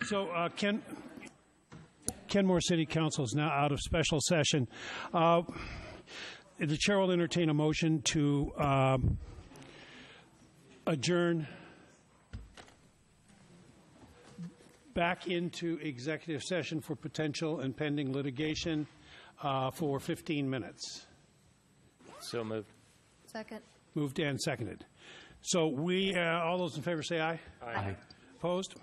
So, Kenmore City Council is now out of special session. The chair will entertain a motion to adjourn back into executive session for potential and pending litigation for 15 minutes. So moved. Second. Moved and seconded. So we, all those in favor say aye. Aye. Opposed?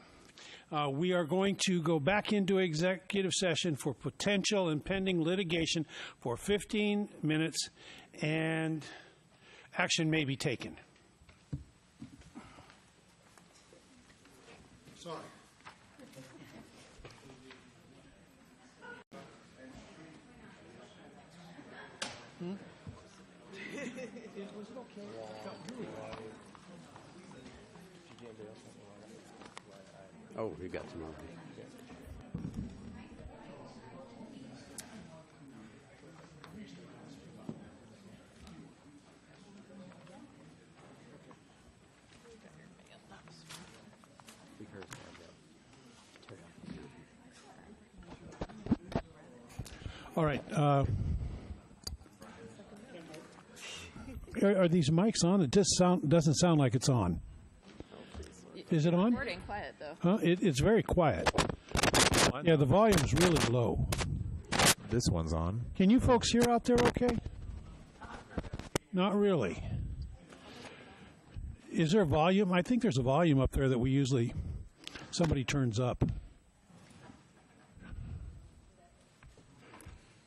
We are going to go back into executive session for potential and pending litigation for 15 minutes, and action may be taken. Sorry. Was it okay? Oh, we got some already. All right. Are these mics on? It just doesn't sound like it's on. Is it on? Recording quiet though. Huh? It's very quiet. Yeah, the volume's really low. This one's on. Can you folks hear out there okay? Not really. Is there volume? I think there's a volume up there that we usually, somebody turns up.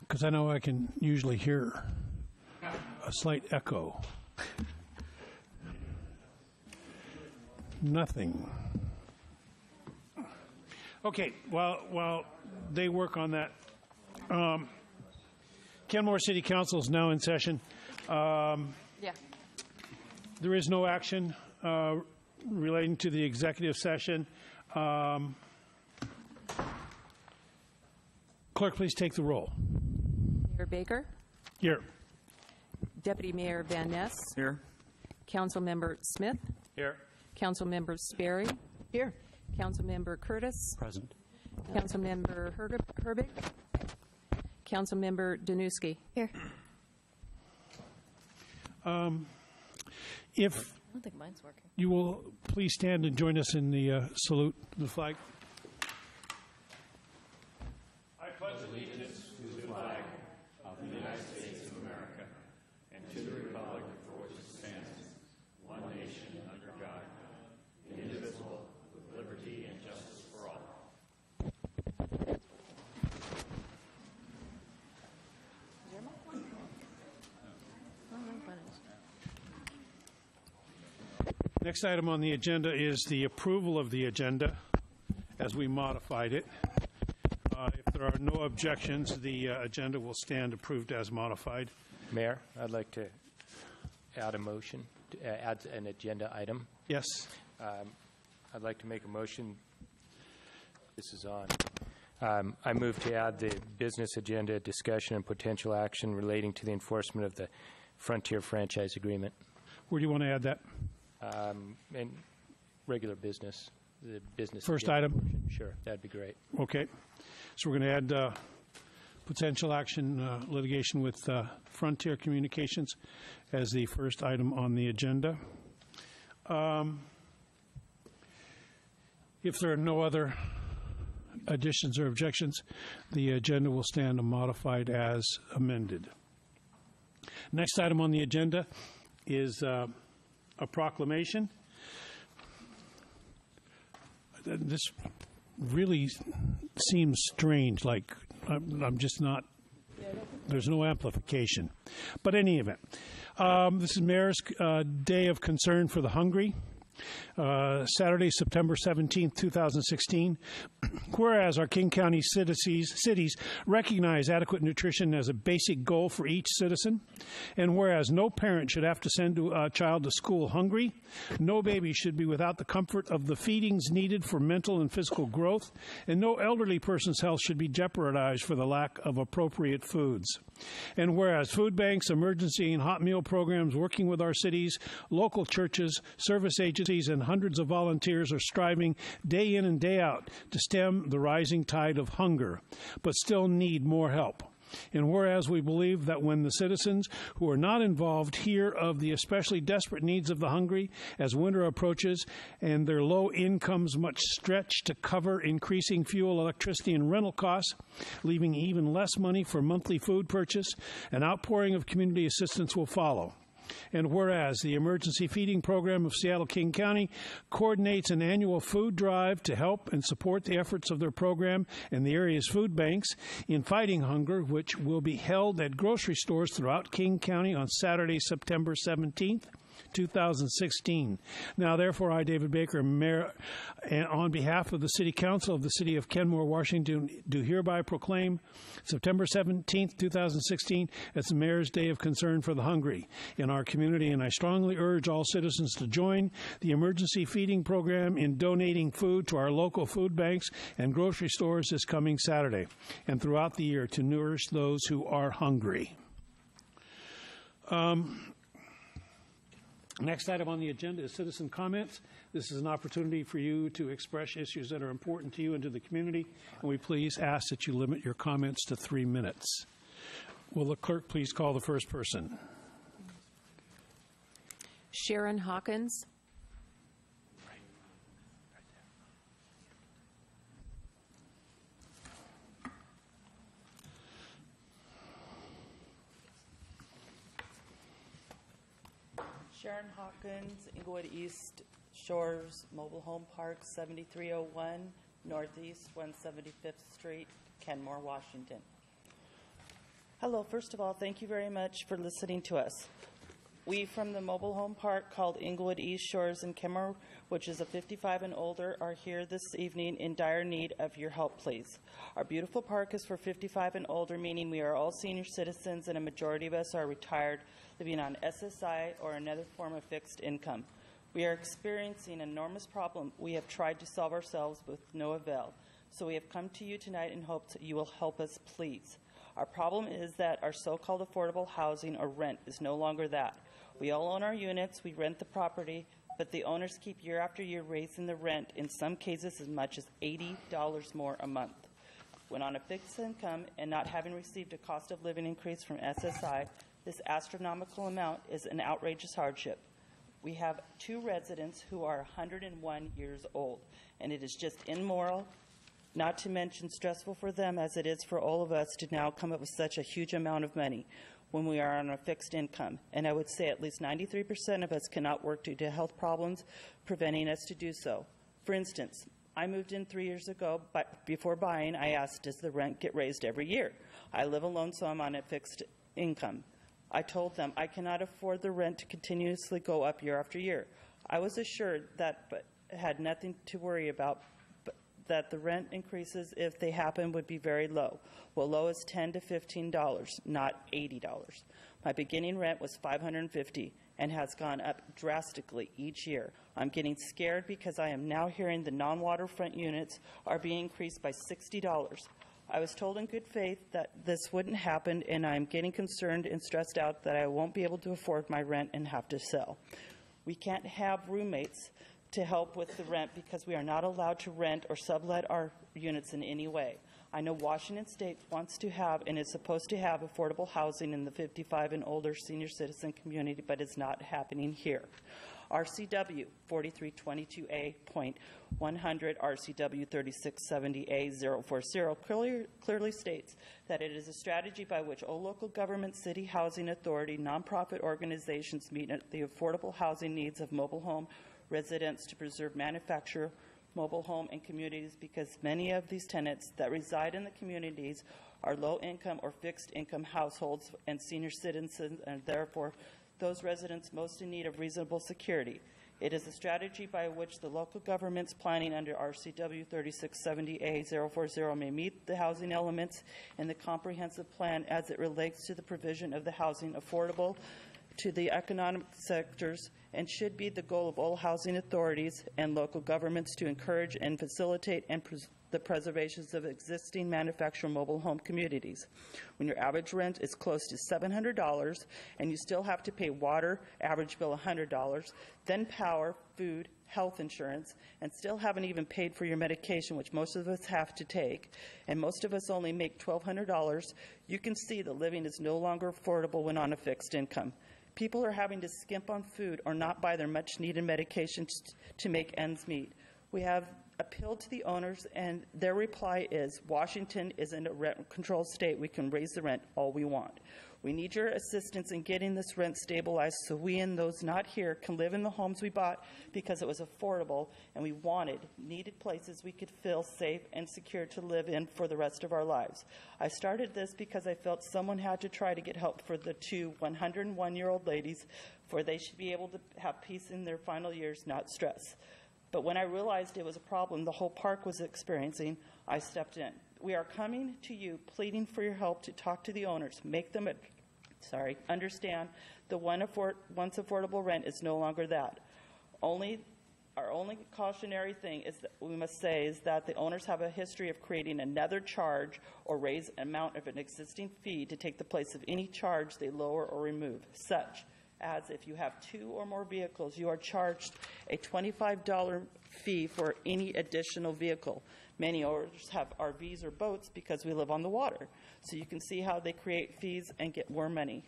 Because I know I can usually hear a slight echo. Nothing. Okay, well, they work on that. Kenmore City Council is now in session. Yeah. There is no action relating to the executive session. Clerk, please take the roll. Mayor Baker, Here. Deputy Mayor Van Ness, Here. Councilmember Smith, Here. Councilmember Sperry, Here. Councilmember Curtis, Present. Councilmember Herbig, Councilmember Danuski. Here. If I don't think mine's working. you will please stand and join us in the salute to the flag. I pledge allegiance to the flag of the United States of America and to the republic for which it stands, one nation under God, indivisible, with liberty and justice for all. Next item on the agenda is the approval of the agenda as we modified it. If there are no objections, the agenda will stand approved as modified. Mayor, I'd like to add a motion, to add an agenda item. Yes. I'd like to make a motion. This is on. I move to add the business agenda discussion and potential action relating to the enforcement of the Frontier franchise agreement. Where do you want to add that? And regular business, the business. First agenda item? portion. Sure, that'd be great. Okay. So we're going to add potential action litigation with Frontier Communications as the first item on the agenda. If there are no other additions or objections, the agenda will stand modified as amended. Next item on the agenda is a proclamation. This really seems strange, like I'm just not, there's no amplification. But in any event, this is Mayor's Day of Concern for the Hungry. Saturday, September 17th, 2016. Whereas our King County cities recognize adequate nutrition as a basic goal for each citizen, and whereas no parent should have to send a child to school hungry, no baby should be without the comfort of the feedings needed for mental and physical growth, and no elderly person's health should be jeopardized for the lack of appropriate foods. And whereas food banks, emergency and hot meal programs working with our cities, local churches, service agencies, agencies and hundreds of volunteers are striving day in and day out to stem the rising tide of hunger, but still need more help. And whereas we believe that when the citizens who are not involved hear of the especially desperate needs of the hungry as winter approaches and their low incomes much stretched to cover increasing fuel, electricity, and rental costs, leaving even less money for monthly food purchase, an outpouring of community assistance will follow. And whereas the Emergency Feeding Program of Seattle-King County coordinates an annual food drive to help and support the efforts of their program and the area's food banks in fighting hunger, which will be held at grocery stores throughout King County on Saturday, September 17th, 2016. Now, therefore, I, David Baker, Mayor, and on behalf of the City Council of the City of Kenmore, Washington, do hereby proclaim September 17th, 2016 as the Mayor's Day of Concern for the Hungry in our community, and I strongly urge all citizens to join the Emergency Feeding Program in donating food to our local food banks and grocery stores this coming Saturday and throughout the year to nourish those who are hungry. Next item on the agenda is citizen comments. This is an opportunity for you to express issues that are important to you and to the community, and we please ask that you limit your comments to 3 minutes. Will the clerk please call the first person? Sharon Hawkins. Sharon Hawkins, Englewood East Shores Mobile Home Park, 7301 Northeast 175th Street, Kenmore, Washington. Hello, first of all, thank you very much for listening to us. We from the mobile home park called Englewood East Shores in Kenmore, which is a 55 and older, are here this evening in dire need of your help, please. Our beautiful park is for 55 and older, meaning we are all senior citizens and a majority of us are retired, living on SSI or another form of fixed income. We are experiencing an enormous problem we have tried to solve ourselves with no avail. So we have come to you tonight in hopes that you will help us, please. Our problem is that our so-called affordable housing or rent is no longer that. We all own our units, we rent the property, but the owners keep year after year raising the rent, in some cases as much as $80 more a month. When on a fixed income and not having received a cost of living increase from SSI, this astronomical amount is an outrageous hardship. We have 2 residents who are 101 years old, and it is just immoral, not to mention stressful for them as it is for all of us to now come up with such a huge amount of money when we are on a fixed income. And I would say at least 93% of us cannot work due to health problems preventing us to do so. For instance, I moved in 3 years ago, but before buying, I asked, does the rent get raised every year? I live alone, so I'm on a fixed income. I told them I cannot afford the rent to continuously go up year after year. I was assured that but had nothing to worry about, but that the rent increases, if they happen, would be very low. Well, low as $10 to $15, not $80. My beginning rent was $550 and has gone up drastically each year. I'm getting scared because I am now hearing the non-waterfront units are being increased by $60. I was told in good faith that this wouldn't happen, and I'm getting concerned and stressed out that I won't be able to afford my rent and have to sell. We can't have roommates to help with the rent because we are not allowed to rent or sublet our units in any way. I know Washington State wants to have and is supposed to have affordable housing in the 55 and older senior citizen community, but it's not happening here. RCW 4322A.100, RCW 3670A040 clearly states that it is a strategy by which all local government, city housing authority, nonprofit organizations meet the affordable housing needs of mobile home residents to preserve manufacture, mobile home, and communities, because many of these tenants that reside in the communities are low-income or fixed-income households and senior citizens, and therefore those residents most in need of reasonable security. It is a strategy by which the local governments planning under RCW 3670A040 may meet the housing elements in the comprehensive plan as it relates to the provision of the housing affordable to the economic sectors and should be the goal of all housing authorities and local governments to encourage and facilitate the preservation of existing manufactured mobile home communities. When your average rent is close to $700 and you still have to pay water, average bill $100, then power, food, health insurance, and still haven't even paid for your medication, which most of us have to take, and most of us only make $1,200, you can see that living is no longer affordable when on a fixed income. People are having to skimp on food or not buy their much-needed medications to make ends meet. We have appealed to the owners, and their reply is, Washington isn't a rent-controlled state. We can raise the rent all we want. We need your assistance in getting this rent stabilized so we and those not here can live in the homes we bought because it was affordable and we needed places we could feel safe and secure to live in for the rest of our lives. I started this because I felt someone had to try to get help for the two 101-year-old ladies, for they should be able to have peace in their final years, not stress. But when I realized it was a problem the whole park was experiencing, I stepped in. We are coming to you, pleading for your help to talk to the owners, make them understand the once affordable rent is no longer that. Our only cautionary thing is that we must say is that the owners have a history of creating another charge or raise an amount of an existing fee to take the place of any charge they lower or remove, such as if you have 2 or more vehicles, you are charged a $25 fee for any additional vehicle. Many owners have RVs or boats because we live on the water. So you can see how they create fees and get more money.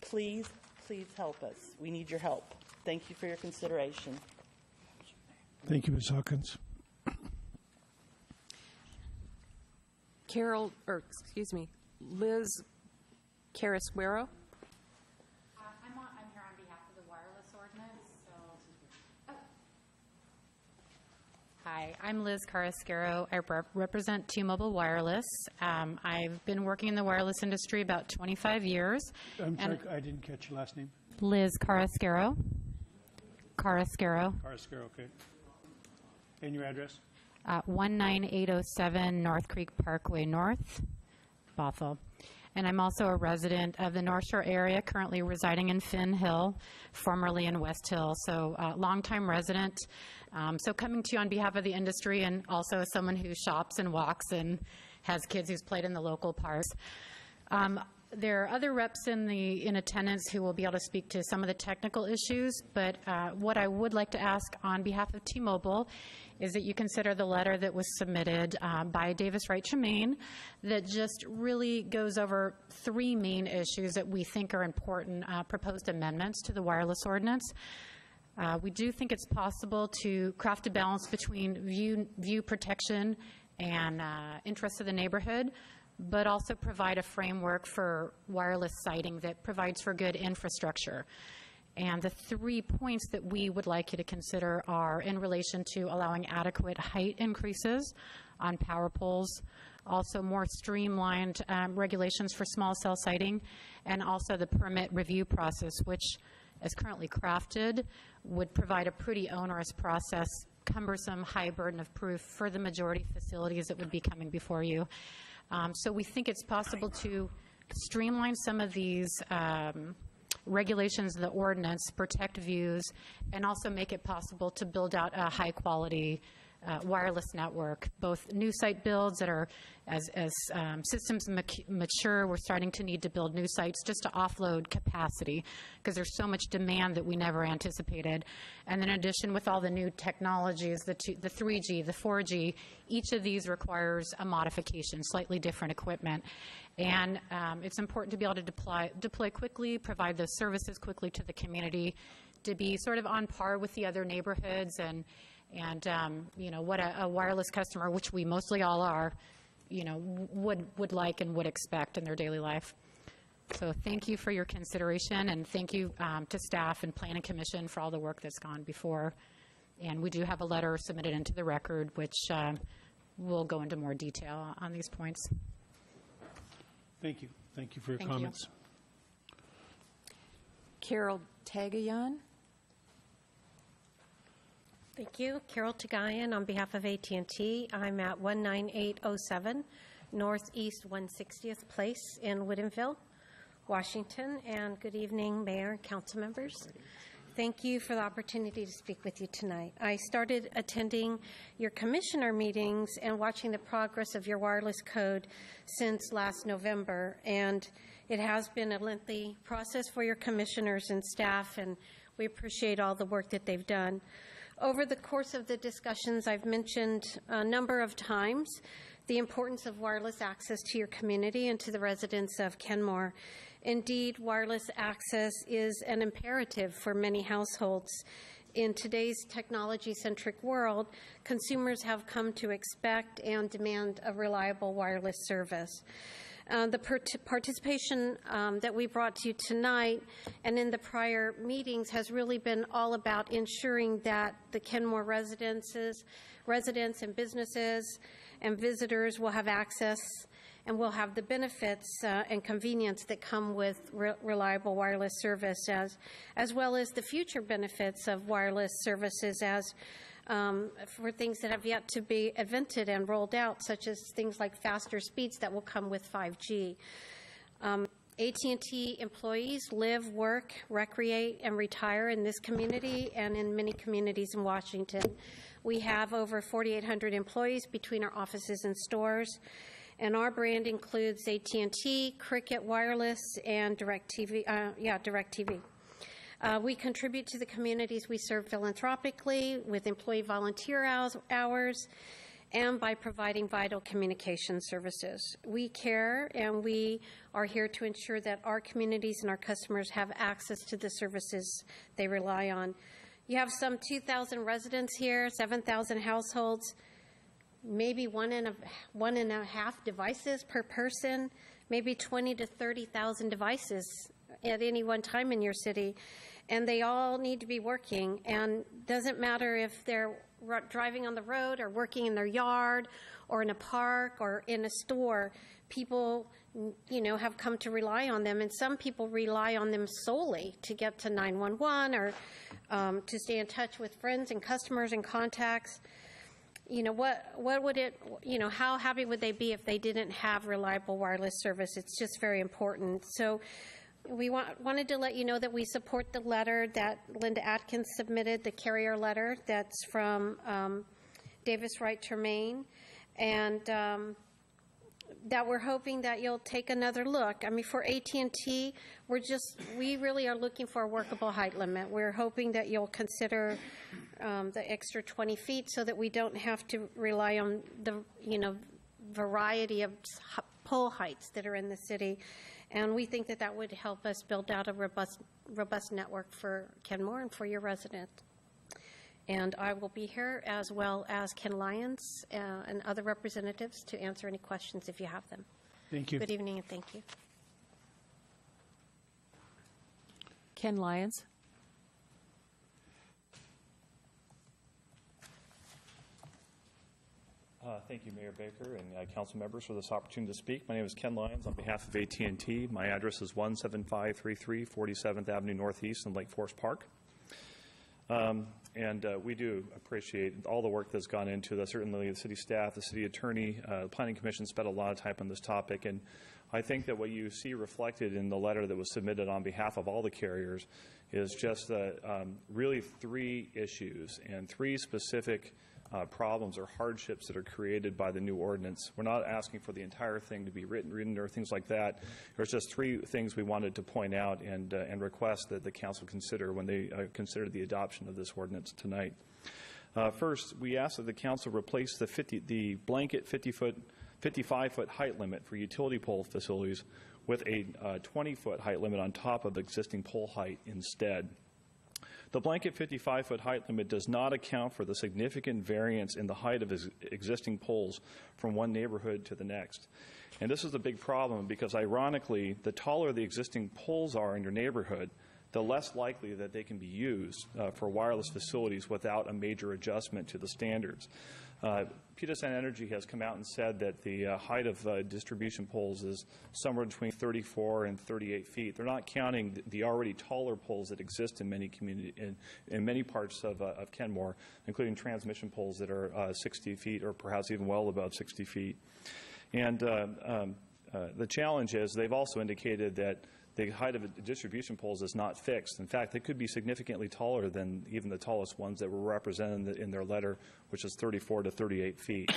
Please, please help us. We need your help. Thank you for your consideration. Thank you, Ms. Hawkins. Liz Carasquero. I'm here on behalf of the wireless ordinance. Hi, I'm Liz Carasquero. I represent T-Mobile Wireless. I've been working in the wireless industry about 25 years. I'm sorry, I didn't catch your last name. Liz Carasquero. Carasquero, okay. And your address? 19807 North Creek Parkway North, Bothell. And I'm also a resident of the North Shore area, currently residing in Finn Hill, formerly in West Hill, so longtime resident. So coming to you on behalf of the industry and also as someone who shops and walks and has kids who's played in the local parks. There are other reps in attendance who will be able to speak to some of the technical issues, but what I would like to ask on behalf of T-Mobile is that you consider the letter that was submitted by Davis Wright Tremaine that just really goes over 3 main issues that we think are important proposed amendments to the wireless ordinance. We do think it's possible to craft a balance between view protection and interests of the neighborhood, but also provide a framework for wireless siting that provides for good infrastructure. And the 3 points that we would like you to consider are in relation to allowing adequate height increases on power poles, also more streamlined regulations for small cell siting, and also the permit review process, which, as currently crafted, would provide a pretty onerous process, cumbersome, high burden of proof for the majority of facilities that would be coming before you. So we think it's possible to streamline some of these regulations of the ordinance, protect views, and also make it possible to build out a high-quality wireless network. Both new site builds that are, as systems mature, we're starting to need to build new sites just to offload capacity because there's so much demand that we never anticipated. And then in addition, with all the new technologies, the 3G, the 4G, each of these requires a modification, slightly different equipment. And it's important to be able to deploy quickly, provide those services quickly to the community, to be sort of on par with the other neighborhoods and you know, what a wireless customer, which we mostly all are, you know, would like and would expect in their daily life. So thank you for your consideration, and thank you to staff and Planning Commission for all the work that's gone before. And we do have a letter submitted into the record, which will go into more detail on these points. Thank you. Thank you for your Thank you. comments. Carol Tagayan. Thank you. Carol Tagayan on behalf of AT&T. I'm at 19807 Northeast 160th Place in Woodinville, Washington. And good evening, Mayor and council members. Thank you for the opportunity to speak with you tonight. I started attending your commissioner meetings and watching the progress of your wireless code since last November, and it has been a lengthy process for your commissioners and staff, and we appreciate all the work that they've done. Over the course of the discussions, I've mentioned a number of times the importance of wireless access to your community and to the residents of Kenmore. Indeed, wireless access is an imperative for many households. In today's technology-centric world, consumers have come to expect and demand a reliable wireless service. The participation that we brought to you tonight and in the prior meetings has really been all about ensuring that the Kenmore residents and businesses and visitors will have access and will have the benefits and convenience that come with reliable wireless service, as well as the future benefits of wireless services for things that have yet to be invented and rolled out, such as things like faster speeds that will come with 5G. AT&T employees live, work, recreate, and retire in this community and in many communities in Washington. We have over 4,800 employees between our offices and stores, and our brand includes AT&T, Cricket Wireless, and DirecTV. We contribute to the communities we serve philanthropically with employee volunteer hours and by providing vital communication services. We care, and we are here to ensure that our communities and our customers have access to the services they rely on. You have some 2,000 residents here, 7,000 households, maybe one and a half devices per person, maybe 20 to 30,000 devices at any one time in your city, and they all need to be working. And doesn't matter if they're driving on the road or working in their yard or in a park or in a store, people, have come to rely on them, and some people rely on them solely to get to 911 or to stay in touch with friends and customers and contacts. What would it, how happy would they be if they didn't have reliable wireless service? It's just very important. So we wanted to let you know that we support the letter that Linda Atkins submitted, the carrier letter that's from Davis Wright Tremaine, and that we're hoping that you'll take another look. I mean, for AT&T, we really are looking for a workable height limit. We're hoping that you'll consider the extra 20 feet so that we don't have to rely on the, variety of pole heights that are in the city. And we think that that would help us build out a robust network for Kenmore and for your residents. And I will be here, as well as Ken Lyons and other representatives, to answer any questions if you have them. Thank you. Good evening, and thank you. Ken Lyons. Thank you, Mayor Baker and council members, for this opportunity to speak. My name is Ken Lyons on behalf of AT&T. My address is 17533 47th Avenue Northeast in Lake Forest Park. We do appreciate all the work that's gone into this. Certainly the city staff, the city attorney, the planning commission spent a lot of time on this topic. And I think that what you see reflected in the letter that was submitted on behalf of all the carriers is just really three issues and three specific problems or hardships that are created by the new ordinance. We're not asking for the entire thing to be written or things like that. There's just three things we wanted to point out and request that the council consider when they consider the adoption of this ordinance tonight. First, we ask that the council replace the blanket 55-foot height limit for utility pole facilities with a 20-foot height limit on top of existing pole height instead. The blanket 55-foot height limit does not account for the significant variance in the height of existing poles from one neighborhood to the next. And this is a big problem because, ironically, the taller the existing poles are in your neighborhood, the less likely that they can be used for wireless facilities without a major adjustment to the standards. PWS Energy has come out and said that the height of distribution poles is somewhere between 34 and 38 feet. They're not counting the already taller poles that exist in many in many parts of Kenmore, including transmission poles that are 60 feet or perhaps even well above 60 feet. And the challenge is they've also indicated that the height of the distribution poles is not fixed. In fact, they could be significantly taller than even the tallest ones that were represented in their letter, which is 34 to 38 feet.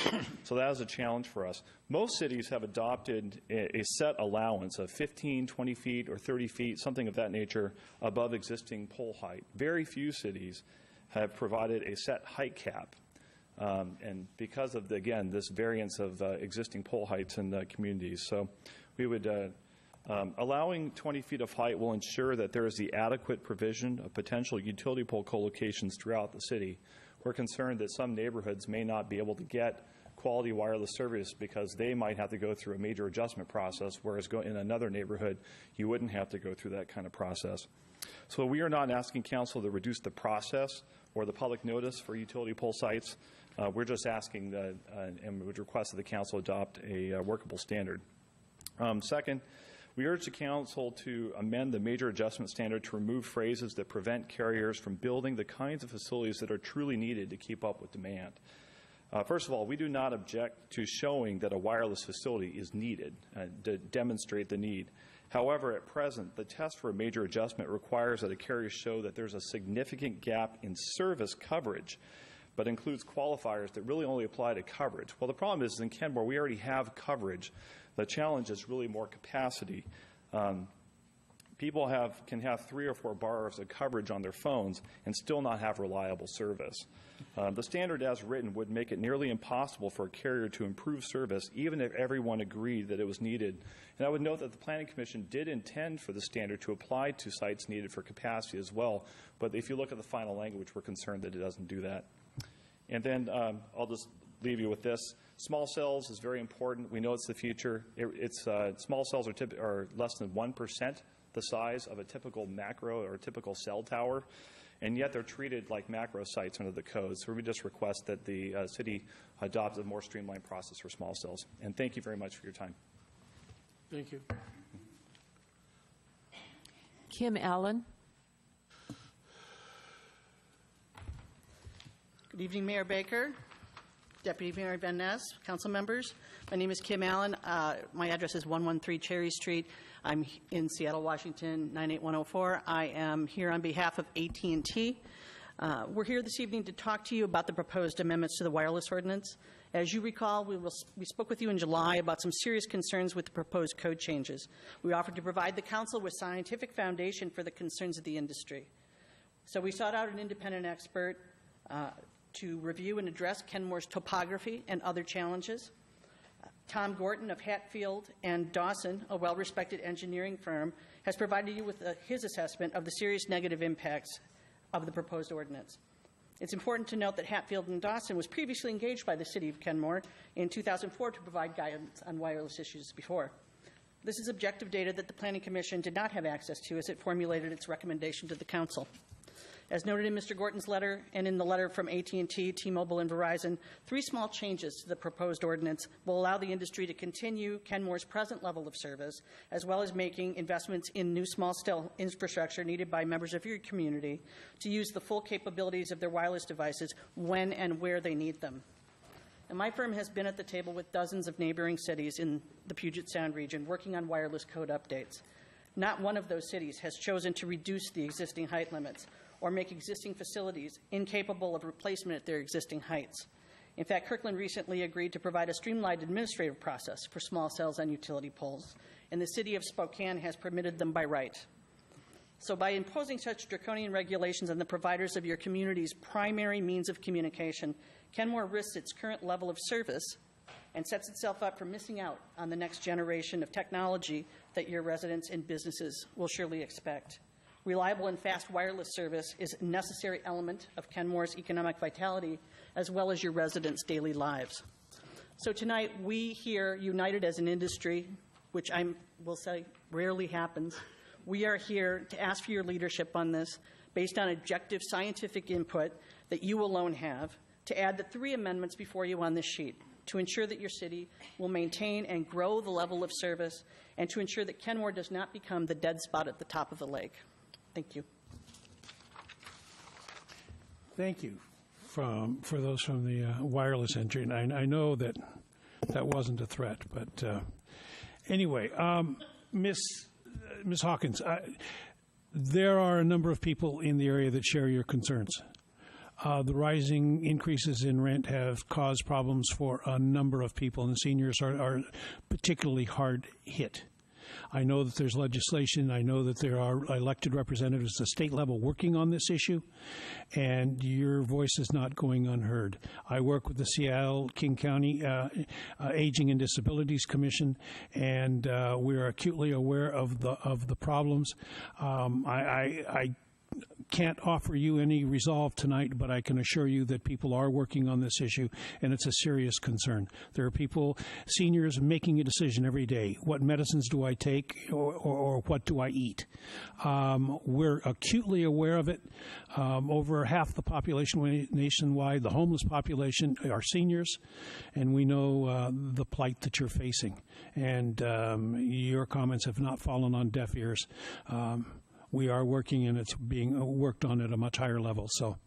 So that is a challenge for us. Most cities have adopted a set allowance of 15, 20 feet, or 30 feet, something of that nature, above existing pole height. Very few cities have provided a set height cap. And because of, again, this variance of existing pole heights in the communities. So we would, allowing 20 feet of height will ensure that there is the adequate provision of potential utility pole co-locations throughout the city. We're concerned that some neighborhoods may not be able to get quality wireless service because they might have to go through a major adjustment process, whereas in another neighborhood, you wouldn't have to go through that kind of process. So we are not asking council to reduce the process or the public notice for utility pole sites. We're just asking that, and would request that the council adopt a workable standard. Second, we urge the council to amend the major adjustment standard to remove phrases that prevent carriers from building the kinds of facilities that are truly needed to keep up with demand. First of all, we do not object to showing that a wireless facility is needed to demonstrate the need. However, at present, the test for a major adjustment requires that a carrier show that there's a significant gap in service coverage, but includes qualifiers that really only apply to coverage. Well, the problem is in Kenmore, we already have coverage. The challenge is really more capacity. People can have 3 or 4 bars of coverage on their phones and still not have reliable service. The standard as written would make it nearly impossible for a carrier to improve service, even if everyone agreed that it was needed. And I would note that the Planning Commission did intend for the standard to apply to sites needed for capacity as well. But if you look at the final language, we're concerned that it doesn't do that. And then I'll just leave you with this. Small cells is very important. We know it's the future. Small cells are less than 1% the size of a typical macro or typical cell tower, and yet they're treated like macro sites under the code. So we just request that the city adopt a more streamlined process for small cells. And thank you very much for your time. Thank you. Kim Allen. Good evening, Mayor Baker, Deputy Mayor Van Ness, council members. My name is Kim Allen. My address is 113 Cherry Street. I'm in Seattle, Washington, 98104. I am here on behalf of AT&T. We're here this evening to talk to you about the proposed amendments to the wireless ordinance. As you recall, we spoke with you in July about some serious concerns with the proposed code changes. We offered to provide the council with scientific foundation for the concerns of the industry. So we sought out an independent expert to review and address Kenmore's topography and other challenges. Tom Gorton of Hatfield and Dawson, a well-respected engineering firm, has provided you with his assessment of the serious negative impacts of the proposed ordinance. It's important to note that Hatfield and Dawson was previously engaged by the City of Kenmore in 2004 to provide guidance on wireless issues before. This is objective data that the Planning Commission did not have access to as it formulated its recommendation to the Council. As noted in Mr. Gorton's letter and in the letter from AT&T, T-Mobile, and Verizon, 3 small changes to the proposed ordinance will allow the industry to continue Kenmore's present level of service, as well as making investments in new small cell infrastructure needed by members of your community to use the full capabilities of their wireless devices when and where they need them. And my firm has been at the table with dozens of neighboring cities in the Puget Sound region working on wireless code updates. Not one of those cities has chosen to reduce the existing height limits or make existing facilities incapable of replacement at their existing heights. In fact, Kirkland recently agreed to provide a streamlined administrative process for small cells and utility poles, and the City of Spokane has permitted them by right. So by imposing such draconian regulations on the providers of your community's primary means of communication, Kenmore risks its current level of service and sets itself up for missing out on the next generation of technology that your residents and businesses will surely expect. Reliable and fast wireless service is a necessary element of Kenmore's economic vitality, as well as your residents' daily lives. So tonight, we here, united as an industry, which I will say rarely happens, we are here to ask for your leadership on this, based on objective scientific input that you alone have, to add the 3 amendments before you on this sheet, to ensure that your city will maintain and grow the level of service, and to ensure that Kenmore does not become the dead spot at the top of the lake. Thank you. Thank you for those from the wireless entry. And I know that wasn't a threat, but anyway, Ms. Ms. Hawkins, there are a number of people in the area that share your concerns. The rising increases in rent have caused problems for a number of people, and seniors are particularly hard hit. I know that there's legislation. I know that there are elected representatives at the state level working on this issue, and your voice is not going unheard. I work with the Seattle King County Aging and Disabilities Commission, and we are acutely aware of the problems. I can't offer you any resolve tonight, but I can assure you that people are working on this issue, and it's a serious concern. There are people, seniors, making a decision every day. What medicines do I take, or what do I eat? We're acutely aware of it. Over half the population nationwide, the homeless population, are seniors, and we know the plight that you're facing. And your comments have not fallen on deaf ears. We are working, and it's being worked on at a much higher level. So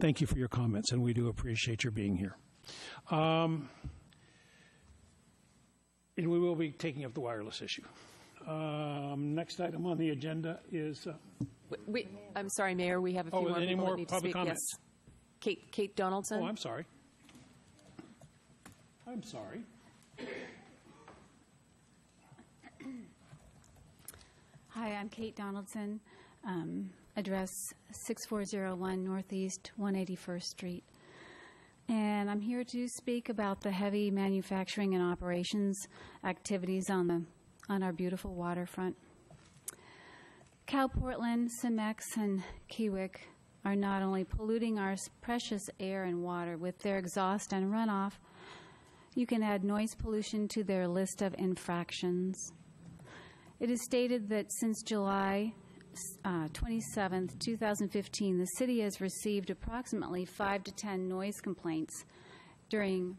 thank you for your comments, and we do appreciate your being here. And we will be taking up the wireless issue. Next item on the agenda is... I'm sorry, Mayor, we have a few more any people more that need to public speak. comments? Yes. Kate Donaldson. Oh, I'm sorry. I'm sorry. Hi, I'm Kate Donaldson, address 6401 Northeast 181st Street. And I'm here to speak about the heavy manufacturing and operations activities on our beautiful waterfront. Cal Portland, SIMEX, and Kiewik are not only polluting our precious air and water with their exhaust and runoff, you can add noise pollution to their list of infractions. It is stated that since July 27, 2015, the city has received approximately 5 to 10 noise complaints during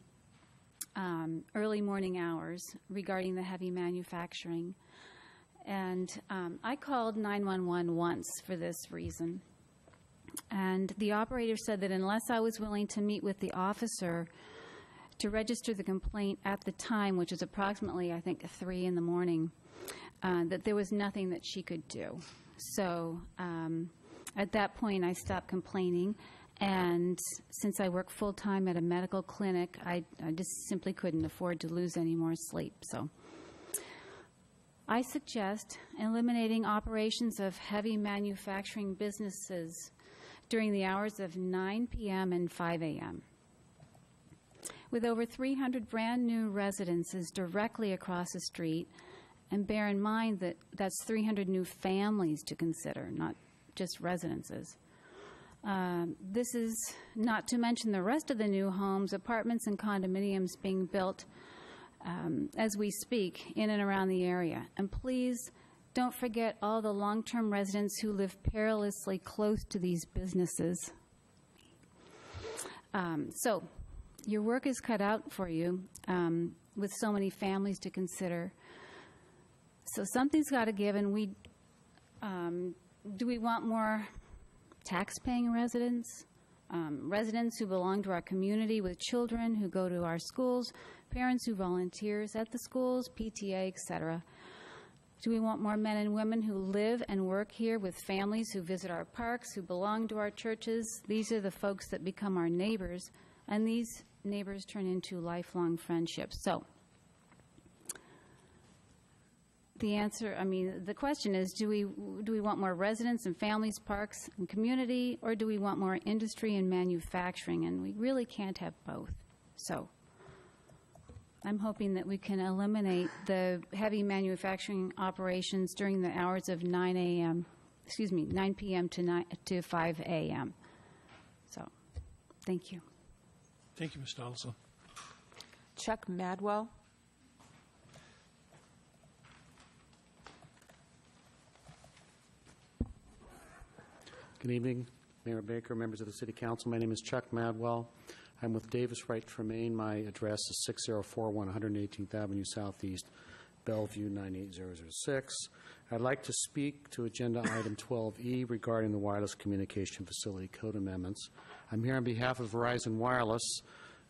early morning hours regarding the heavy manufacturing. And I called 911 once for this reason. And the operator said that unless I was willing to meet with the officer to register the complaint at the time, which was approximately, I think, 3 in the morning, that there was nothing that she could do. So at that point, I stopped complaining. And since I work full-time at a medical clinic, I just simply couldn't afford to lose any more sleep. So I suggest eliminating operations of heavy manufacturing businesses during the hours of 9 p.m. and 5 a.m. With over 300 brand-new residences directly across the street, and bear in mind that that's 300 new families to consider, not just residences. This is not to mention the rest of the new homes, apartments, and condominiums being built as we speak in and around the area. And please don't forget all the long-term residents who live perilously close to these businesses. So your work is cut out for you with so many families to consider. So something's got to give, and do we want more tax-paying residents, residents who belong to our community with children who go to our schools, parents who volunteers at the schools, PTA, etc.? Do we want more men and women who live and work here with families who visit our parks, who belong to our churches? These are the folks that become our neighbors, and these neighbors turn into lifelong friendships. So the answer, the question is, do we want more residents and families, parks, and community, or do we want more industry and manufacturing? And we really can't have both. So I'm hoping that we can eliminate the heavy manufacturing operations during the hours of 9 p.m. to 5 a.m. So thank you. Thank you, Ms. Donaldson. Chuck Madwell. Good evening, Mayor Baker, members of the City Council. My name is Chuck Madwell. I'm with Davis Wright Tremaine. My address is 6041 118th Avenue Southeast, Bellevue 98006. I'd like to speak to Agenda Item 12E regarding the Wireless Communication Facility Code Amendments. I'm here on behalf of Verizon Wireless,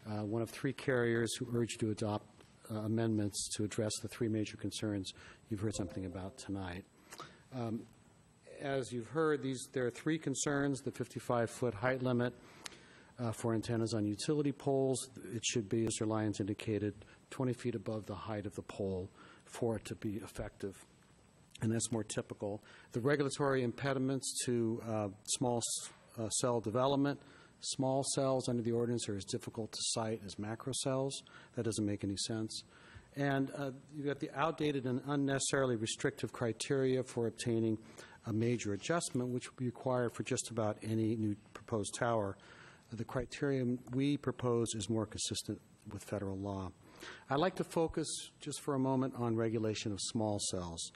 one of 3 carriers who urged to adopt amendments to address the 3 major concerns you've heard something about tonight. As you've heard, there are three concerns: the 55-foot height limit for antennas on utility poles. It should be, as your Lions indicated, 20 feet above the height of the pole for it to be effective, and that's more typical. The regulatory impediments to small cell development. Small cells under the ordinance are as difficult to cite as macro cells. That doesn't make any sense. And you've got the outdated and unnecessarily restrictive criteria for obtaining a major adjustment, which will be required for just about any new proposed tower. The criterion we propose is more consistent with federal law. I'd like to focus just for a moment on regulation of small cells.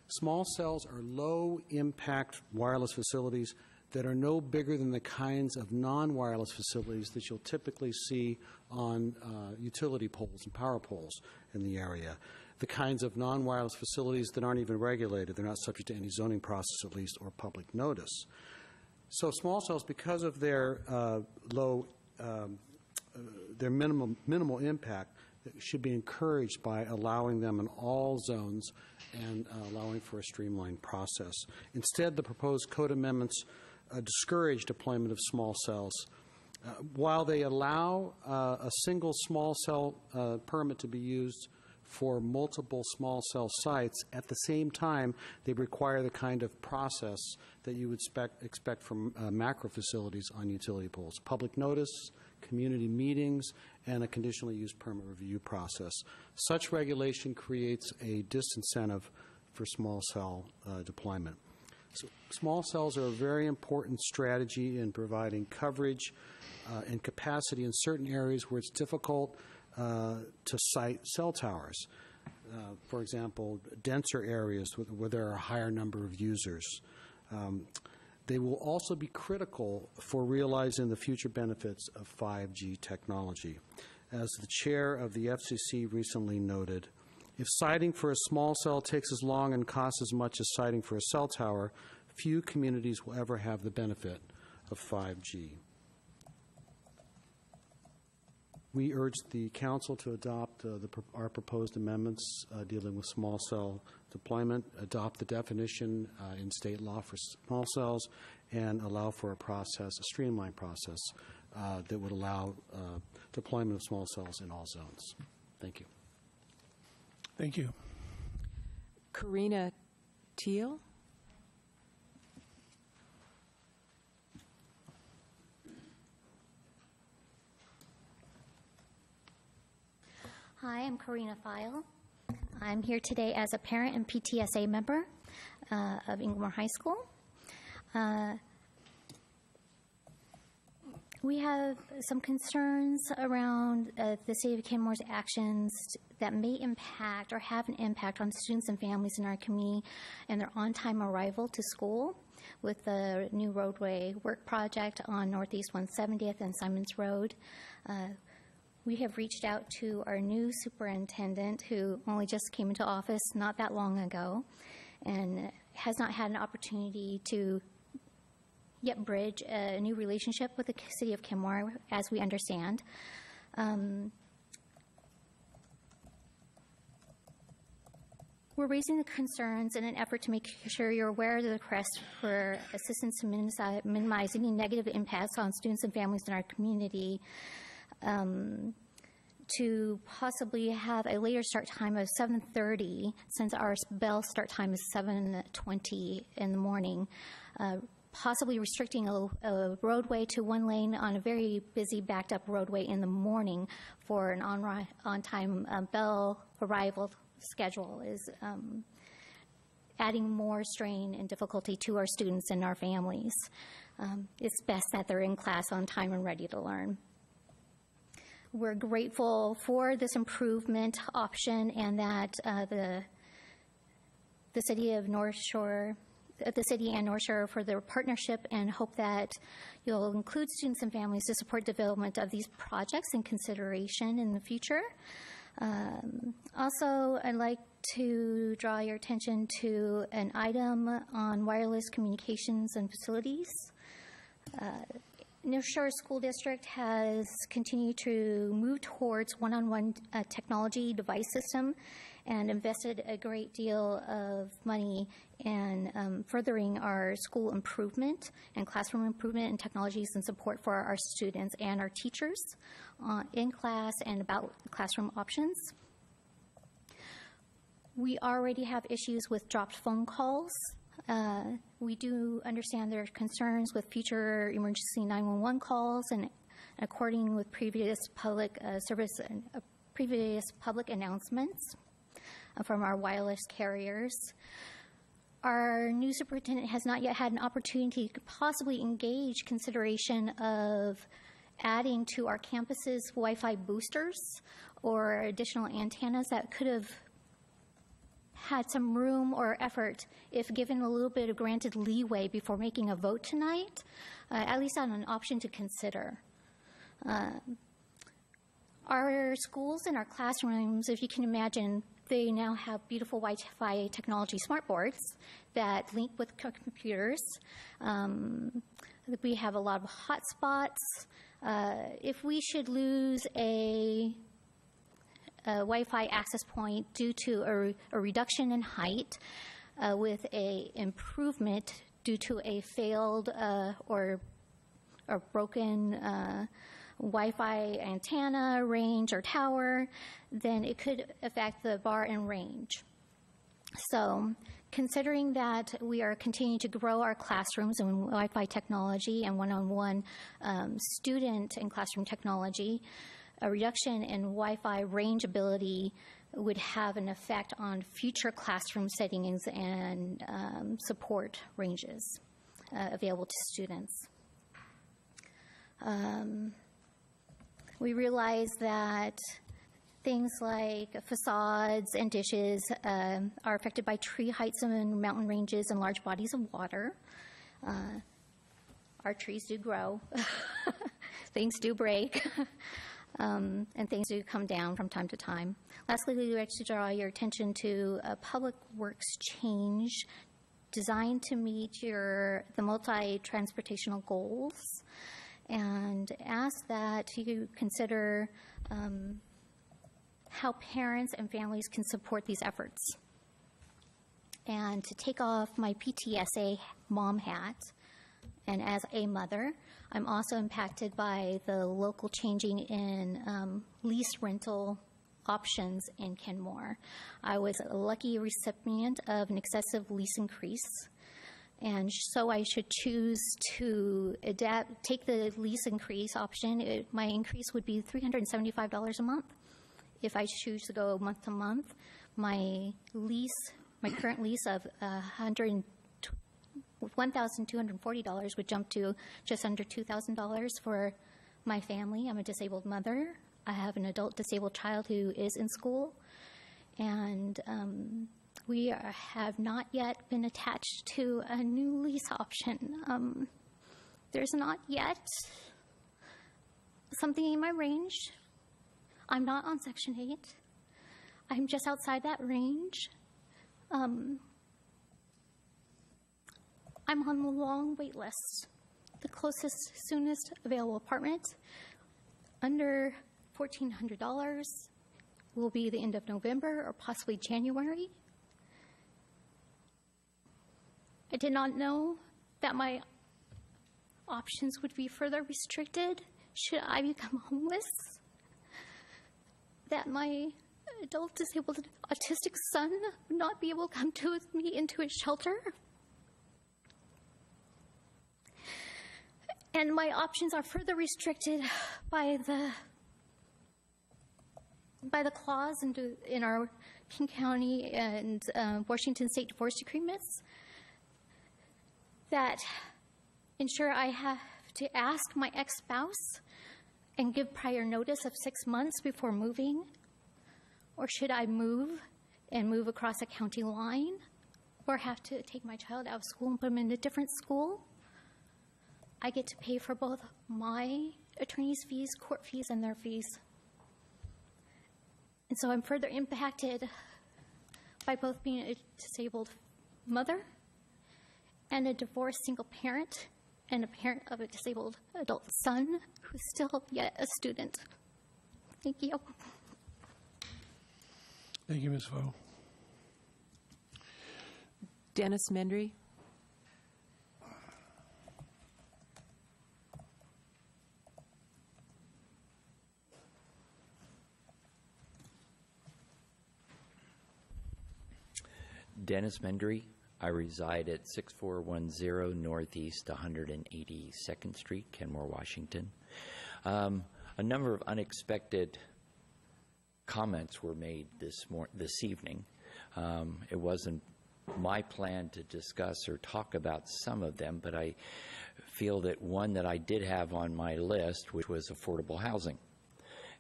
Small cells are low-impact wireless facilities that are no bigger than the kinds of non-wireless facilities that you'll typically see on utility poles and power poles in the area. The kinds of non-wireless facilities that aren't even regulated. They're not subject to any zoning process, at least, or public notice. So small cells, because of their their minimal impact, should be encouraged by allowing them in all zones and allowing for a streamlined process. Instead, the proposed code amendments discourage deployment of small cells. While they allow a single small cell permit to be used for multiple small cell sites, at the same time, they require the kind of process that you would expect from macro facilities on utility poles: public notice, community meetings, and a conditional use permit review process. Such regulation creates a disincentive for small cell deployment. So small cells are a very important strategy in providing coverage and capacity in certain areas where it's difficult to site cell towers. For example, denser areas where there are a higher number of users. They will also be critical for realizing the future benefits of 5G technology. As the chair of the FCC recently noted, if siting for a small cell takes as long and costs as much as siting for a cell tower, few communities will ever have the benefit of 5G. We urge the Council to adopt our proposed amendments dealing with small cell deployment, adopt the definition in state law for small cells, and allow for a streamlined process that would allow deployment of small cells in all zones. Thank you. Thank you. Karina Teal. Hi, I'm Karina File. I'm here today as a parent and PTSA member of Englewood High School. We have some concerns around the City of Kenmore's actions that may impact or have an impact on students and families in our community and their on-time arrival to school with the new roadway work project on Northeast 170th and Simons Road. We have reached out to our new superintendent, who only just came into office not that long ago, and has not had an opportunity to yet bridge a new relationship with the City of Kenmore, as we understand. We're raising the concerns in an effort to make sure you're aware of the request for assistance to minimize any negative impacts on students and families in our community. To possibly have a later start time of 7:30, since our bell start time is 7:20 in the morning, possibly restricting a roadway to one lane on a very busy backed up roadway in the morning for an on-time bell arrival schedule is adding more strain and difficulty to our students and our families. It's best that they're in class on time and ready to learn. We're grateful for this improvement option and that the city of North Shore, the city and North Shore for their partnership, and hope that you'll include students and families to support development of these projects in consideration in the future. Also, I'd like to draw your attention to an item on wireless communications and facilities. North Shore School District has continued to move towards one-on-one technology device system and invested a great deal of money in furthering our school improvement and classroom improvement and technologies and support for our students and our teachers in class and about classroom options. We already have issues with dropped phone calls. We do understand there are concerns with future emergency 911 calls, and according with previous public previous public announcements from our wireless carriers. Our new superintendent has not yet had an opportunity to possibly engage consideration of adding to our campuses Wi-Fi boosters or additional antennas that could have had some room or effort if given a little bit of granted leeway before making a vote tonight, at least on an option to consider. Our schools and our classrooms, if you can imagine, they now have beautiful Wi-Fi technology smartboards that link with computers. We have a lot of hotspots. If we should lose a Wi-Fi access point due to a reduction in height with a improvement due to a failed or broken Wi-Fi antenna, range, or tower, then it could affect the bar and range. So considering that we are continuing to grow our classrooms in Wi-Fi technology and one-on-one student and classroom technology, a reduction in Wi-Fi range ability would have an effect on future classroom settings and support ranges available to students. We realize that things like facades and dishes are affected by tree heights and mountain ranges and large bodies of water. Our trees do grow. Things do break. And things do come down from time to time. Lastly, we would like to draw your attention to a public works change designed to meet the multi-transportational goals, and ask that you consider how parents and families can support these efforts. And to take off my PTSA mom hat, and as a mother, I'm also impacted by the local changing in lease rental options in Kenmore. I was a lucky recipient of an excessive lease increase, and so I should choose to take the lease increase option. My increase would be $375 a month. If I choose to go month to month, my current lease of $1,240 would jump to just under $2,000 for my family. I'm a disabled mother. I have an adult disabled child who is in school, and we have not yet been attached to a new lease option. There's not yet something in my range. I'm not on Section 8. I'm just outside that range. I'm on the long wait list. The closest, soonest available apartment under $1,400 will be the end of November or possibly January. I did not know that my options would be further restricted should I become homeless, that my adult disabled autistic son would not be able to come to me into a shelter. And my options are further restricted by the clause in our King County and Washington State divorce agreements that ensure I have to ask my ex-spouse and give prior notice of 6 months before moving, or should I move across a county line, or have to take my child out of school and put him in a different school. I get to pay for both my attorney's fees, court fees, and their fees. And so I'm further impacted by both being a disabled mother and a divorced single parent and a parent of a disabled adult son who's still yet a student. Thank you. Thank you, Ms. Vo. Dennis Mendry. Dennis Mendry. I reside at 6410 Northeast 182nd Street, Kenmore, Washington. A number of unexpected comments were made this evening. It wasn't my plan to discuss or talk about some of them, but I feel that one that I did have on my list, which was affordable housing,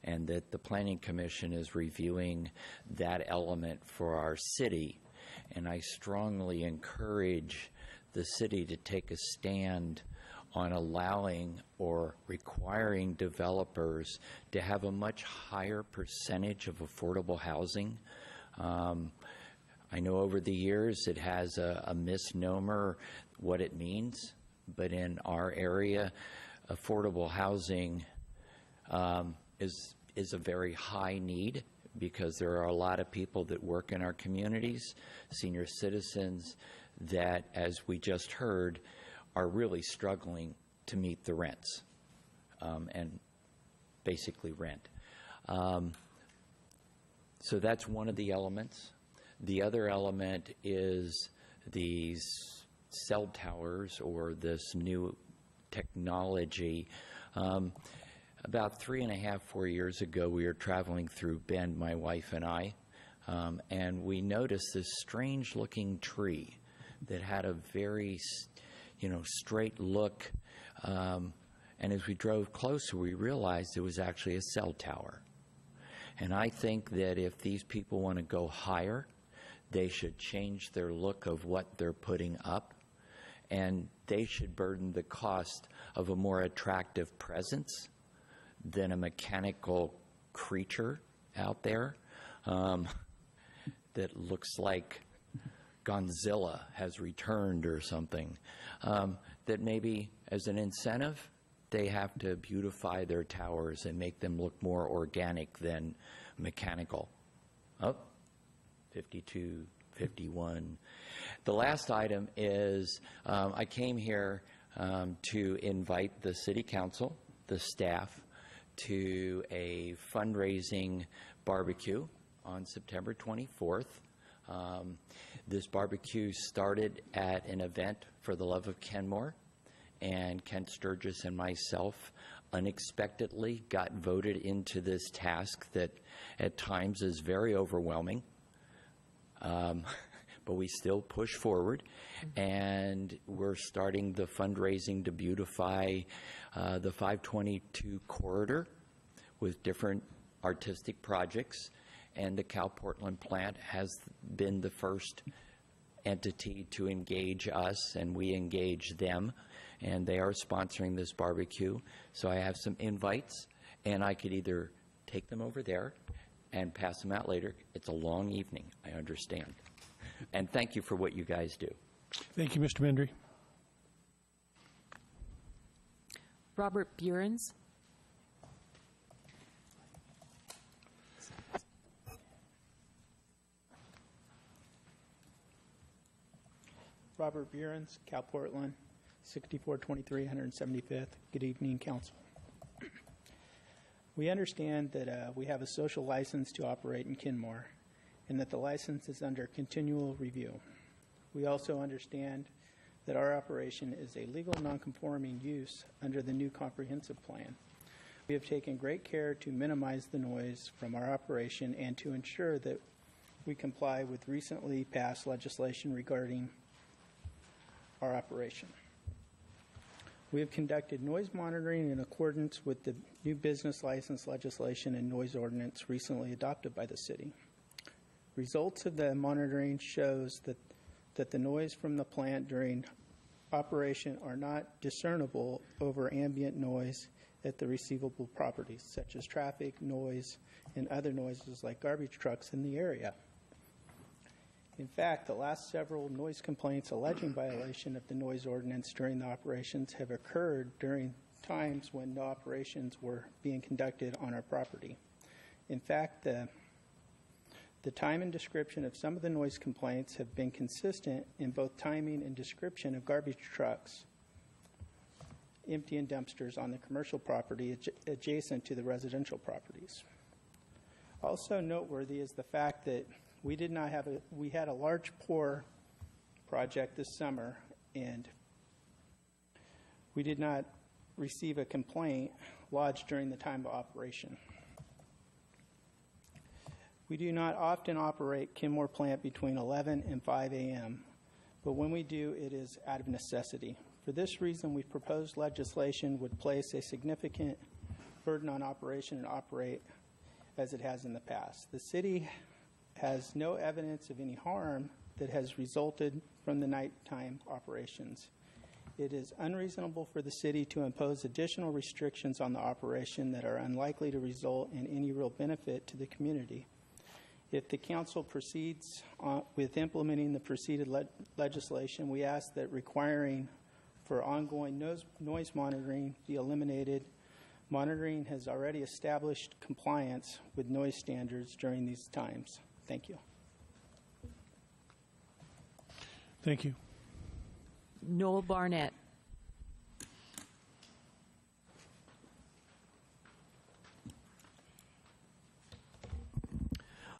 and that the Planning Commission is reviewing that element for our city. And I strongly encourage the city to take a stand on allowing or requiring developers to have a much higher percentage of affordable housing. I know over the years it has a misnomer what it means, but in our area, affordable housing is a very high need, because there are a lot of people that work in our communities, senior citizens, that, as we just heard, are really struggling to meet the rents and basically rent. So that's one of the elements. The other element is these cell towers, or this new technology. About 3.5, 4 years ago, we were traveling through Bend, my wife and I, and we noticed this strange-looking tree that had a very, straight look. And as we drove closer, we realized it was actually a cell tower. And I think that if these people want to go higher, they should change their look of what they're putting up, and they should burden the cost of a more attractive presence than a mechanical creature out there that looks like Godzilla has returned or something. That maybe as an incentive, they have to beautify their towers and make them look more organic than mechanical. 52, 51. The last item is I came here to invite the City Council, the staff, to a fundraising barbecue on September 24th. This barbecue started at an event for the love of Kenmore, and Kent Sturgis and myself unexpectedly got voted into this task that at times is very overwhelming, but we still push forward, and we're starting the fundraising to beautify the 522 corridor with different artistic projects, and the Cal Portland plant has been the first entity to engage us, and we engage them, and they are sponsoring this barbecue. So I have some invites, and I could either take them over there and pass them out later. It's a long evening, I understand. And thank you for what you guys do. Thank you, Mr. Mendry. Robert Burens. Robert Burens, Cal Portland, 6423 175th. Good evening, Council. We understand that we have a social license to operate in Kenmore, and that the license is under continual review. We also understand that our operation is a legal nonconforming use under the new comprehensive plan. We have taken great care to minimize the noise from our operation and to ensure that we comply with recently passed legislation regarding our operation. We have conducted noise monitoring in accordance with the new business license legislation and noise ordinance recently adopted by the city. Results of the monitoring shows that the noise from the plant during operation are not discernible over ambient noise at the receivable properties, such as traffic, noise, and other noises like garbage trucks in the area. In fact, the last several noise complaints alleging violation of the noise ordinance during the operations have occurred during times when no operations were being conducted on our property. In fact, The time and description of some of the noise complaints have been consistent in both timing and description of garbage trucks emptying dumpsters on the commercial property adjacent to the residential properties. Also noteworthy is the fact that we had a large pour project this summer, and we did not receive a complaint lodged during the time of operation. We do not often operate Kenmore plant between 11 and 5 a.m., but when we do, it is out of necessity. For this reason, we proposed legislation would place a significant burden on operation and operate as it has in the past. The city has no evidence of any harm that has resulted from the nighttime operations. It is unreasonable for the city to impose additional restrictions on the operation that are unlikely to result in any real benefit to the community. If the council proceeds with implementing the preceded legislation, we ask that requiring for ongoing noise monitoring be eliminated. Monitoring has already established compliance with noise standards during these times. Thank you. Thank you. Noel Barnett.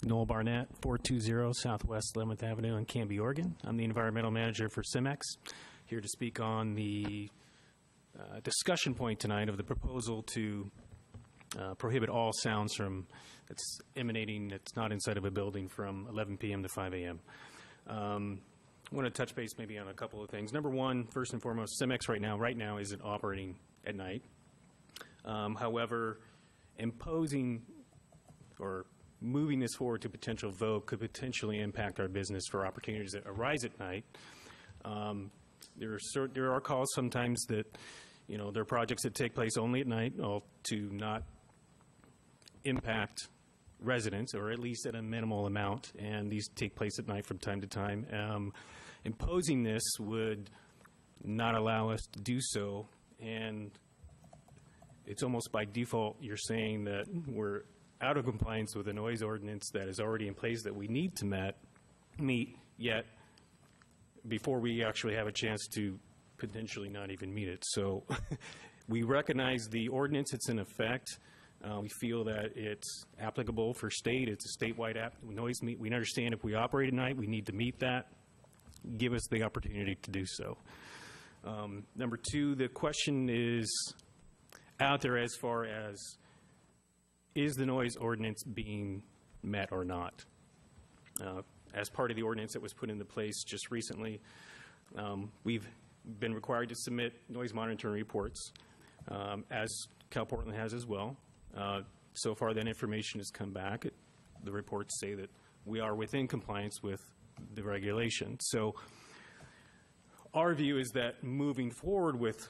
Noel Barnett, 420 Southwest 11th Avenue in Canby, Oregon. I'm the environmental manager for SIMEX, here to speak on the discussion point tonight of the proposal to prohibit all sounds that's emanating, that's not inside of a building, from 11 p.m. to 5 a.m. I want to touch base maybe on a couple of things. Number one, first and foremost, SIMEX right now isn't operating at night. However, imposing or moving this forward to potential vote could potentially impact our business for opportunities that arise at night. There are calls sometimes that, there are projects that take place only at night to not impact residents, or at least at a minimal amount, and these take place at night from time to time. Imposing this would not allow us to do so, and it's almost by default you're saying that we're out of compliance with a noise ordinance that is already in place that we need to meet, yet before we actually have a chance to potentially not even meet it. So we recognize the ordinance that's in effect. We feel that it's applicable for state. It's a statewide noise meet. We understand if we operate at night, we need to meet that. Give us the opportunity to do so. Number two, the question is out there as far as, is the noise ordinance being met or not? As part of the ordinance that was put into place just recently, we've been required to submit noise monitoring reports, as Cal Portland has as well. So far, that information has come back. The reports say that we are within compliance with the regulation. So our view is that moving forward with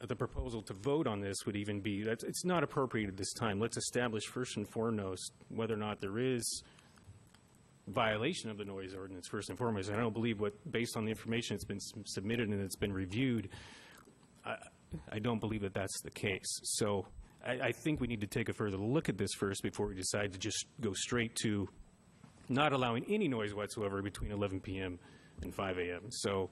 the proposal to vote on this would even be, it's not appropriate at this time. Let's establish first and foremost whether or not there is violation of the noise ordinance first and foremost. And I don't believe based on the information that's been submitted and it's been reviewed, I don't believe that that's the case. So I think we need to take a further look at this first before we decide to just go straight to not allowing any noise whatsoever between 11 p.m. and 5 a.m. So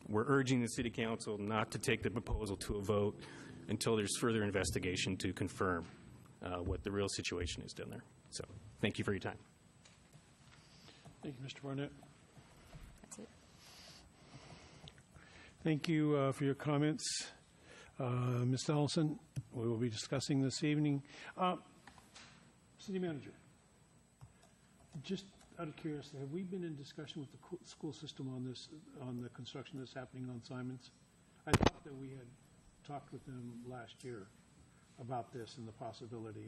we're urging the City Council not to take the proposal to a vote until there's further investigation to confirm what the real situation is down there. So thank you for your time. Thank you, Mr. Barnett. That's it. Thank you for your comments. Ms. Ellison, we will be discussing this evening. City Manager, just out of curiosity, have we been in discussion with the school system on this, on the construction that's happening on Simons? I thought that we had talked with them last year about this and the possibility,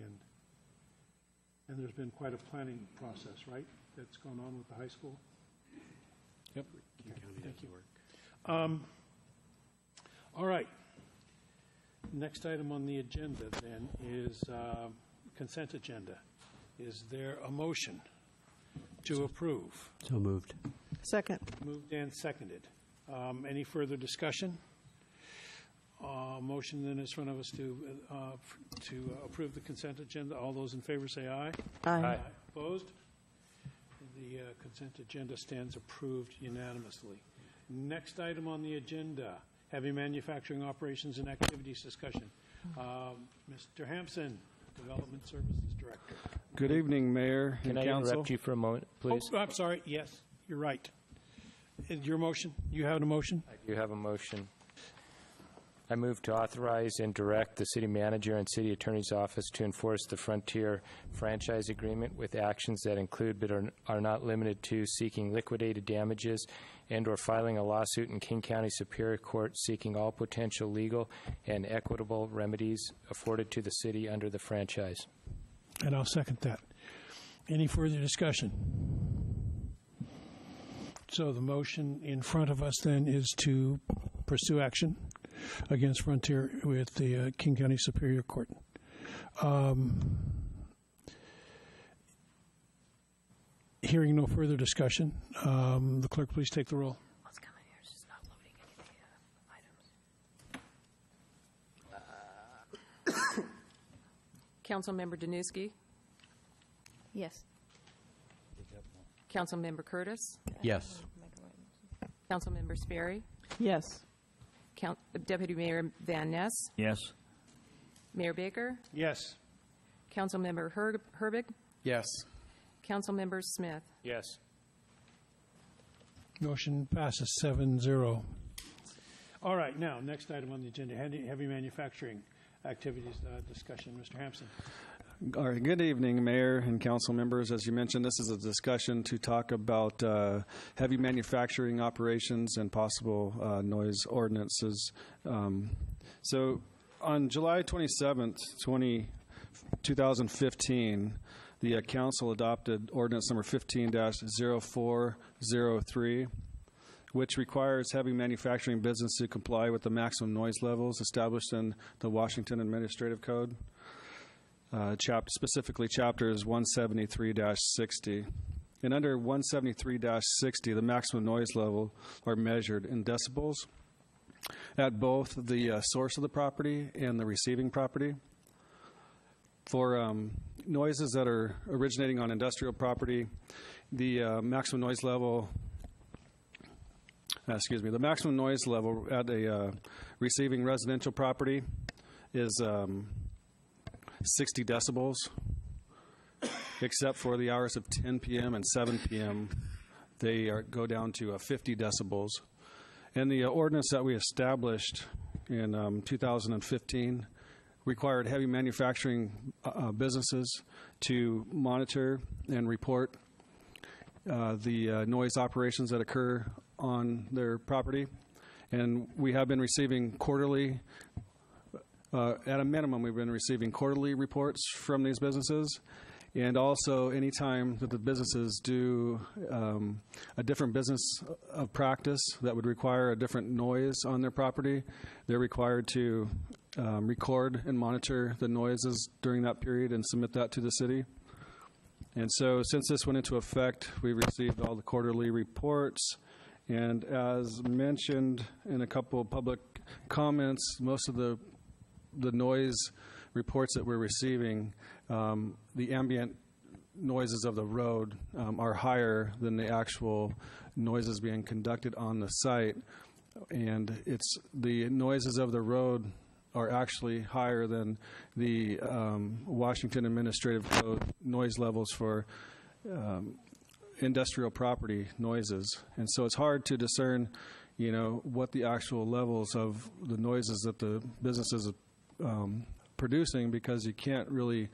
and there's been quite a planning process, right, that's gone on with the high school? Yep. Thank you. All right. Next item on the agenda then is consent agenda. Is there a motion to approve? So moved. Second. Moved and seconded. Any further discussion? Motion then is in front of us to approve the consent agenda. All those in favor say aye. Aye. Opposed? The consent agenda stands approved unanimously. Next item on the agenda, heavy manufacturing operations and activities discussion. Mr. Hampson, Development Services Director. Good evening, Mayor and Can I Council. interrupt you for a moment, please? Oh, I'm sorry. Yes, you're right. Your motion? You have a motion? I do have a motion. I move to authorize and direct the city manager and city attorney's office to enforce the Frontier franchise agreement with actions that include but are not limited to seeking liquidated damages and/or filing a lawsuit in King County Superior Court seeking all potential legal and equitable remedies afforded to the city under the franchise. And I'll second that. Any further discussion? So the motion in front of us then is to pursue action against Frontier with the King County Superior Court. Hearing no further discussion, the clerk please take the roll. What's coming here is just not loading any items. Councilmember Danuski? Yes. Councilmember Curtis? Yes. Councilmember Sperry? Yes. Deputy Mayor Van Ness? Yes. Mayor Baker? Yes. Councilmember Herbig? Yes. Councilmember Smith? Yes. Motion passes 7-0. All right, now, next item on the agenda, heavy manufacturing activities discussion. Mr. Hampson. All right, good evening, Mayor and council members. As you mentioned, this is a discussion to talk about heavy manufacturing operations and possible noise ordinances. So on July 27th, 2015, the council adopted ordinance number 15-0403, which requires heavy manufacturing business to comply with the maximum noise levels established in the Washington Administrative Code. Specifically chapters 173-60. And under 173-60, the maximum noise level are measured in decibels at both the source of the property and the receiving property. For noises that are originating on industrial property, the maximum noise level at a receiving residential property is 60 decibels, except for the hours of 10 p.m. and 7 p.m. They go down to 50 decibels. And the ordinance that we established in 2015 required heavy manufacturing businesses to monitor and report the noise operations that occur on their property. And we have been receiving quarterly at a minimum, we've been receiving quarterly reports from these businesses, and also anytime that the businesses do a different business of practice that would require a different noise on their property, they're required to record and monitor the noises during that period and submit that to the city. And so since this went into effect, we received all the quarterly reports, and as mentioned in a couple of public comments, most of the noise reports that we're receiving, the ambient noises of the road are higher than the actual noises being conducted on the site. And it's the noises of the road are actually higher than the Washington Administrative Code noise levels for industrial property noises. And so it's hard to discern, what the actual levels of the noises that the businesses producing, because you can't really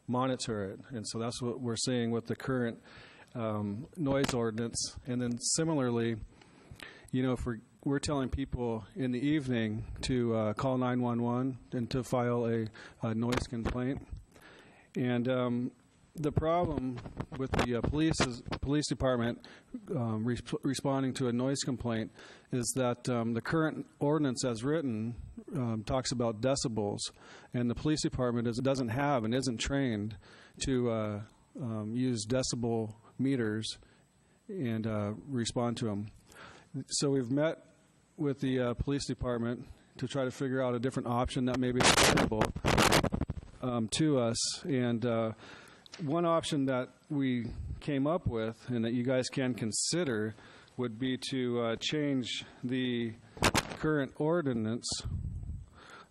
monitor it. And so that's what we're seeing with the current noise ordinance. And then similarly, if we're telling people in the evening to call 911 and to file a noise complaint. And the problem with the police department responding to a noise complaint is that the current ordinance as written talks about decibels, and the police department doesn't have and isn't trained to use decibel meters and respond to them. So we've met with the police department to try to figure out a different option that may be available to us. And one option that we came up with and that you guys can consider would be to change the current ordinance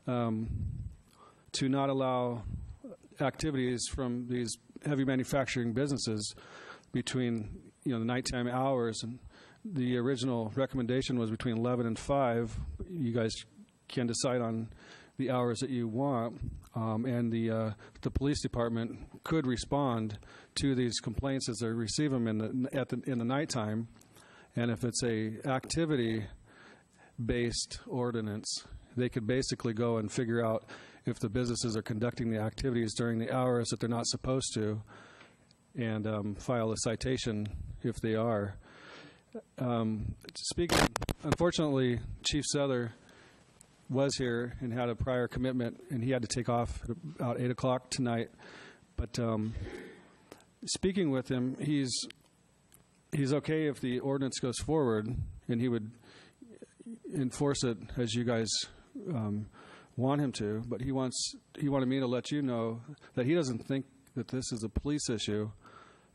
to not allow activities from these heavy manufacturing businesses between the nighttime hours. And the original recommendation was between 11 and 5. You guys can decide on the hours that you want, and the police department could respond to these complaints as they receive them in the nighttime. And if it's a activity-based ordinance, they could basically go and figure out if the businesses are conducting the activities during the hours that they're not supposed to, and file a citation if they are. Unfortunately, Chief Souther was here and had a prior commitment, and he had to take off at about 8 o'clock tonight. But speaking with him, he's okay if the ordinance goes forward, and he would enforce it as you guys want him to. But he wanted me to let you know that he doesn't think that this is a police issue,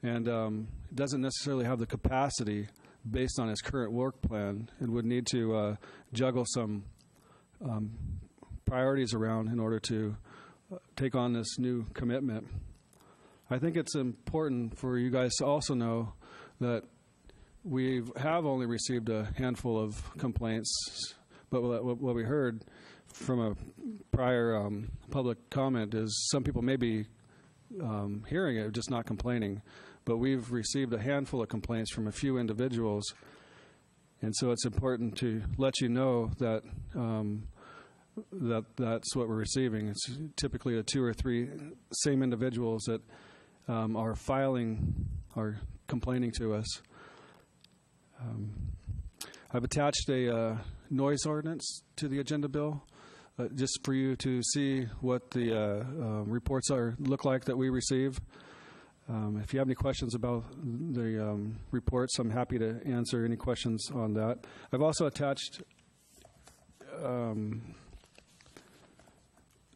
and doesn't necessarily have the capacity based on his current work plan, and would need to juggle some priorities around in order to take on this new commitment. I think it's important for you guys to also know that we have only received a handful of complaints, but what we heard from a prior public comment is some people may be hearing it, just not complaining. But we've received a handful of complaints from a few individuals, and so it's important to let you know that that's what we're receiving. It's typically the 2 or 3 same individuals that are complaining to us. I've attached a noise ordinance to the agenda bill, just for you to see what the reports look like that we receive. If you have any questions about the reports, I'm happy to answer any questions on that. I've also attached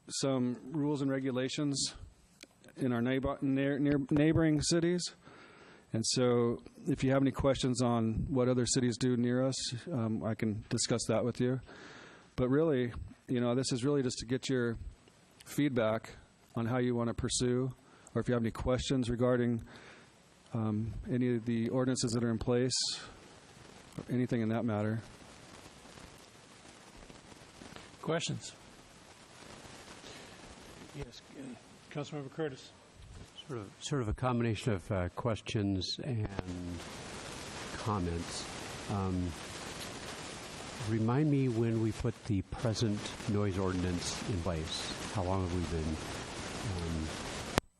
some rules and regulations in our neighboring cities. And so if you have any questions on what other cities do near us, I can discuss that with you. But really, this is really just to get your feedback on how you want to pursue, or if you have any questions regarding any of the ordinances that are in place, or anything in that matter. Questions? Yes, Councilmember Curtis. Sort of a combination of questions and comments. Remind me when we put the present noise ordinance in place. How long have we been?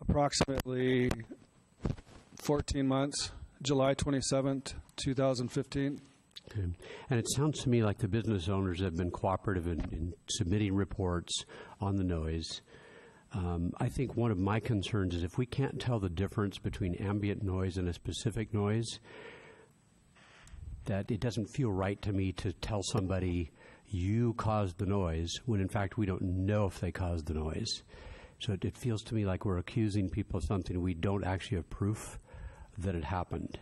Approximately 14 months, July 27th, 2015. Okay. And it sounds to me like the business owners have been cooperative in submitting reports on the noise. I think one of my concerns is if we can't tell the difference between ambient noise and a specific noise, that it doesn't feel right to me to tell somebody you caused the noise when in fact we don't know if they caused the noise. So it feels to me like we're accusing people of something we don't actually have proof that it happened.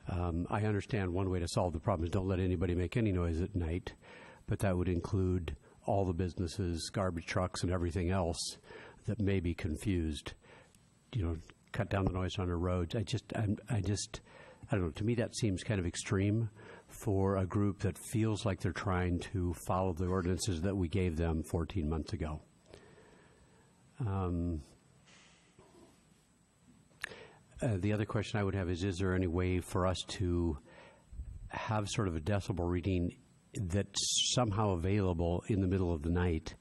I understand one way to solve the problem is don't let anybody make any noise at night, but that would include all the businesses, garbage trucks, and everything else that may be confused. Cut down the noise on our roads. I don't know. To me, that seems kind of extreme for a group that feels like they're trying to follow the ordinances that we gave them 14 months ago. The other question I would have is there any way for us to have sort of a decibel reading that's somehow available in the middle of the night?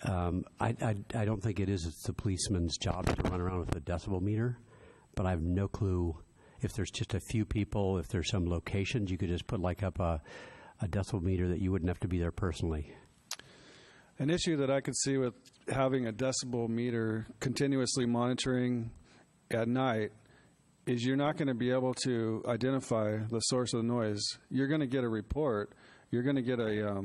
I don't think it's the policeman's job to run around with a decibel meter, but I have no clue if there's just a few people, if there's some locations you could just put up a decibel meter that you wouldn't have to be there personally. An issue that I could see with having a decibel meter continuously monitoring at night is you're not going to be able to identify the source of the noise. You're going to get a report, you're going to get a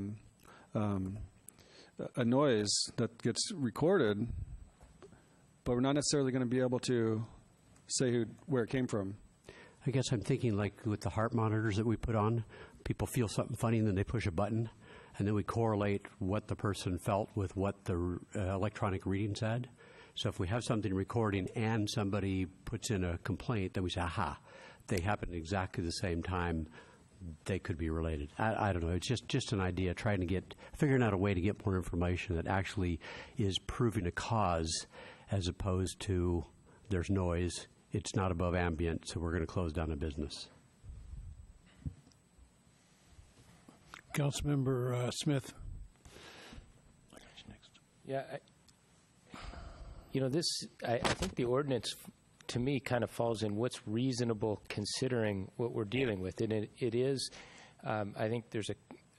noise that gets recorded, but we're not necessarily going to be able to say where it came from. I guess I'm thinking like with the heart monitors that we put on, people feel something funny and then they push a button, and then we correlate what the person felt with what the electronic reading said. So if we have something recording and somebody puts in a complaint, then we say, aha, they happened at exactly the same time, they could be related. I don't know. It's just an idea, figuring out a way to get more information that actually is proving a cause as opposed to there's noise, it's not above ambient, so we're going to close down a business. Councilmember Smith. Yeah, I think the ordinance, to me, kind of falls in what's reasonable considering what we're dealing with. And it is, I think there's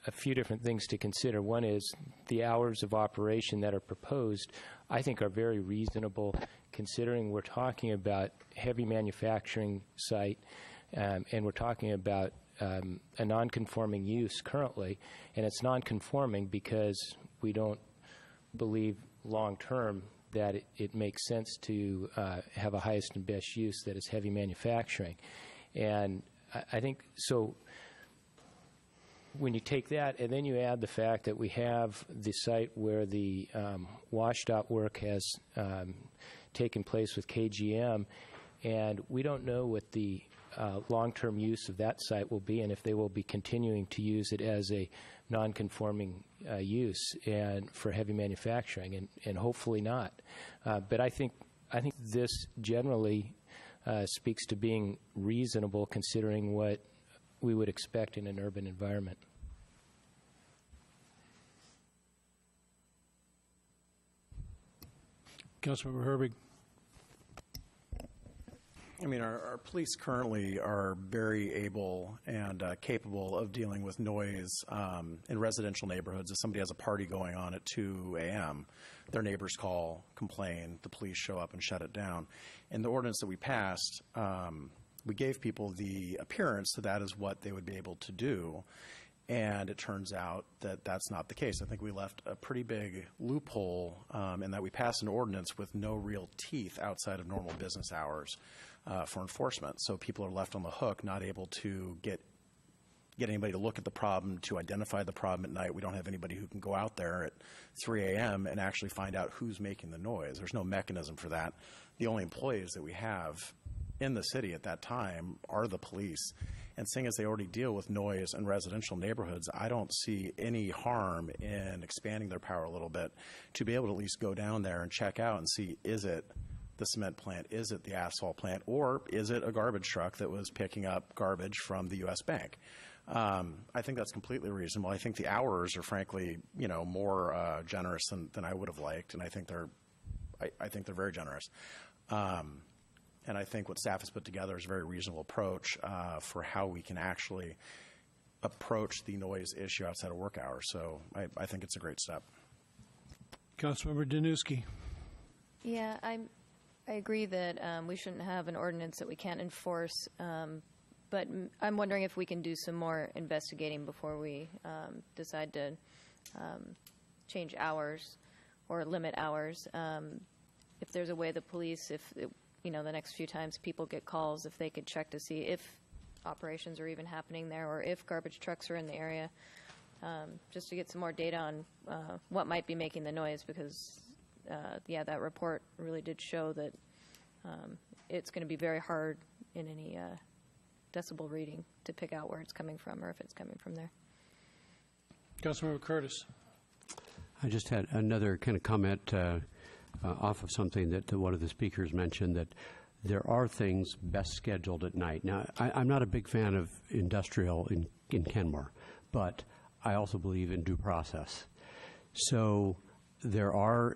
a few different things to consider. One is the hours of operation that are proposed, I think, are very reasonable considering we're talking about heavy manufacturing site, and we're talking about a non-conforming use currently, and it's non-conforming because we don't believe long-term that it makes sense to have a highest and best use that is heavy manufacturing. And I think, so when you take that and then you add the fact that we have the site where the washed-out work has taken place with KGM, and we don't know what the long-term use of that site will be and if they will be continuing to use it as a non-conforming use and for heavy manufacturing, and hopefully not. But I think this generally speaks to being reasonable considering what we would expect in an urban environment. Councilmember Herbig. I mean, our police currently are very able and capable of dealing with noise in residential neighborhoods. If somebody has a party going on at 2 a.m., their neighbors call, complain, the police show up and shut it down. In the ordinance that we passed, we gave people the appearance that that is what they would be able to do, and it turns out that that's not the case. I think we left a pretty big loophole in that we passed an ordinance with no real teeth outside of normal business hours for enforcement. So people are left on the hook, not able to get anybody to look at the problem, to identify the problem at night. We don't have anybody who can go out there at 3 a.m. and actually find out who's making the noise. There's no mechanism for that. The only employees that we have in the city at that time are the police. And seeing as they already deal with noise in residential neighborhoods, I don't see any harm in expanding their power a little bit to be able to at least go down there and check out and see, is it the cement plant, is it the asphalt plant, or is it a garbage truck that was picking up garbage from the U.S. Bank? I think that's completely reasonable. I think the hours are frankly, more generous than I would have liked, and I think they're very generous. And I think what staff has put together is a very reasonable approach for how we can actually approach the noise issue outside of work hours. So I think it's a great step. Councilmember Danuski. Yeah, I agree that we shouldn't have an ordinance that we can't enforce, but I'm wondering if we can do some more investigating before we decide to change hours or limit hours. If there's a way the police, the next few times people get calls, if they could check to see if operations are even happening there or if garbage trucks are in the area, just to get some more data on what might be making the noise, because that report really did show that it's going to be very hard in any decibel reading to pick out where it's coming from or if it's coming from there. Councilmember Curtis. I just had another kind of comment off of something that one of the speakers mentioned, that there are things best scheduled at night. Now, I'm not a big fan of industrial in Kenmore, but I also believe in due process. So there are,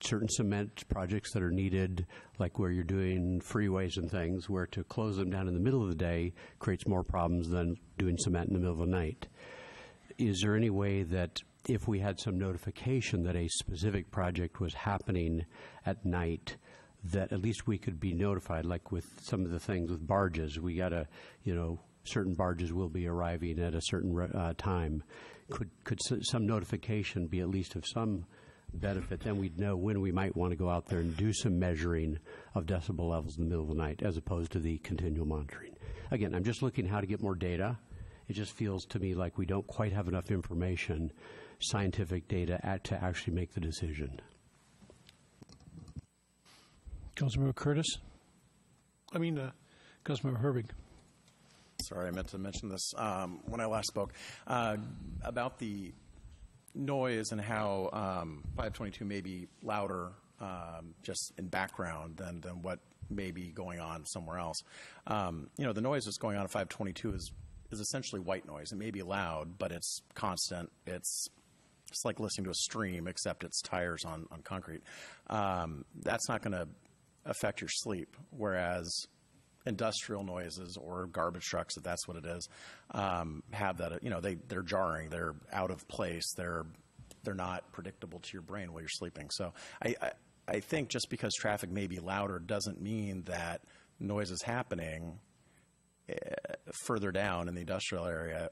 certain cement projects that are needed, like where you're doing freeways and things, where to close them down in the middle of the day creates more problems than doing cement in the middle of the night. Is there any way that if we had some notification that a specific project was happening at night, that at least we could be notified, like with some of the things with barges, we got to, certain barges will be arriving at a certain time. Could some notification be at least of some benefit? Then we'd know when we might want to go out there and do some measuring of decibel levels in the middle of the night as opposed to the continual monitoring. Again, I'm just looking how to get more data. It just feels to me like we don't quite have enough information, scientific data, to actually make the decision. Councilmember Curtis? Councilmember Herbig. Sorry, I meant to mention this when I last spoke about the noise and how 522 may be louder just in background than what may be going on somewhere else. The noise that's going on at 522 is essentially white noise. It may be loud, but it's constant. It's like listening to a stream, except it's tires on concrete. That's not going to affect your sleep, whereas industrial noises or garbage trucks, if that's what it is, have that. They're jarring. They're out of place. They're not predictable to your brain while you're sleeping. So I think just because traffic may be louder doesn't mean that noise is happening further down in the industrial area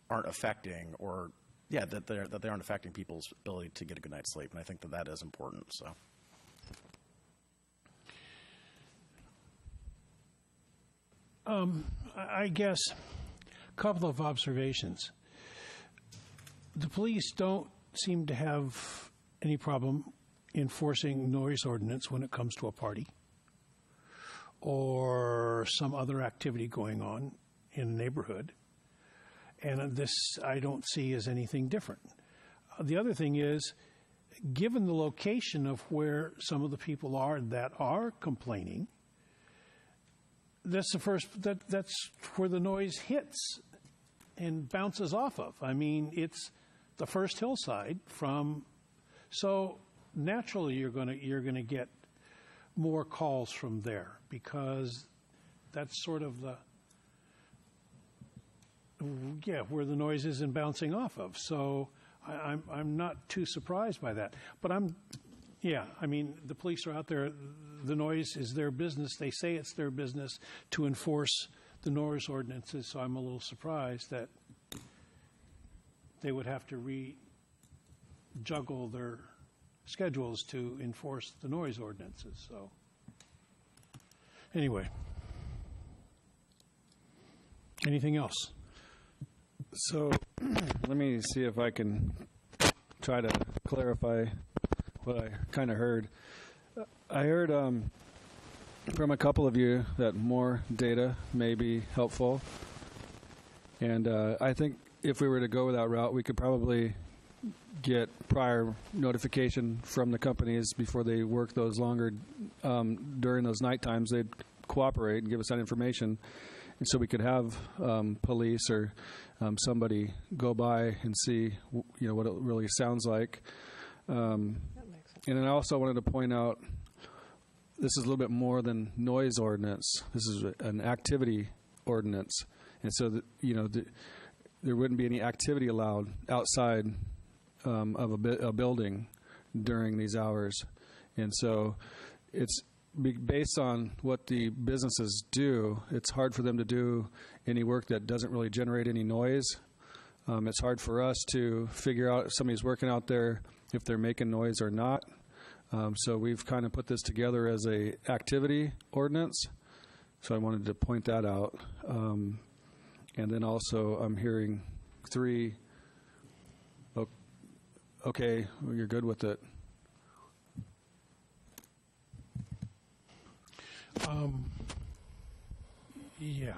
aren't affecting, or that they aren't affecting people's ability to get a good night's sleep. And I think that is important. So. I guess a couple of observations. The police don't seem to have any problem enforcing noise ordinance when it comes to a party or some other activity going on in a neighborhood. And this I don't see as anything different. The other thing is, given the location of where some of the people are that are complaining, that's where the noise hits and bounces off of. I mean, it's the first hillside so naturally you're going to get more calls from there, because that's sort of where the noise is and bouncing off of. So I'm not too surprised by that. But the police are out there. The noise is their business. They say it's their business to enforce the noise ordinances, so I'm a little surprised that they would have to juggle their schedules to enforce the noise ordinances. So anyway, anything else? So let me see if I can try to clarify what I kind of heard. I heard from a couple of you that more data may be helpful. And I think if we were to go that route, we could probably get prior notification from the companies before they work those longer during those night times. They'd cooperate and give us that information. And so we could have police or somebody go by and see, what it really sounds like. And then I also wanted to point out, this is a little bit more than noise ordinance. This is an activity ordinance. And so, there wouldn't be any activity allowed outside of a building during these hours. And so it's based on what the businesses do. It's hard for them to do any work that doesn't really generate any noise. It's hard for us to figure out if somebody's working out there, if they're making noise or not. So we've kind of put this together as a activity ordinance. So I wanted to point that out. And then also I'm hearing 3, okay, well, you're good with it. Yeah.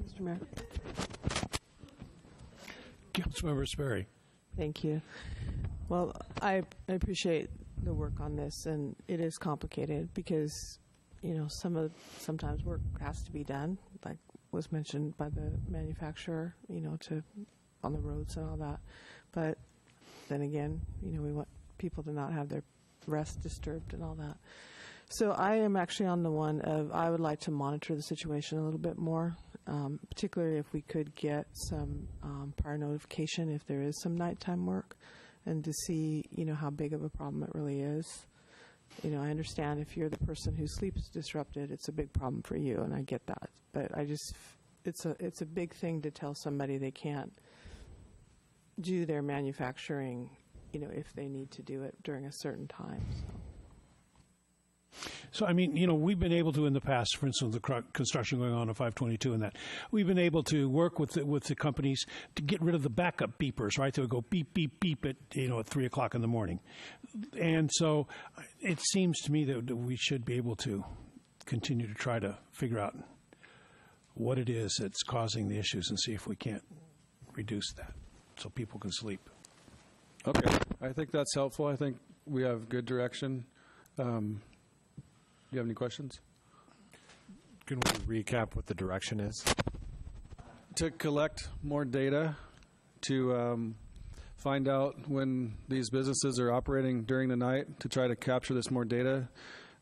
Mr. Mayor. Councilmember Sperry. Thank you. Well, I appreciate the work on this, and it is complicated because, sometimes work has to be done, like was mentioned by the manufacturer, on the roads and all that. But then again, we want people to not have their rest disturbed and all that. So I am actually on the one of, I would like to monitor the situation a little bit more, particularly if we could get some prior notification if there is some nighttime work, and to see, how big of a problem it really is. I understand if you're the person whose sleep is disrupted, it's a big problem for you, and I get that. But I just it's a big thing to tell somebody they can't do their manufacturing, if they need to do it during a certain time. So, I mean, we've been able to in the past, for instance, the construction going on 522 and that, we've been able to work with the companies to get rid of the backup beepers, right? They would go beep, beep, beep at 3 o'clock in the morning. And so it seems to me that we should be able to continue to try to figure out what it is that's causing the issues and see if we can't reduce that so people can sleep. Okay, I think that's helpful. I think we have good direction. Do you have any questions? Can we recap what the direction is? To collect more data, to find out when these businesses are operating during the night, to try to capture this more data,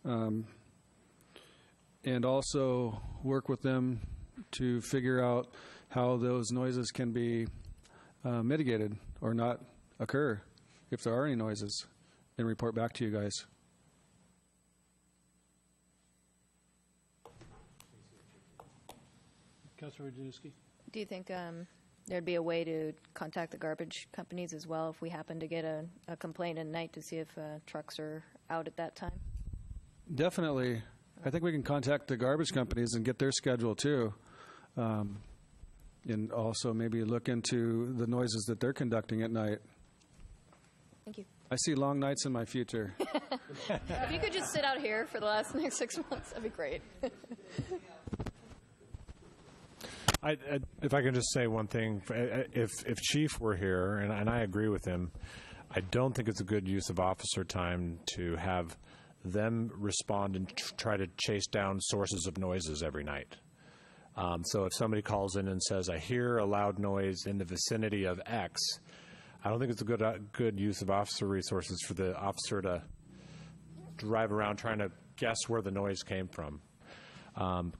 and also work with them to figure out how those noises can be mitigated or not occur, if there are any noises, and report back to you guys. Councilor Januski? Do you think there'd be a way to contact the garbage companies as well if we happen to get a complaint at night to see if trucks are out at that time? Definitely. I think we can contact the garbage companies and get their schedule too. And also maybe look into the noises that they're conducting at night. Thank you. I see long nights in my future. If you could just sit out here for the next 6 months, that'd be great. If I can just say one thing, if Chief were here, and I agree with him, I don't think it's a good use of officer time to have them respond and try to chase down sources of noises every night. So if somebody calls in and says, I hear a loud noise in the vicinity of X, I don't think it's a good use of officer resources for the officer to drive around trying to guess where the noise came from.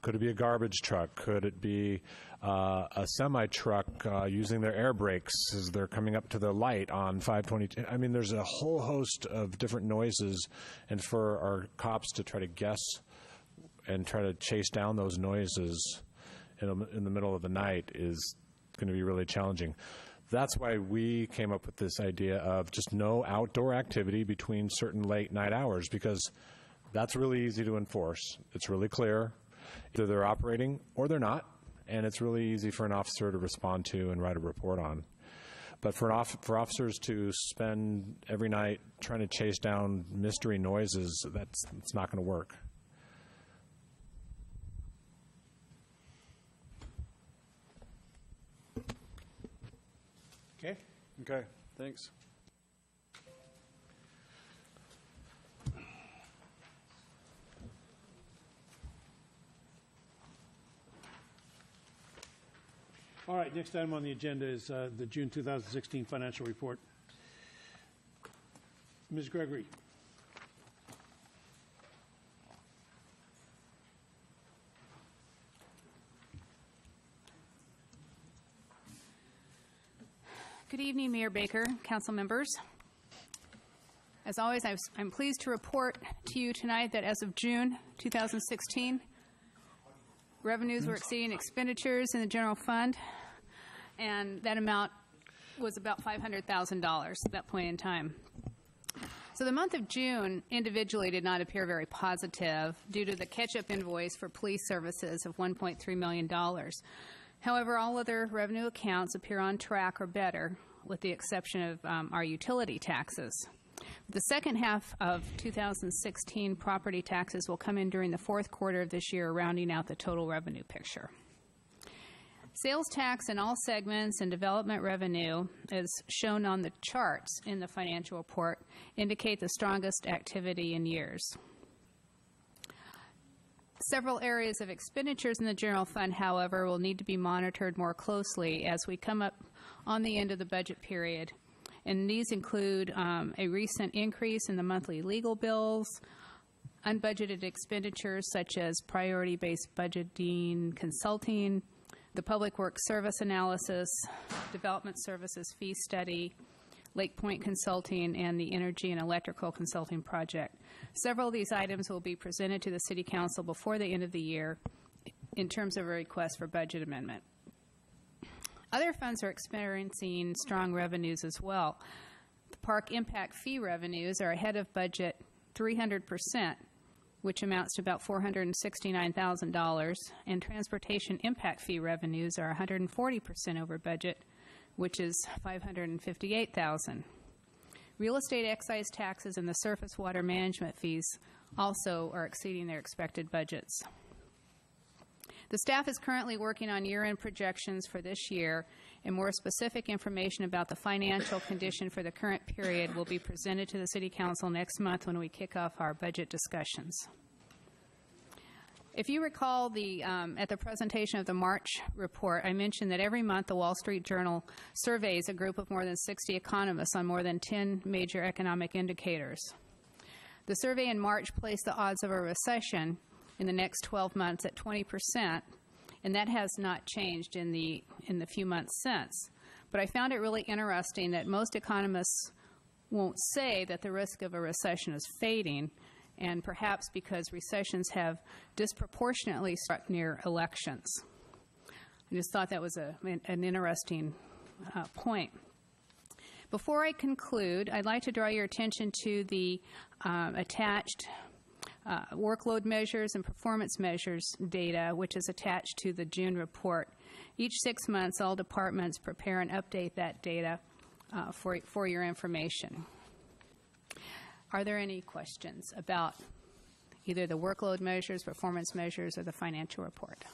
Could it be a garbage truck? Could it be a semi-truck using their air brakes as they're coming up to the light on 522? I mean, there's a whole host of different noises, and for our cops to try to guess and try to chase down those noises in the middle of the night is going to be really challenging. That's why we came up with this idea of just no outdoor activity between certain late night hours, because that's really easy to enforce. It's really clear. Either they're operating or they're not, and it's really easy for an officer to respond to and write a report on. But for officers to spend every night trying to chase down mystery noises, it's not going to work. Okay. Okay, thanks. All right, next item on the agenda is the June 2016 financial report. Ms. Gregory. Good evening, Mayor Baker, council members. As always, I'm pleased to report to you tonight that as of June 2016, revenues were exceeding expenditures in the general fund, and that amount was about $500,000 at that point in time. So the month of June individually did not appear very positive due to the catch-up invoice for police services of $1.3 million. However, all other revenue accounts appear on track or better, with the exception of our utility taxes. The second half of 2016 property taxes will come in during the fourth quarter of this year, rounding out the total revenue picture. Sales tax in all segments and development revenue, as shown on the charts in the financial report, indicate the strongest activity in years. Several areas of expenditures in the general fund, however, will need to be monitored more closely as we come up on the end of the budget period. And these include a recent increase in the monthly legal bills, unbudgeted expenditures such as priority-based budgeting, consulting, the Public Works Service Analysis, Development Services Fee Study, Lake Point Consulting, and the Energy and Electrical Consulting Project. Several of these items will be presented to the City Council before the end of the year in terms of a request for budget amendment. Other funds are experiencing strong revenues as well. The park impact fee revenues are ahead of budget 300%, which amounts to about $469,000, and transportation impact fee revenues are 140% over budget, which is $558,000. Real estate excise taxes and the surface water management fees also are exceeding their expected budgets. The staff is currently working on year-end projections for this year, and more specific information about the financial condition for the current period will be presented to the City Council next month when we kick off our budget discussions. If you recall, at the presentation of the March report, I mentioned that every month the Wall Street Journal surveys a group of more than 60 economists on more than 10 major economic indicators. The survey in March placed the odds of a recession in the next 12 months at 20%, and that has not changed in the few months since. But I found it really interesting that most economists won't say that the risk of a recession is fading, and perhaps because recessions have disproportionately struck near elections. I just thought that was an interesting point. Before I conclude, I'd like to draw your attention to the attached workload measures and performance measures data, which is attached to the June report. Each 6 months, all departments prepare and update that data for your information. Are there any questions about either the workload measures, performance measures, or the financial report?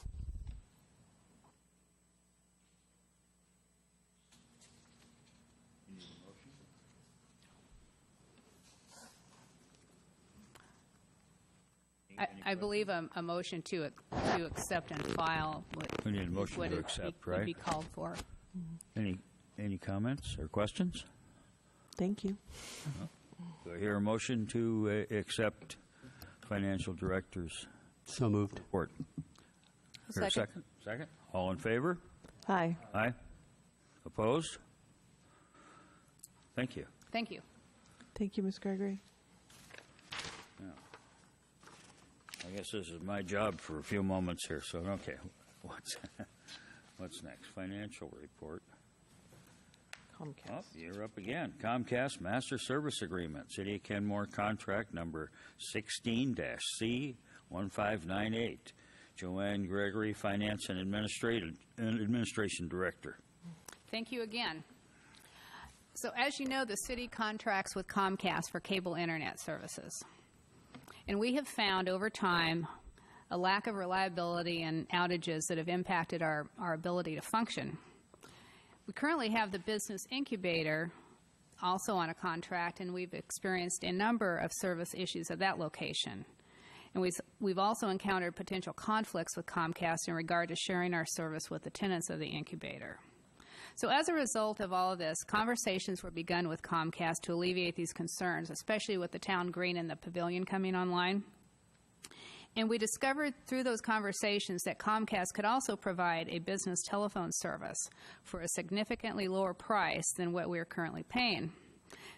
I believe a motion to accept and file We need a motion to accept, right? would be called for. Any comments or questions? Thank you. Do I hear a motion to accept financial director's So moved. report? Hear a Second. Second? All in favor? Hi. Aye. Opposed? Thank you. Thank you. Thank you, Ms. Gregory. I guess this is my job for a few moments here, so, okay. What's next? Financial report. Comcast. Oh, you're up again. Comcast Master Service Agreement, City of Kenmore Contract Number 16-C1598. Joanne Gregory, Finance and Administration Director. Thank you again. So as you know, the city contracts with Comcast for cable internet services. And we have found over time a lack of reliability and outages that have impacted our ability to function. We currently have the business incubator also on a contract, and we've experienced a number of service issues at that location. And we've also encountered potential conflicts with Comcast in regard to sharing our service with the tenants of the incubator. So as a result of all of this, conversations were begun with Comcast to alleviate these concerns, especially with the town green and the pavilion coming online. And we discovered through those conversations that Comcast could also provide a business telephone service for a significantly lower price than what we are currently paying.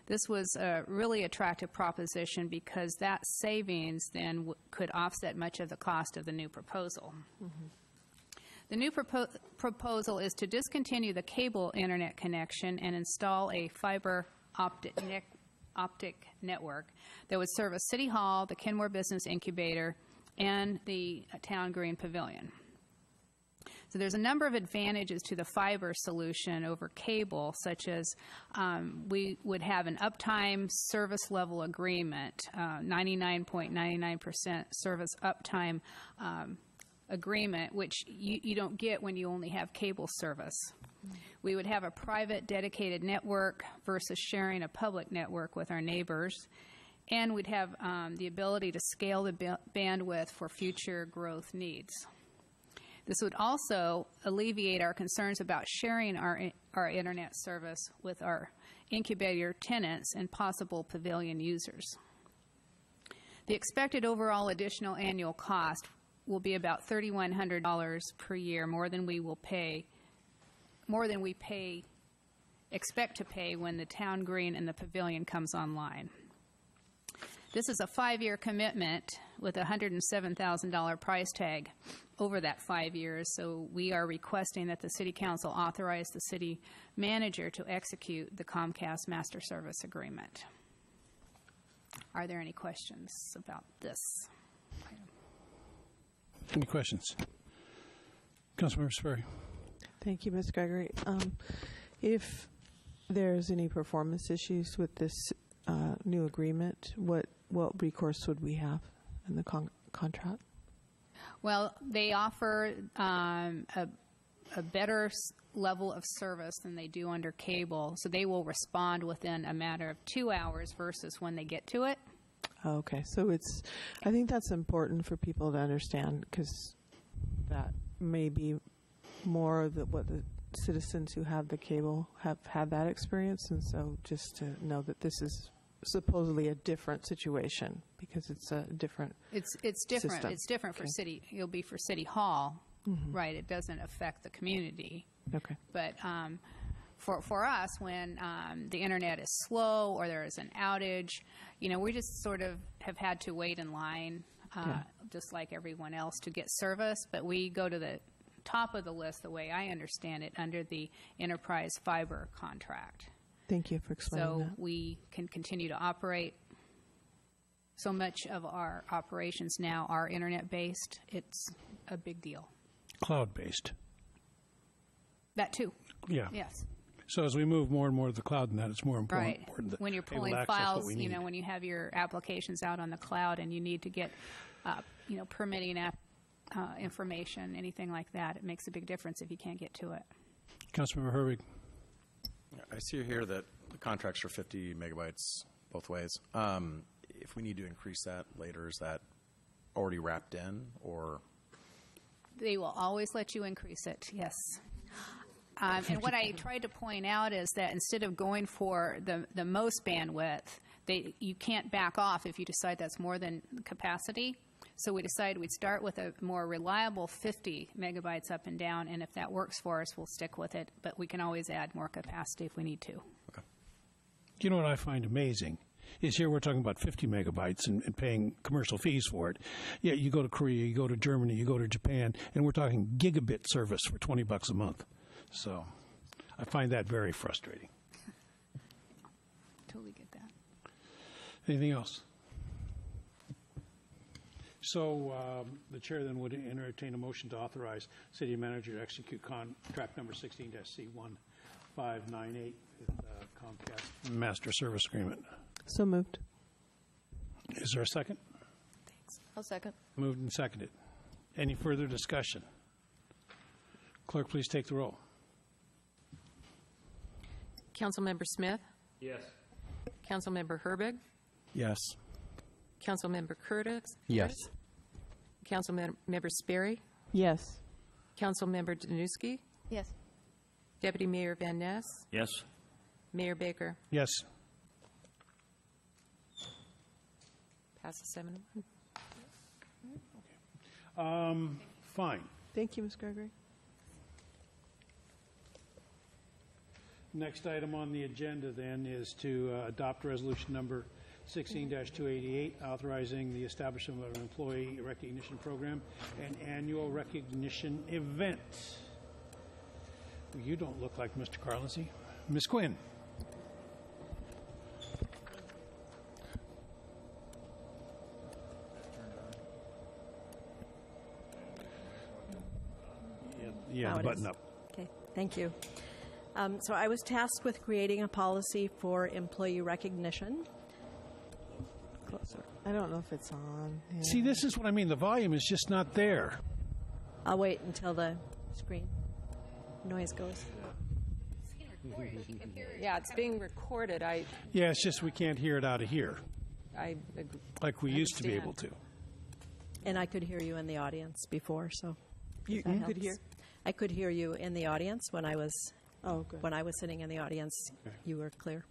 This was a really attractive proposition because that savings then could offset much of the cost of the new proposal. Mm-hmm. The new proposal is to discontinue the cable internet connection and install a fiber optic network that would service City Hall, the Kenmore Business Incubator, and the Town Green Pavilion. So there's a number of advantages to the fiber solution over cable, such as we would have an uptime service level agreement, 99.99% service uptime agreement, which you don't get when you only have cable service. We would have a private dedicated network versus sharing a public network with our neighbors. And we'd have the ability to scale the bandwidth for future growth needs. This would also alleviate our concerns about sharing our internet service with our incubator tenants and possible pavilion users. The expected overall additional annual cost will be about $3,100 per year, more than we expect to pay when the Town Green and the pavilion comes online. This is a 5-year commitment with a $107,000 price tag over that 5 years. So we are requesting that the City Council authorize the city manager to execute the Comcast Master Service Agreement. Are there any questions about this? Any questions? Councilmember Sperry. Thank you, Ms. Gregory. If there's any performance issues with this new agreement, what recourse would we have in the contract? Well, they offer a better level of service than they do under cable, so they will respond within a matter of 2 hours versus when they get to it. Okay, so I think that's important for people to understand, because that may be more of what the citizens who have the cable have had that experience, and so just to know that this is supposedly a different situation because it's a different It's different. system. It's different for Okay. city. It'll be for City Hall, Mhm. right? It doesn't affect the community. Okay. But for us, when the internet is slow or there is an outage, we just sort of have had to wait in line, just like everyone else, to get service. But we go to the top of the list, the way I understand it, under the enterprise fiber contract. Thank you for explaining So that. we can continue to operate. So much of our operations now are internet-based. It's a big deal. Cloud-based. That too. Yeah. Yes. So as we move more and more to the cloud, and that it's more important. Right. that When you're able to pulling access what files, we need. when you have your applications out on the cloud and you need to get, permitting information, anything like that, it makes a big difference if you can't get to it. Councilmember Herbig. I see here that the contracts are 50 megabytes both ways. If we need to increase that later, is that already wrapped in, or? They will always let you increase it, yes. And what I tried to point out is that instead of going for the most bandwidth, you can't back off if you decide that's more than capacity. So we decided we'd start with a more reliable 50 megabytes up and down, and if that works for us, we'll stick with it. But we can always add more capacity if we need to. You know what I find amazing is here we're talking about 50 megabytes and paying commercial fees for it. Yeah, you go to Korea, you go to Germany, you go to Japan, and we're talking gigabit service for $20 a month. So I find that very frustrating. Totally get that. Anything else? So the chair then would entertain a motion to authorize city manager to execute contract number 16-C1598 with Comcast Master Service Agreement. So moved. Is there a second? I'll second. Moved and seconded. Any further discussion? Clerk, please take the roll. Councilmember Smith? Yes. Councilmember Herbig? Yes. Councilmember Curtis? Yes. Councilmember Sperry? Yes. Councilmember Danuski? Yes. Deputy Mayor Van Ness? Yes. Mayor Baker? Yes. Passes 7-1. Fine. Thank you, Ms. Gregory. Next item on the agenda then is to adopt resolution number 16-288, authorizing the establishment of an employee recognition program and annual recognition event. You don't look like Mr. Carlisi. Ms. Quinn. Yeah, Now the it button is. up. Okay, thank you. So I was tasked with creating a policy for employee recognition. Closer. I don't know if it's on. Yeah. See, this is what I mean. The volume is just not there. I'll wait until the screen noise goes. Yeah, it's being recorded. Yeah, it's just we can't hear it out of here I agree. like we used to be able to. And I could hear you in the audience before, so You if that could helps. hear? I could hear you in the audience when I was good. when I was sitting in the audience. You were clear.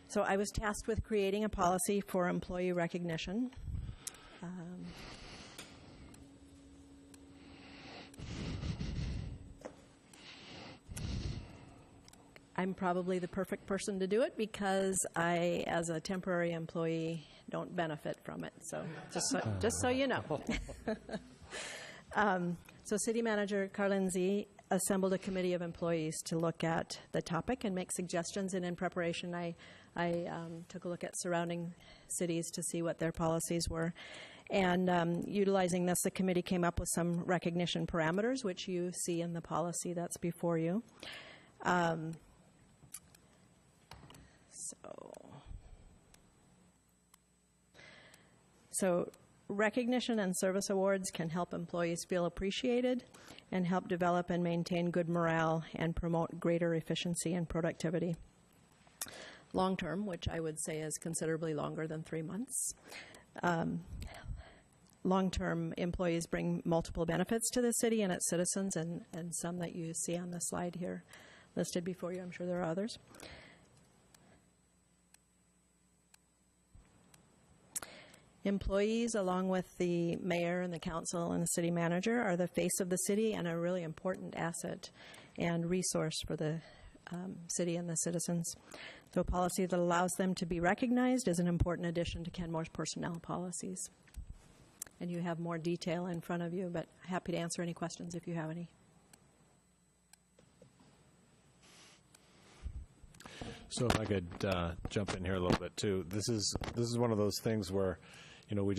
So I was tasked with creating a policy for employee recognition. I'm probably the perfect person to do it because I, as a temporary employee, don't benefit from it. So just so you know. So City Manager Carlin Z assembled a committee of employees to look at the topic and make suggestions. And in preparation, I took a look at surrounding cities to see what their policies were. And utilizing this, the committee came up with some recognition parameters, which you see in the policy that's before you. So recognition and service awards can help employees feel appreciated and help develop and maintain good morale and promote greater efficiency and productivity. Long term, which I would say is considerably longer than 3 months. Long-term employees bring multiple benefits to the city and its citizens, and some that you see on the slide here listed before you. I'm sure there are others. Employees, along with the mayor and the council and the city manager, are the face of the city and a really important asset and resource for the city and the citizens. So a policy that allows them to be recognized is an important addition to Kenmore's personnel policies. And you have more detail in front of you, but happy to answer any questions if you have any. So if I could jump in here a little bit too, this is one of those things where, you know,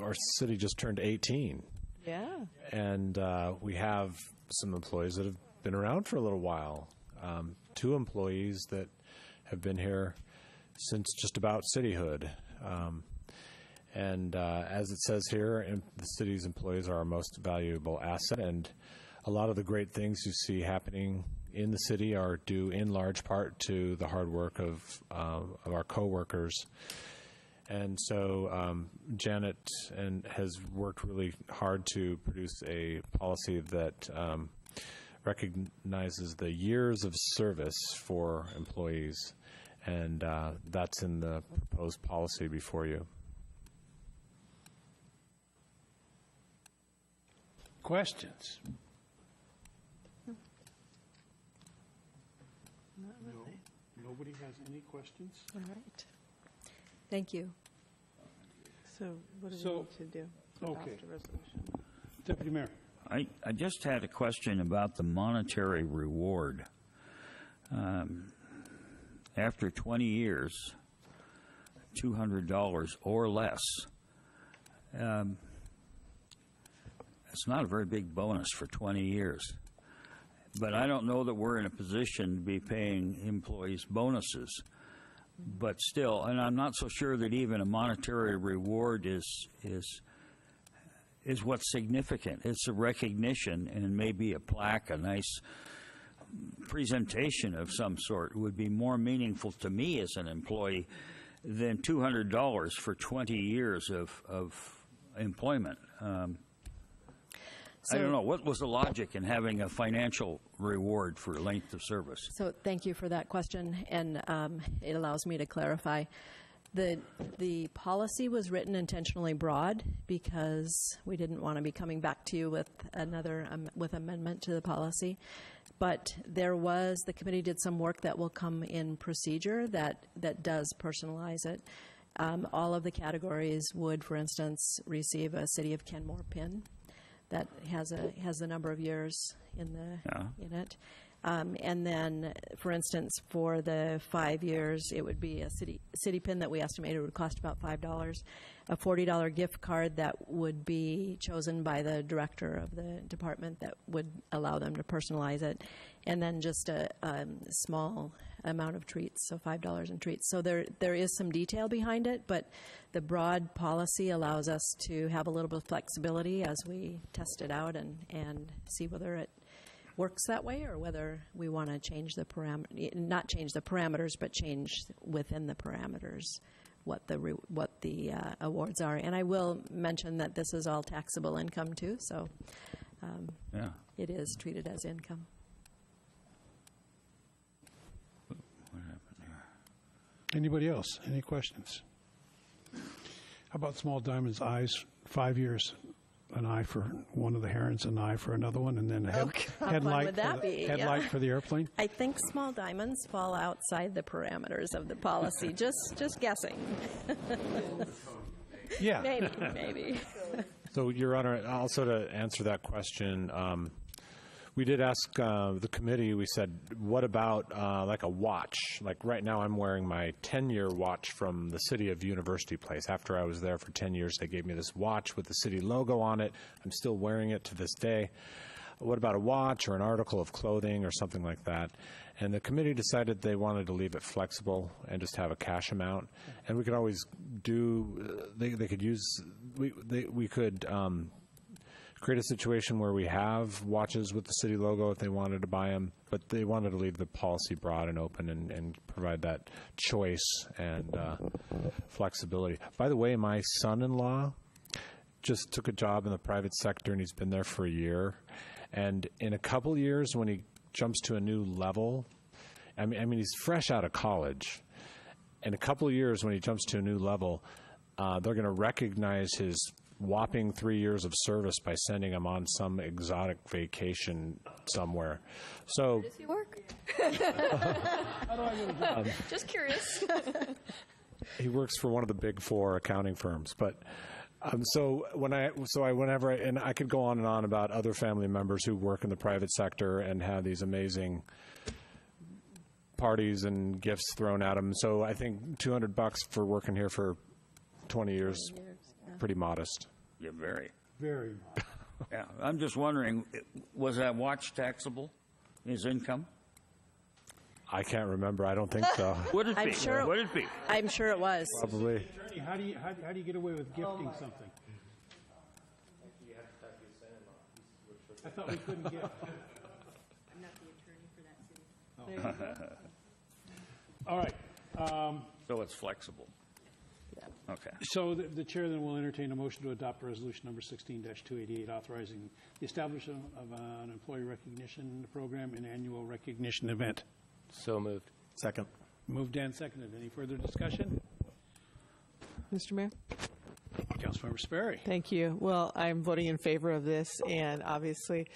our city just turned 18. Yeah. And we have some employees that have been around for a little while. 2 employees that have been here since just about cityhood. And as it says here, the city's employees are our most valuable asset, and a lot of the great things you see happening in the city are due in large part to the hard work of our coworkers. And so Janet has worked really hard to produce a policy that recognizes the years of service for employees, and that's in the proposed policy before you. Questions? Not really. Nobody has any questions? All right. Thank you. So what do we need to do? Okay. Adopt a resolution. Deputy Mayor. I just had a question about the monetary reward. After 20 years, $200 or less, it's not a very big bonus for 20 years. But I don't know that we're in a position to be paying employees bonuses. But still, and I'm not so sure that even a monetary reward is what's significant. It's a recognition, and maybe a plaque, a nice presentation of some sort would be more meaningful to me as an employee than $200 for 20 years of employment. I don't know. What was the logic in having a financial reward for length of service? So thank you for that question, and it allows me to clarify. The policy was written intentionally broad because we didn't want to be coming back to you with another with amendment to the policy. But the committee did some work that will come in procedure that does personalize it. All of the categories would, for instance, receive a City of Kenmore PIN that has the number of years in it. And then, for instance, for the 5 years, it would be a city PIN that we estimated would cost about $5, a $40 gift card that would be chosen by the director of the department that would allow them to personalize it, and then just a small amount of treats, so $5 in treats. So there is some detail behind it, but the broad policy allows us to have a little bit of flexibility as we test it out and see whether it works that way or whether we want to change the not change the parameters, but change within the parameters what the awards are. And I will mention that this is all taxable income too, so it is treated as income. Anybody else? Any questions? How about Small Diamond's eyes, 5 years an eye for one of the herons, an eye for another one, and then a How fun headlight, would that for the, be? headlight Yeah. for the airplane? I think small diamonds fall outside the parameters of the policy. Just guessing. Yeah. Maybe. So, Your Honor, also to answer that question, we did ask the committee, we said, what about like a watch? Like right now I'm wearing my 10-year watch from the city of University Place. After I was there for 10 years, they gave me this watch with the city logo on it. I'm still wearing it to this day. What about a watch or an article of clothing or something like that? And the committee decided they wanted to leave it flexible and just have a cash amount. And we could always do, they could use, we could create a situation where we have watches with the city logo if they wanted to buy them, but they wanted to leave the policy broad and open and provide that choice and flexibility. By the way, my son-in-law just took a job in the private sector, and he's been there for a year. And in a couple years, when he jumps to a new level, I mean, he's fresh out of college. In a couple of years, when he jumps to a new level, they're going to recognize his whopping 3 years of service by sending him on some exotic vacation somewhere. So, Where does he work? How do I get a job? Just curious. he works for one of the big four accounting firms, but. And I could go on and on about other family members who work in the private sector and have these amazing parties and gifts thrown at them. So I think $200 for working here for 20 years, pretty modest. Yeah, very. Very. Yeah, I'm just wondering, was that watch taxable, his income? I can't remember. I don't think so. Would it be? I'm sure. Would it be? I'm sure it was. Probably. Attorney, how do you get away with gifting something? I thought we couldn't gift. I'm not the attorney for that city. All right. So it's flexible. Okay. So the chair then will entertain a motion to adopt resolution number 16-288, authorizing the establishment of an employee recognition program and annual recognition event. So moved. Second. Moved and seconded. Any further discussion? Mr. Mayor? Councilmember Sperry. Thank you. Well, I'm voting in favor of this, and obviously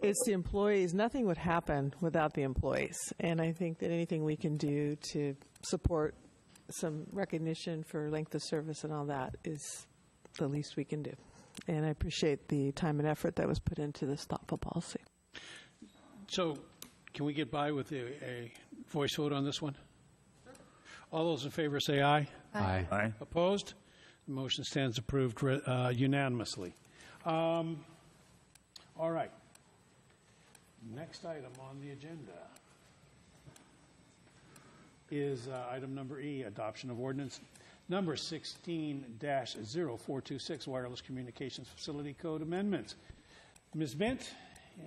it's the employees. Nothing would happen without the employees, and I think that anything we can do to support some recognition for length of service and all that is the least we can do. And I appreciate the time and effort that was put into this thoughtful policy. So can we get by with a voice vote on this one? All those in favor say aye. Aye. Aye. Opposed? The motion stands approved unanimously. All right. Next item on the agenda is item number E, adoption of ordinance number 16-0426, wireless communications facility code amendments. Ms. Bent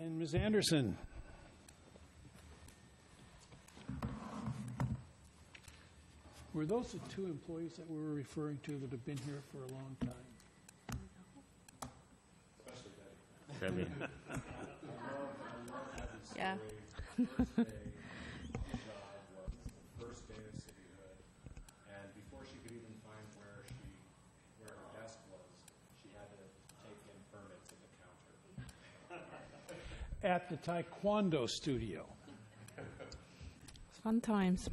and Ms. Anderson. Were those the two employees that we were referring to that have been here for a long time? Debbie. Yeah. First day of cityhood, and before she could even find where her desk was, she had to take in permits at the counter. At the Taekwondo studio. Fun times.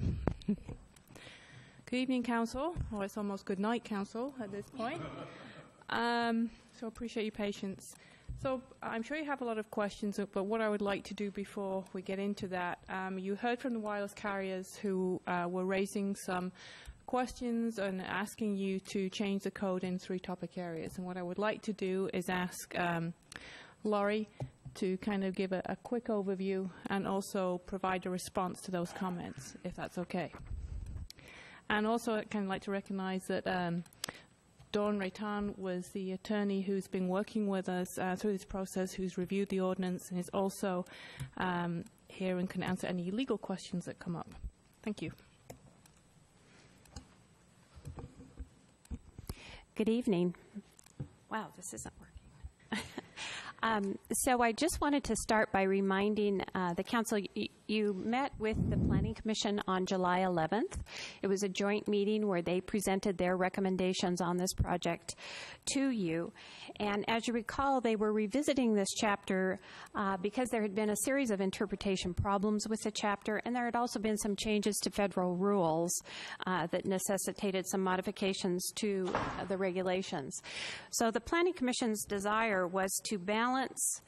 Good evening, Council, or it's almost good night, Council, at this point. So appreciate your patience. So I'm sure you have a lot of questions, but what I would like to do before we get into that, you heard from the wireless carriers who were raising some questions and asking you to change the code in 3 topic areas. And what I would like to do is ask Laurie to kind of give a quick overview and also provide a response to those comments, if that's okay. And also I'd kind of like to recognize that Dawn Raytan was the attorney who's been working with us through this process, who's reviewed the ordinance and is also here and can answer any legal questions that come up. Thank you. Good evening. Wow, this isn't working. So I just wanted to start by reminding the council, you met with the planning Planning Commission on July 11th. It was a joint meeting where they presented their recommendations on this project to you. And as you recall, they were revisiting this chapter because there had been a series of interpretation problems with the chapter, and there had also been some changes to federal rules that necessitated some modifications to the regulations. So the Planning Commission's desire was to balance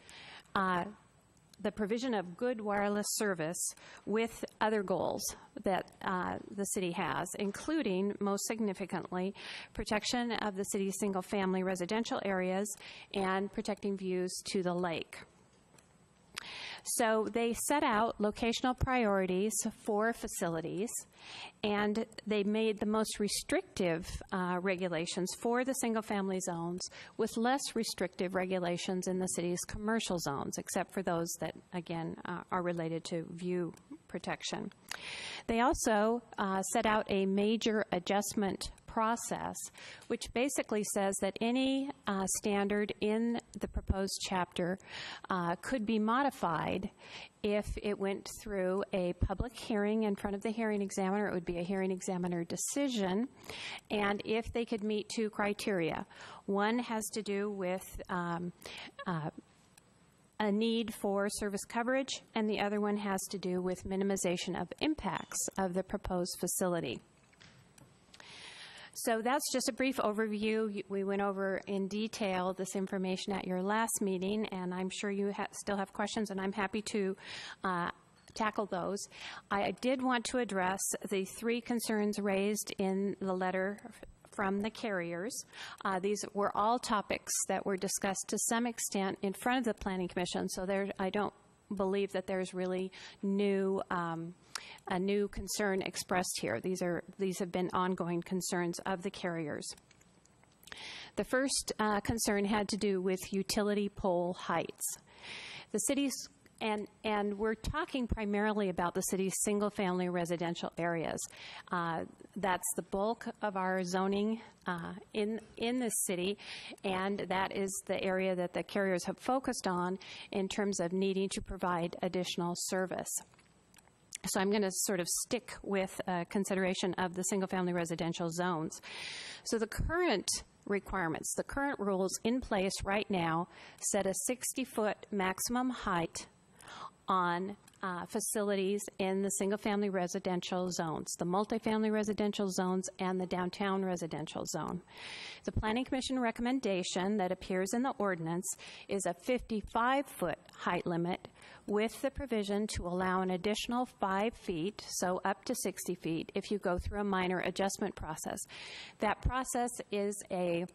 the provision of good wireless service with other goals that the city has, including, most significantly, protection of the city's single-family residential areas and protecting views to the lake. So they set out locational priorities for facilities, and they made the most restrictive regulations for the single-family zones with less restrictive regulations in the city's commercial zones, except for those that, again, are related to view protection. They also set out a major adjustment process, which basically says that any standard in the proposed chapter could be modified if it went through a public hearing in front of the hearing examiner. It would be a hearing examiner decision, and if they could meet two criteria. One has to do with a need for service coverage, and the other one has to do with minimization of impacts of the proposed facility. So that's just a brief overview. We went over in detail this information at your last meeting, and I'm sure you still have questions, and I'm happy to tackle those. I did want to address the three concerns raised in the letter from the carriers. These were all topics that were discussed to some extent in front of the Planning Commission, so I don't believe that there's really a new concern expressed here. These have been ongoing concerns of the carriers. The first concern had to do with utility pole heights. The city's and we're talking primarily about the city's single-family residential areas. That's the bulk of our zoning in this city, and that is the area that the carriers have focused on in terms of needing to provide additional service. So I'm going to sort of stick with consideration of the single-family residential zones. So the current requirements, the current rules in place right now set a 60-foot maximum height on facilities in the single-family residential zones, the multifamily residential zones, and the downtown residential zone. The Planning Commission recommendation that appears in the ordinance is a 55-foot height limit with the provision to allow an additional 5 feet, so up to 60 feet, if you go through a minor adjustment process. That process is a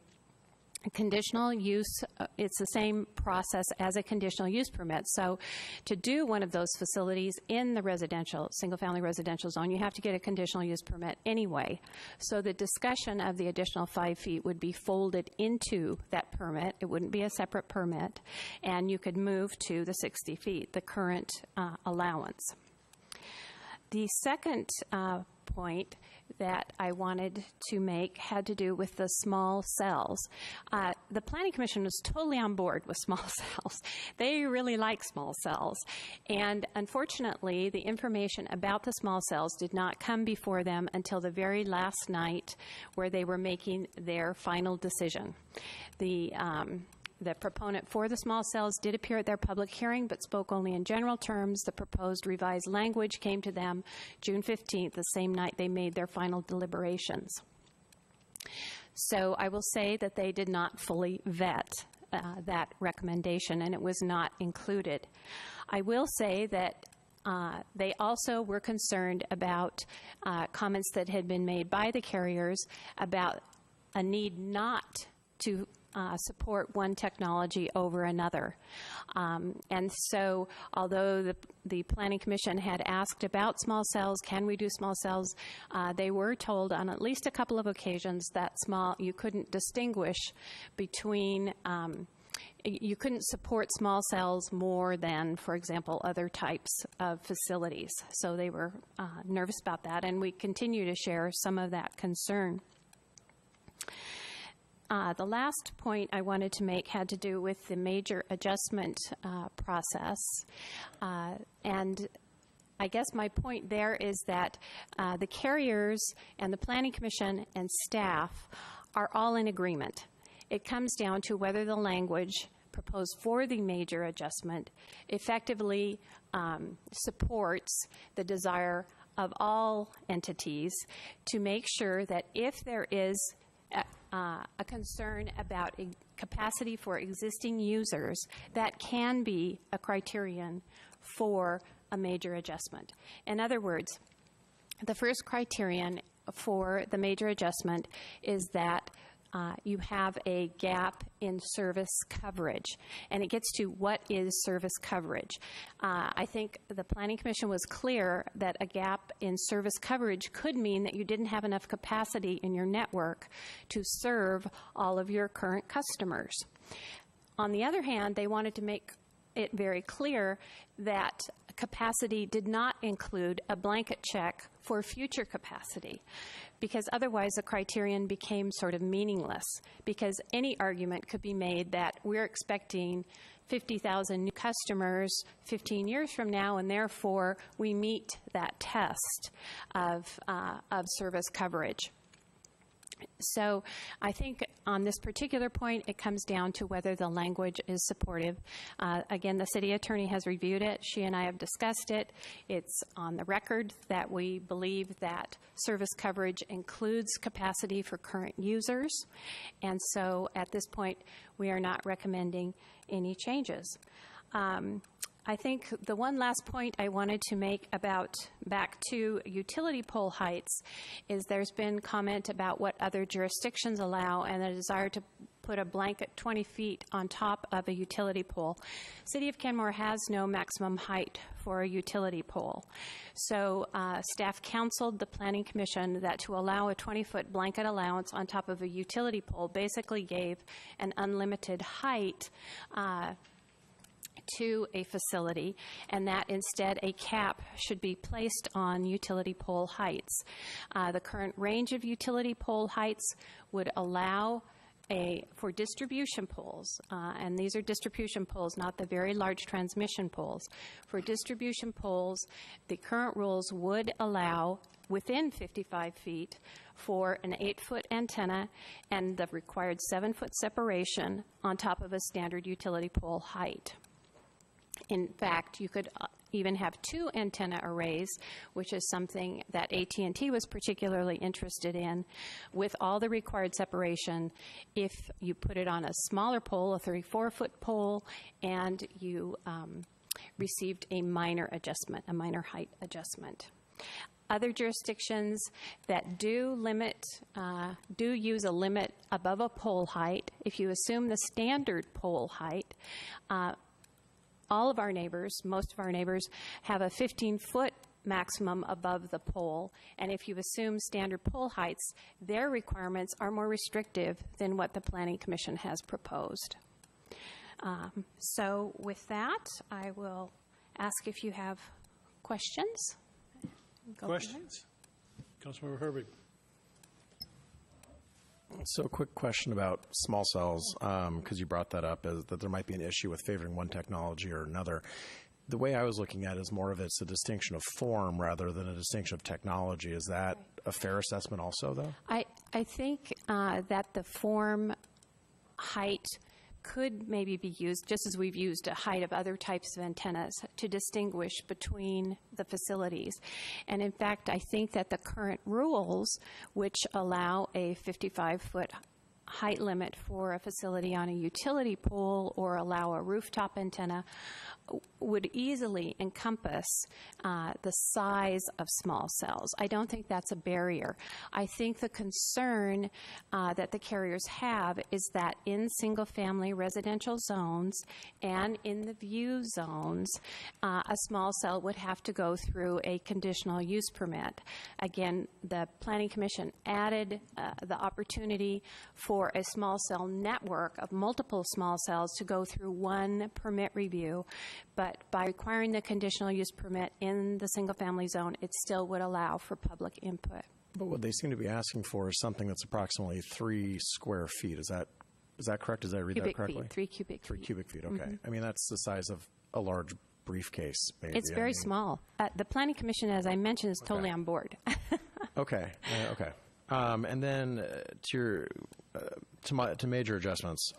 conditional use, it's the same process as a conditional use permit. So to do one of those facilities in the residential, single-family residential zone, you have to get a conditional use permit anyway. So the discussion of the additional 5 feet would be folded into that permit. It wouldn't be a separate permit, and you could move to the 60 feet, the current allowance. The second point that I wanted to make had to do with the small cells. The Planning Commission was totally on board with small cells. They really like small cells. And unfortunately, the information about the small cells did not come before them until the very last night where they were making their final decision. The proponent for the small cells did appear at their public hearing, but spoke only in general terms. The proposed revised language came to them June 15th, the same night they made their final deliberations. So I will say that they did not fully vet that recommendation, and it was not included. I will say that they also were concerned about comments that had been made by the carriers about a need not to support one technology over another. And so although the Planning Commission had asked about small cells, can we do small cells, they were told on at least a couple of occasions that you couldn't distinguish between you couldn't support small cells more than, for example, other types of facilities. So they were nervous about that, and we continue to share some of that concern. The last point I wanted to make had to do with the major adjustment process. And I guess my point there is that the carriers and the Planning Commission and staff are all in agreement. It comes down to whether the language proposed for the major adjustment effectively supports the desire of all entities to make sure that if there is a concern about capacity for existing users, that can be a criterion for a major adjustment. In other words, the first criterion for the major adjustment is that you have a gap in service coverage, and it gets to what is service coverage. I think the Planning Commission was clear that a gap in service coverage could mean that you didn't have enough capacity in your network to serve all of your current customers. On the other hand, they wanted to make it very clear that capacity did not include a blanket check for future capacity, because otherwise the criterion became sort of meaningless, because any argument could be made that we're expecting 50,000 new customers 15 years from now, and therefore we meet that test of service coverage. So I think on this particular point, it comes down to whether the language is supportive. Again, the city attorney has reviewed it. She and I have discussed it. It's on the record that we believe that service coverage includes capacity for current users. And so at this point, we are not recommending any changes. I think the one last point I wanted to make about back to utility pole heights is there's been comment about what other jurisdictions allow and a desire to put a blanket 20 feet on top of a utility pole. City of Kenmore has no maximum height for a utility pole. So staff counseled the Planning Commission that to allow a 20-foot blanket allowance on top of a utility pole basically gave an unlimited height to a facility, and that instead a cap should be placed on utility pole heights. The current range of utility pole heights would allow for distribution poles, and these are distribution poles, not the very large transmission poles. For distribution poles, the current rules would allow within 55 feet for an 8-foot antenna and the required 7-foot separation on top of a standard utility pole height. In fact, you could even have 2 antenna arrays, which is something that AT&T was particularly interested in, with all the required separation if you put it on a smaller pole, a 34-foot pole, and you received a minor adjustment, a minor height adjustment. Other jurisdictions that do use a limit above a pole height, if you assume the standard pole height, all of our neighbors, most of our neighbors, have a 15-foot maximum above the pole, and if you assume standard pole heights, their requirements are more restrictive than what the Planning Commission has proposed. So with that, I will ask if you have questions. Questions? Councilmember Herbig. So a quick question about small cells, because you brought that up, is that there might be an issue with favoring one technology or another. The way I was looking at it is more of it's a distinction of form rather than a distinction of technology. Is that a fair assessment also, though? I think that the form height could maybe be used, just as we've used a height of other types of antennas, to distinguish between the facilities. And in fact, I think that the current rules, which allow a 55-foot height limit for a facility on a utility pole or allow a rooftop antenna, would easily encompass the size of small cells. I don't think that's a barrier. I think the concern that the carriers have is that in single-family residential zones and in the view zones, a small cell would have to go through a conditional use permit. Again, the Planning Commission added the opportunity for a small cell network of multiple small cells to go through one permit review, but by requiring the conditional use permit in the single-family zone, it still would allow for public input. But what they seem to be asking for is something that's approximately 3 square feet. Is that correct? Did I read that correctly? 3 cubic feet. 3 cubic feet, okay. I mean, that's the size of a large briefcase, maybe. It's very small. The Planning Commission, as I mentioned, is totally on board. Okay. Okay. And then to major adjustments.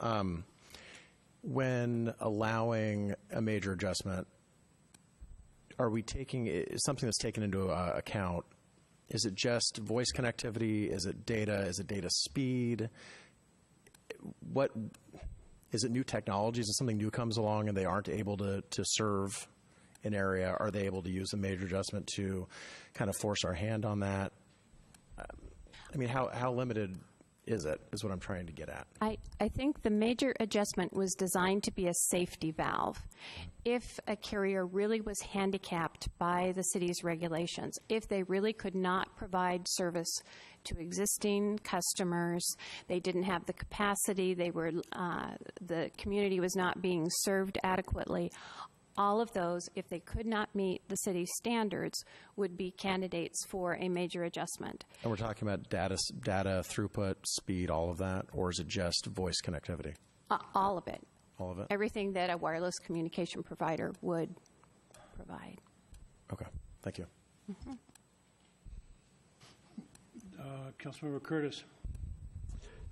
When allowing a major adjustment, are we taking something that's taken into account? Is it just voice connectivity? Is it data? Is it data speed? What is it? New technologies? If something new comes along and they aren't able to serve an area, are they able to use a major adjustment to kind of force our hand on that? I mean, how limited is it, is what I'm trying to get at. I think the major adjustment was designed to be a safety valve. If a carrier really was handicapped by the city's regulations, if they really could not provide service to existing customers, they didn't have the capacity, the community was not being served adequately, all of those, if they could not meet the city's standards, would be candidates for a major adjustment. And we're talking about data throughput, speed, all of that, or is it just voice connectivity? All of it. All of it? Everything that a wireless communication provider would provide. Okay. Thank you. Mm-hmm. Councilmember Curtis.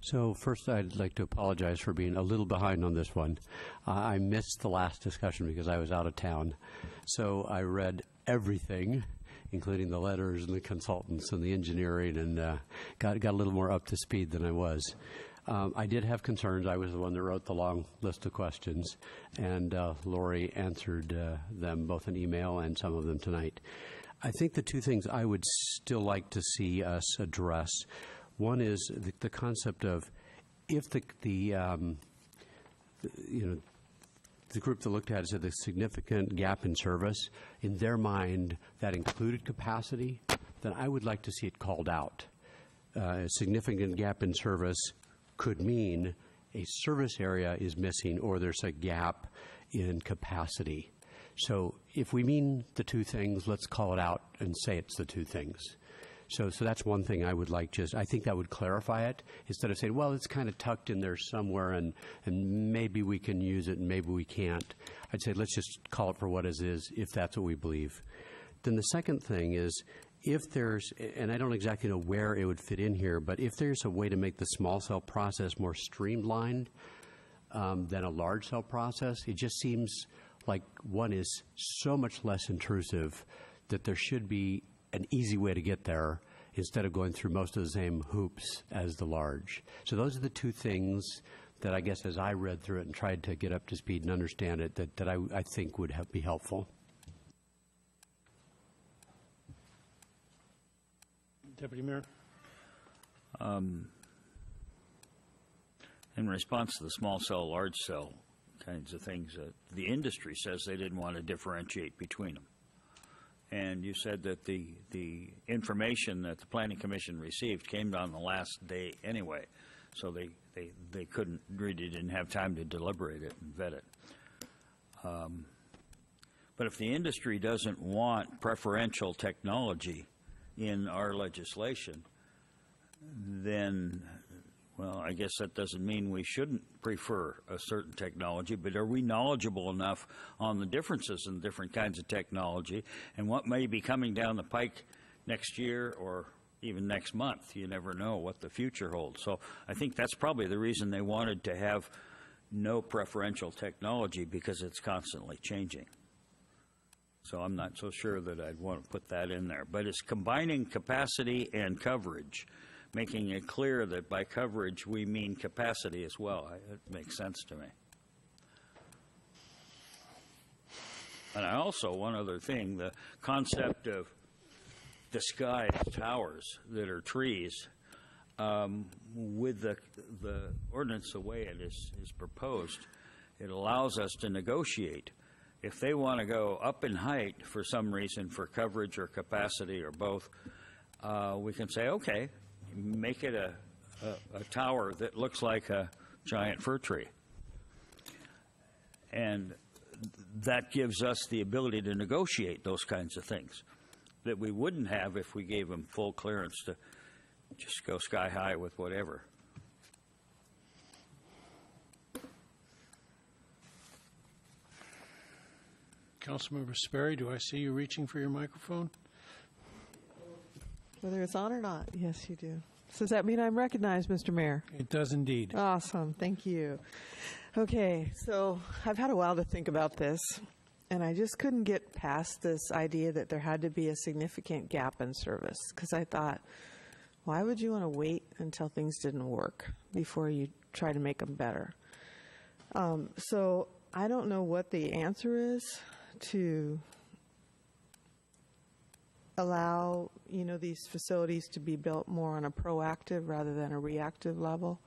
So first, I'd like to apologize for being a little behind on this one. I missed the last discussion because I was out of town. So I read everything, including the letters and the consultants and the engineering, and got a little more up to speed than I was. I did have concerns. I was the one that wrote the long list of questions, and Lori answered them both in email and some of them tonight. I think the two things I would still like to see us address, one is the concept of if the group that looked at it said the significant gap in service, in their mind that included capacity, then I would like to see it called out. A significant gap in service could mean a service area is missing or there's a gap in capacity. So if we mean the two things, let's call it out and say it's the two things. So that's one thing I would like I think that would clarify it, instead of saying, well, it's kind of tucked in there somewhere and maybe we can use it and maybe we can't. I'd say let's just call it for what it is if that's what we believe. Then the second thing is if there's, and I don't exactly know where it would fit in here, but if there's a way to make the small cell process more streamlined than a large cell process, it just seems like one is so much less intrusive that there should be an easy way to get there instead of going through most of the same hoops as the large. So those are the two things that I guess as I read through it and tried to get up to speed and understand it that I think would be helpful. Deputy Mayor. In response to the small cell, large cell kinds of things, the industry says they didn't want to differentiate between them. And you said that the information that the Planning Commission received came on the last day anyway, so they couldn't, really didn't have time to deliberate it and vet it. But if the industry doesn't want preferential technology in our legislation, then, well, I guess that doesn't mean we shouldn't prefer a certain technology, but are we knowledgeable enough on the differences in different kinds of technology and what may be coming down the pike next year or even next month? You never know what the future holds. So I think that's probably the reason they wanted to have no preferential technology, because it's constantly changing. So I'm not so sure that I'd want to put that in there. But it's combining capacity and coverage, making it clear that by coverage we mean capacity as well. It makes sense to me. And I also, one other thing, the concept of disguised towers that are trees, with the ordinance the way it is proposed, it allows us to negotiate. If they want to go up in height for some reason, for coverage or capacity or both, we can say, okay, make it a tower that looks like a giant fir tree. And that gives us the ability to negotiate those kinds of things that we wouldn't have if we gave them full clearance to just go sky high with whatever. Councilmember Sperry, do I see you reaching for your microphone? Whether it's on or not, yes, you do. So does that mean I'm recognized, Mr. Mayor? It does indeed. Awesome, thank you. Okay, so I've had a while to think about this, and I just couldn't get past this idea that there had to be a significant gap in service, because I thought, why would you want to wait until things didn't work before you try to make them better? So I don't know what the answer is to allow, these facilities to be built more on a proactive rather than a reactive level.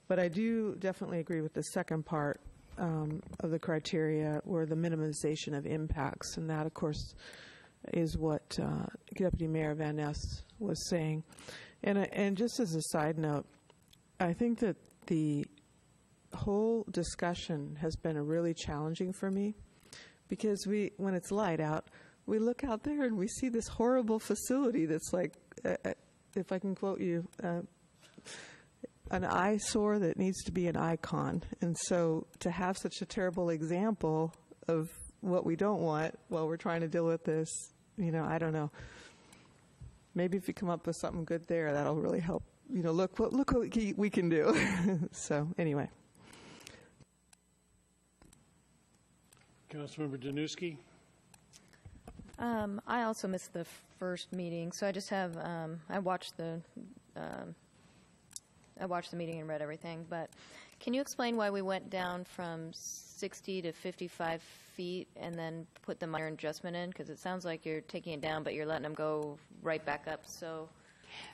But I do definitely agree with the second part of the criteria, or the minimization of impacts, and that, of course, is what Deputy Mayor Van Ness was saying. And just as a side note, I think that the whole discussion has been really challenging for me, because when it's light out, we look out there and we see this horrible facility that's like, if I can quote you, an eyesore that needs to be an icon. And so to have such a terrible example of what we don't want while we're trying to deal with this, I don't know. Maybe if you come up with something good there, that'll really help. Look what we can do. So anyway. Councilmember Danuski? I also missed the first meeting, so I just have, I watched the meeting and read everything, but can you explain why we went down from 60 to 55 feet and then put the minor adjustment in? Because it sounds like you're taking it down, but you're letting them go right back up. So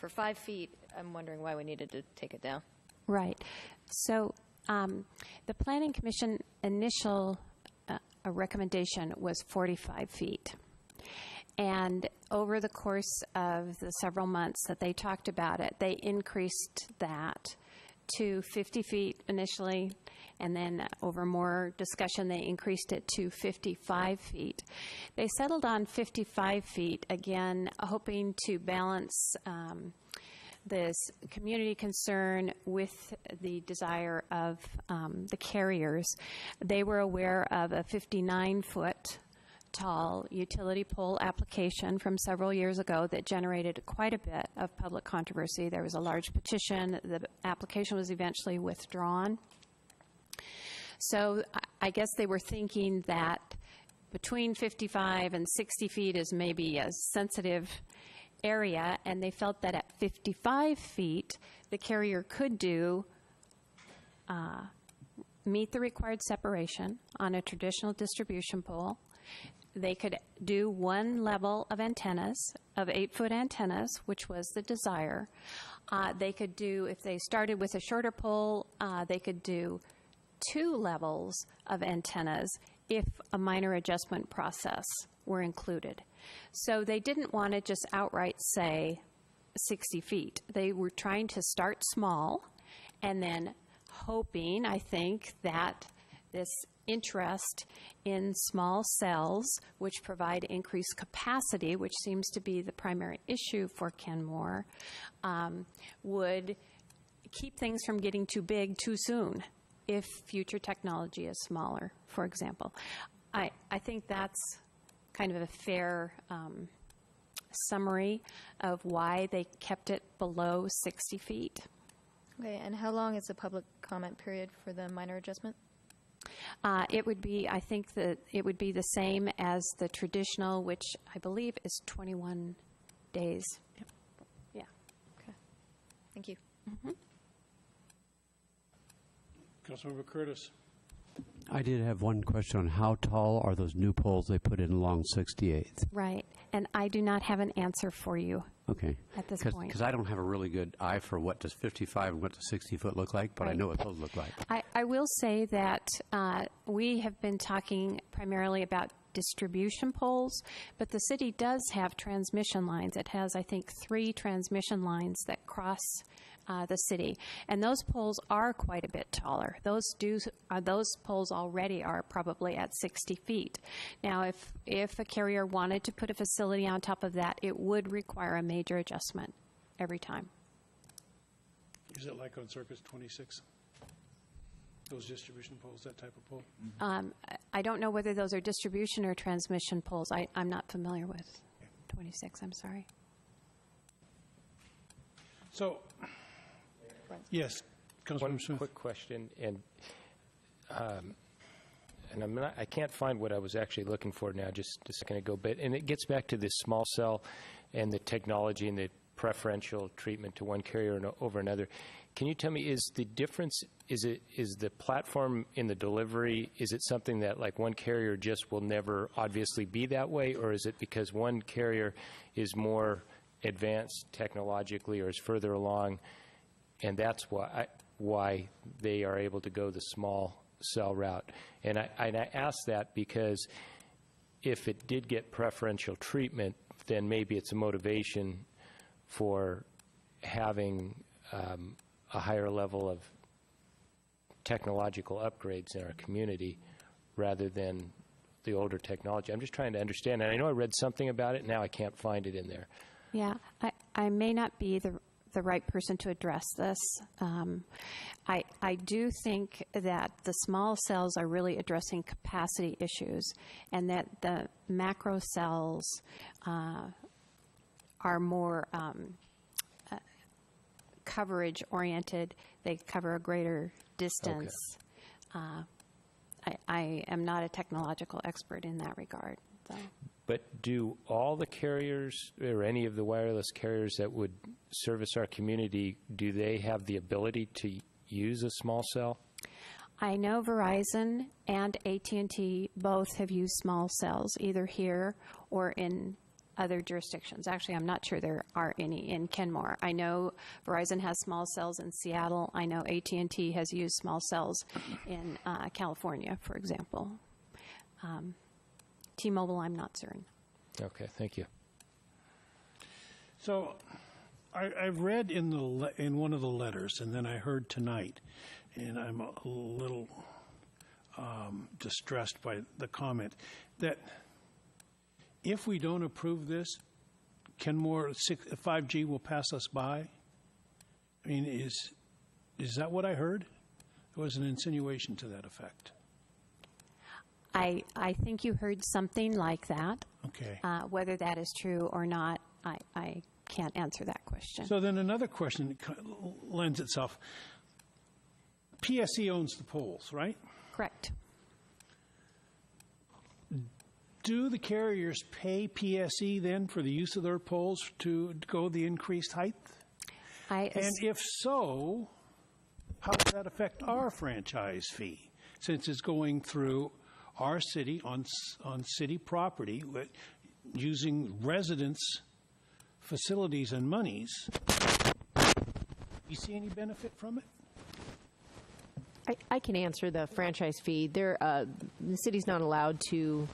for 5 feet, I'm wondering why we needed to take it down. Right. So the Planning Commission initial recommendation was 45 feet. And over the course of the several months that they talked about it, they increased that to 50 feet initially, and then over more discussion, they increased it to 55 feet. They settled on 55 feet, again, hoping to balance this community concern with the desire of the carriers. They were aware of a 59-foot tall utility pole application from several years ago that generated quite a bit of public controversy. There was a large petition. The application was eventually withdrawn. So I guess they were thinking that between 55 and 60 feet is maybe a sensitive area, and they felt that at 55 feet, the carrier could meet the required separation on a traditional distribution pole. They could do one level of antennas, of 8-foot antennas, which was the desire. They could do, if they started with a shorter pole, they could do 2 levels of antennas if a minor adjustment process were included. So they didn't want to just outright say 60 feet. They were trying to start small and then hoping, I think, that this interest in small cells, which provide increased capacity, which seems to be the primary issue for Kenmore, would keep things from getting too big too soon if future technology is smaller, for example. I think that's kind of a fair summary of why they kept it below 60 feet. Okay, and how long is the public comment period for the minor adjustment? It would be, I think that it would be the same as the traditional, which I believe is 21 days. Yep. Yeah. Okay. Thank you. Mm-hmm. Councilmember Curtis. I did have one question on how tall are those new poles they put in along 68th? Right, and I do not have an answer for you. Okay. At this point. Because I don't have a really good eye for what does 55 and what does 60 foot look like, but I know what those look like. I will say that we have been talking primarily about distribution poles, but the city does have transmission lines. It has, I think, 3 transmission lines that cross the city, and those poles are quite a bit taller. Those poles already are probably at 60 feet. Now, if a carrier wanted to put a facility on top of that, it would require a major adjustment every time. Is it like on Circus 26? Those distribution poles, that type of pole? I don't know whether those are distribution or transmission poles. I'm not familiar with 26, I'm sorry. So, yes, Councilmember One Smith. quick question, and I can't find what I was actually looking for now just a second ago, and it gets back to this small cell and the technology and the preferential treatment to one carrier over another. Can you tell me, is the difference, is the platform in the delivery, is it something that like one carrier just will never obviously be that way, or is it because one carrier is more advanced technologically or is further along, and that's why they are able to go the small cell route? And I ask that because if it did get preferential treatment, then maybe it's a motivation for having a higher level of technological upgrades in our community rather than the older technology. I'm just trying to understand, and I know I read something about it, now I can't find it in there. Yeah, I may not be the right person to address this. I do think that the small cells are really addressing capacity issues, and that the macro cells are more coverage oriented. They cover a greater distance. Okay. I am not a technological expert in that regard, though. But do all the carriers, or any of the wireless carriers that would service our community, do they have the ability to use a small cell? I know Verizon and AT&T both have used small cells, either here or in other jurisdictions. Actually, I'm not sure there are any in Kenmore. I know Verizon has small cells in Seattle. I know AT&T has used small cells in California, for example. T-Mobile, I'm not certain. Okay, thank you. So, I've read in one of the letters, and then I heard tonight, and I'm a little distressed by the comment that if we don't approve this, Kenmore 5G will pass us by. I mean, is that what I heard? There was an insinuation to that effect. I think you heard something like that. Okay. Whether that is true or not, I can't answer that question. So then another question lends itself. PSE owns the poles, right? Correct. Do the carriers pay PSE then for the use of their poles to go the increased height? And if so, how does that affect our franchise fee, since it's going through our city on city property using residents' facilities and monies? You see any benefit from it? I can answer the franchise fee. The city's not allowed to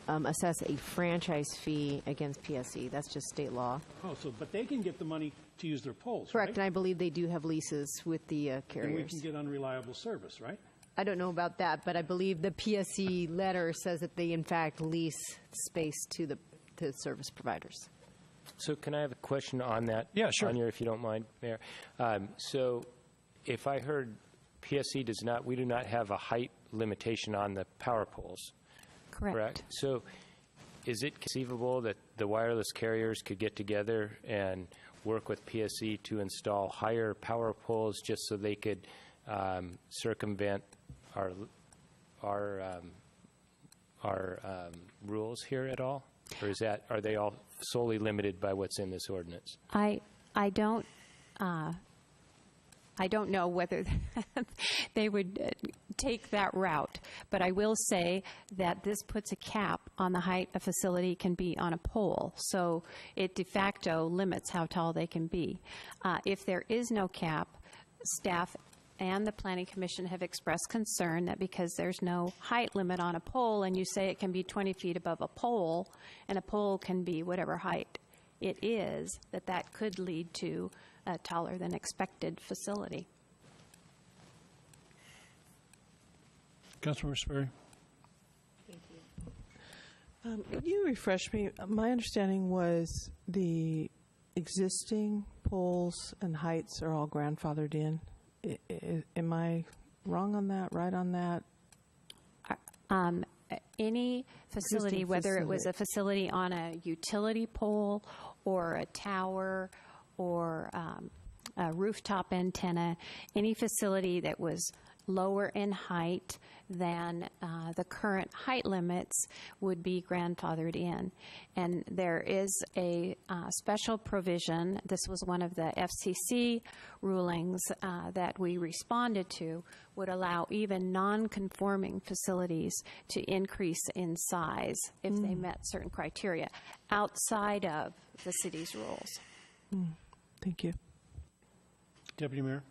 assess a franchise fee against PSE. That's just state law. Oh, but they can get the money to use their poles, correct, right? and I believe they do have leases with the carriers. And we can get unreliable service, right? I don't know about that, but I believe the PSE letter says that they, in fact, lease space to the service providers. So can I have a question on that? Yeah, sure. On your, if you don't mind, Mayor. So if I heard PSE we do not have a height limitation on the power poles. Correct. So is it conceivable that the wireless carriers could get together and work with PSE to install higher power poles just so they could circumvent our rules here at all? Or are they all solely limited by what's in this ordinance? I don't know whether they would take that route, but I will say that this puts a cap on the height a facility can be on a pole, so it de facto limits how tall they can be. If there is no cap, staff and the Planning Commission have expressed concern that because there's no height limit on a pole and you say it can be 20 feet above a pole, and a pole can be whatever height it is, that could lead to a taller than expected facility. Councilmember Sperry. Thank you. Could you refresh me? My understanding was the existing poles and heights are all grandfathered in. Am I wrong on that, right on that? Any facility, Existing whether it was a facility on a utility pole or a tower or a rooftop antenna, any facility that was lower in height than the current height limits would be grandfathered in. And there is a special provision. This was one of the FCC rulings that we responded to, would allow even non-conforming facilities to increase in size if they met certain criteria outside of the city's rules. Thank you. Deputy Mayor.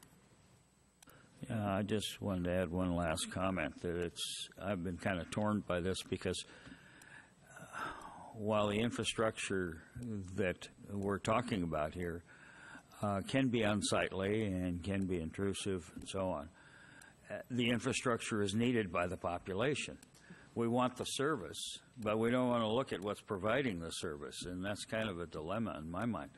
Yeah, I just wanted to add one last comment that I've been kind of torn by this because while the infrastructure that we're talking about here can be unsightly and can be intrusive and so on, the infrastructure is needed by the population. We want the service, but we don't want to look at what's providing the service, and that's kind of a dilemma in my mind.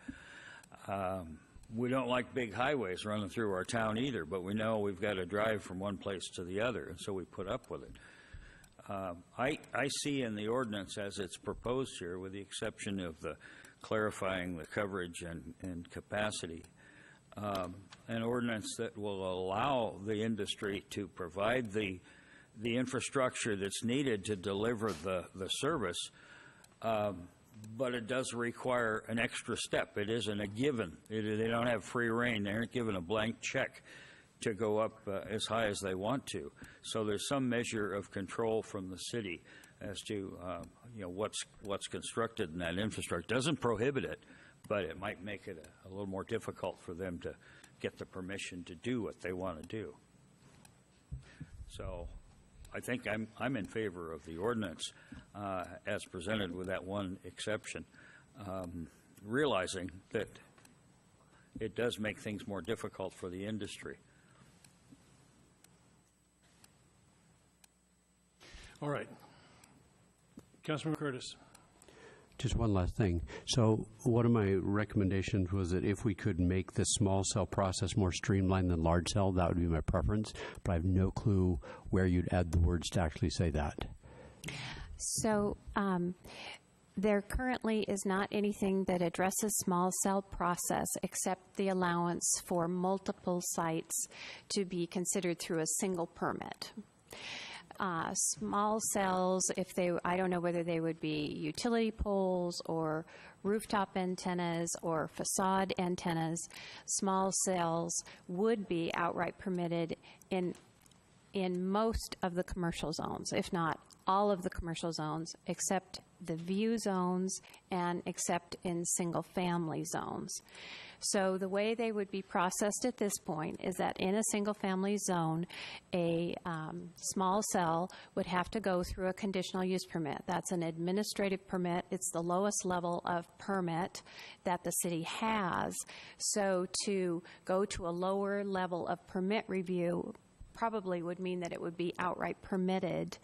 We don't like big highways running through our town either, but we know we've got to drive from one place to the other, and so we put up with it. I see in the ordinance as it's proposed here, with the exception of the clarifying the coverage and capacity, an ordinance that will allow the industry to provide the infrastructure that's needed to deliver the service, but it does require an extra step. It isn't a given. They don't have free rein. They aren't given a blank check to go up as high as they want to. So there's some measure of control from the city as to what's constructed in that infrastructure. Doesn't prohibit it, but it might make it a little more difficult for them to get the permission to do what they want to do. So I think I'm in favor of the ordinance as presented with that one exception, realizing that it does make things more difficult for the industry. All right. Councilman Curtis. Just one last thing. So one of my recommendations was that if we could make the small cell process more streamlined than large cell, that would be my preference, but I have no clue where you'd add the words to actually say that. So there currently is not anything that addresses small cell process except the allowance for multiple sites to be considered through a single permit. Small cells, I don't know whether they would be utility poles or rooftop antennas or facade antennas. Small cells would be outright permitted in most of the commercial zones, if not all of the commercial zones, except the view zones and except in single-family zones. So the way they would be processed at this point is that in a single-family zone, a small cell would have to go through a conditional use permit. That's an administrative permit. It's the lowest level of permit that the city has. So to go to a lower level of permit review probably would mean that it would be outright permitted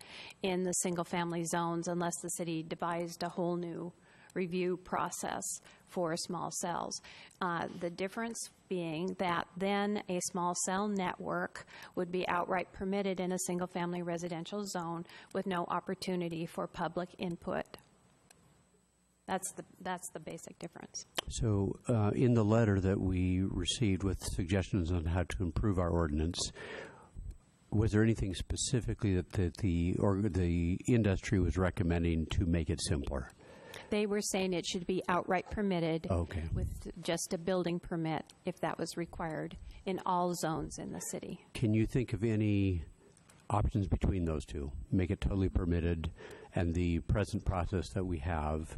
in the single-family zones unless the city devised a whole new review process for small cells. The difference being that then a small cell network would be outright permitted in a single-family residential zone with no opportunity for public input. That's the basic difference. So in the letter that we received with suggestions on how to improve our ordinance, was there anything specifically that the industry was recommending to make it simpler? They were saying it should be outright permitted with just a building permit if that was required in all zones in the city. Can you think of any options between those two? Make it totally permitted and the present process that we have.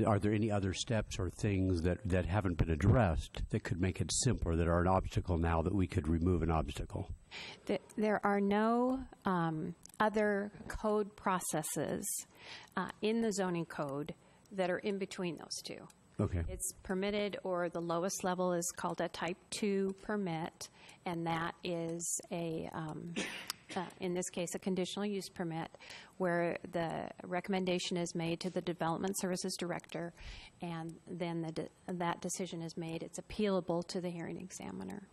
Are there any other steps or things that haven't been addressed that could make it simpler, that are an obstacle now that we could remove an obstacle? There are no other code processes in the zoning code that are in between those two. Okay. It's permitted, or the lowest level is called a Type 2 permit, and that is in this case, a conditional use permit, where the recommendation is made to the Development Services Director, and then that decision is made. It's appealable to the hearing examiner.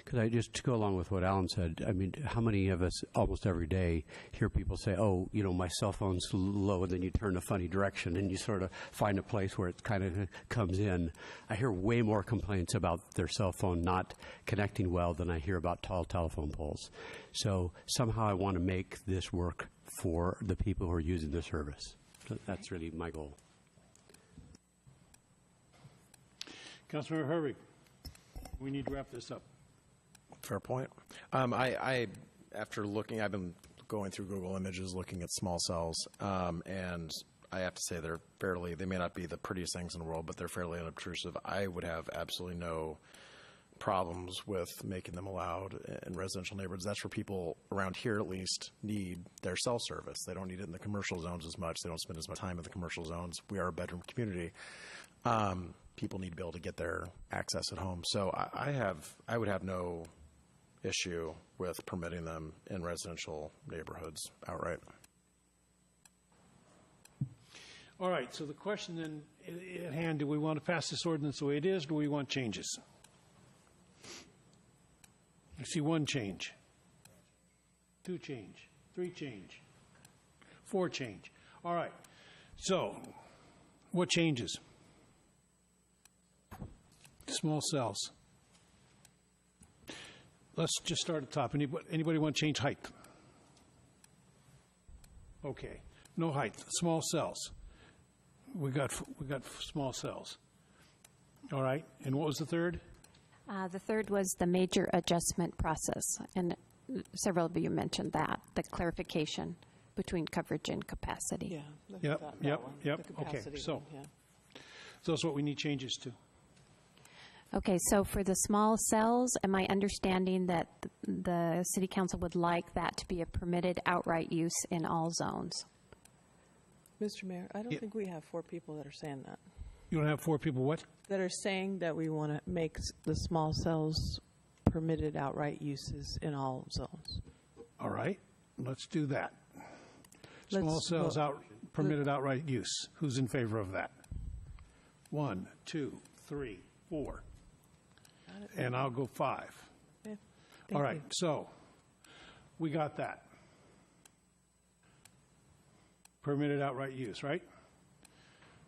Because just to go along with what Alan said, I mean, how many of us almost every day hear people say, oh, you know, my cell phone's low, and then you turn a funny direction and you sort of find a place where it kind of comes in. I hear way more complaints about their cell phone not connecting well than I hear about tall telephone poles. So somehow I want to make this work for the people who are using the service. So that's really my goal. Councilmember Hervey, we need to wrap this up. Fair point. I after looking, I've been going through Google Images looking at small cells, and I have to say they may not be the prettiest things in the world, but they're fairly unobtrusive. I would have absolutely no problems with making them allowed in residential neighborhoods. That's where people around here at least need their cell service. They don't need it in the commercial zones as much. They don't spend as much time in the commercial zones. We are a bedroom community. People need to be able to get their access at home. So I would have no issue with permitting them in residential neighborhoods outright. All right, so the question then at hand, do we want to pass this ordinance the way it is, or do we want changes? I see 1 change, 2 change, 3 change, 4 change. All right, so what changes? Small cells. Let's just start at the top. Anybody want to change height? Okay, no height. Small cells. We got small cells. All right, and what was the third? The third was the major adjustment process, and several of you mentioned that, the clarification between coverage and capacity. Yeah. Yep. Okay, so that's what we need changes to. Okay, so for the small cells, am I understanding that the City Council would like that to be a permitted outright use in all zones? Mr. Mayor, I don't think we have 4 people that are saying that. You don't have 4 people what? That are saying that we want to make the small cells permitted outright uses in all zones. All right, let's do that. Small cells permitted outright use. Who's in favor of that? 1, 2, 3, 4. And I'll go 5. Yeah, all right, so we got that. Permitted outright use, right?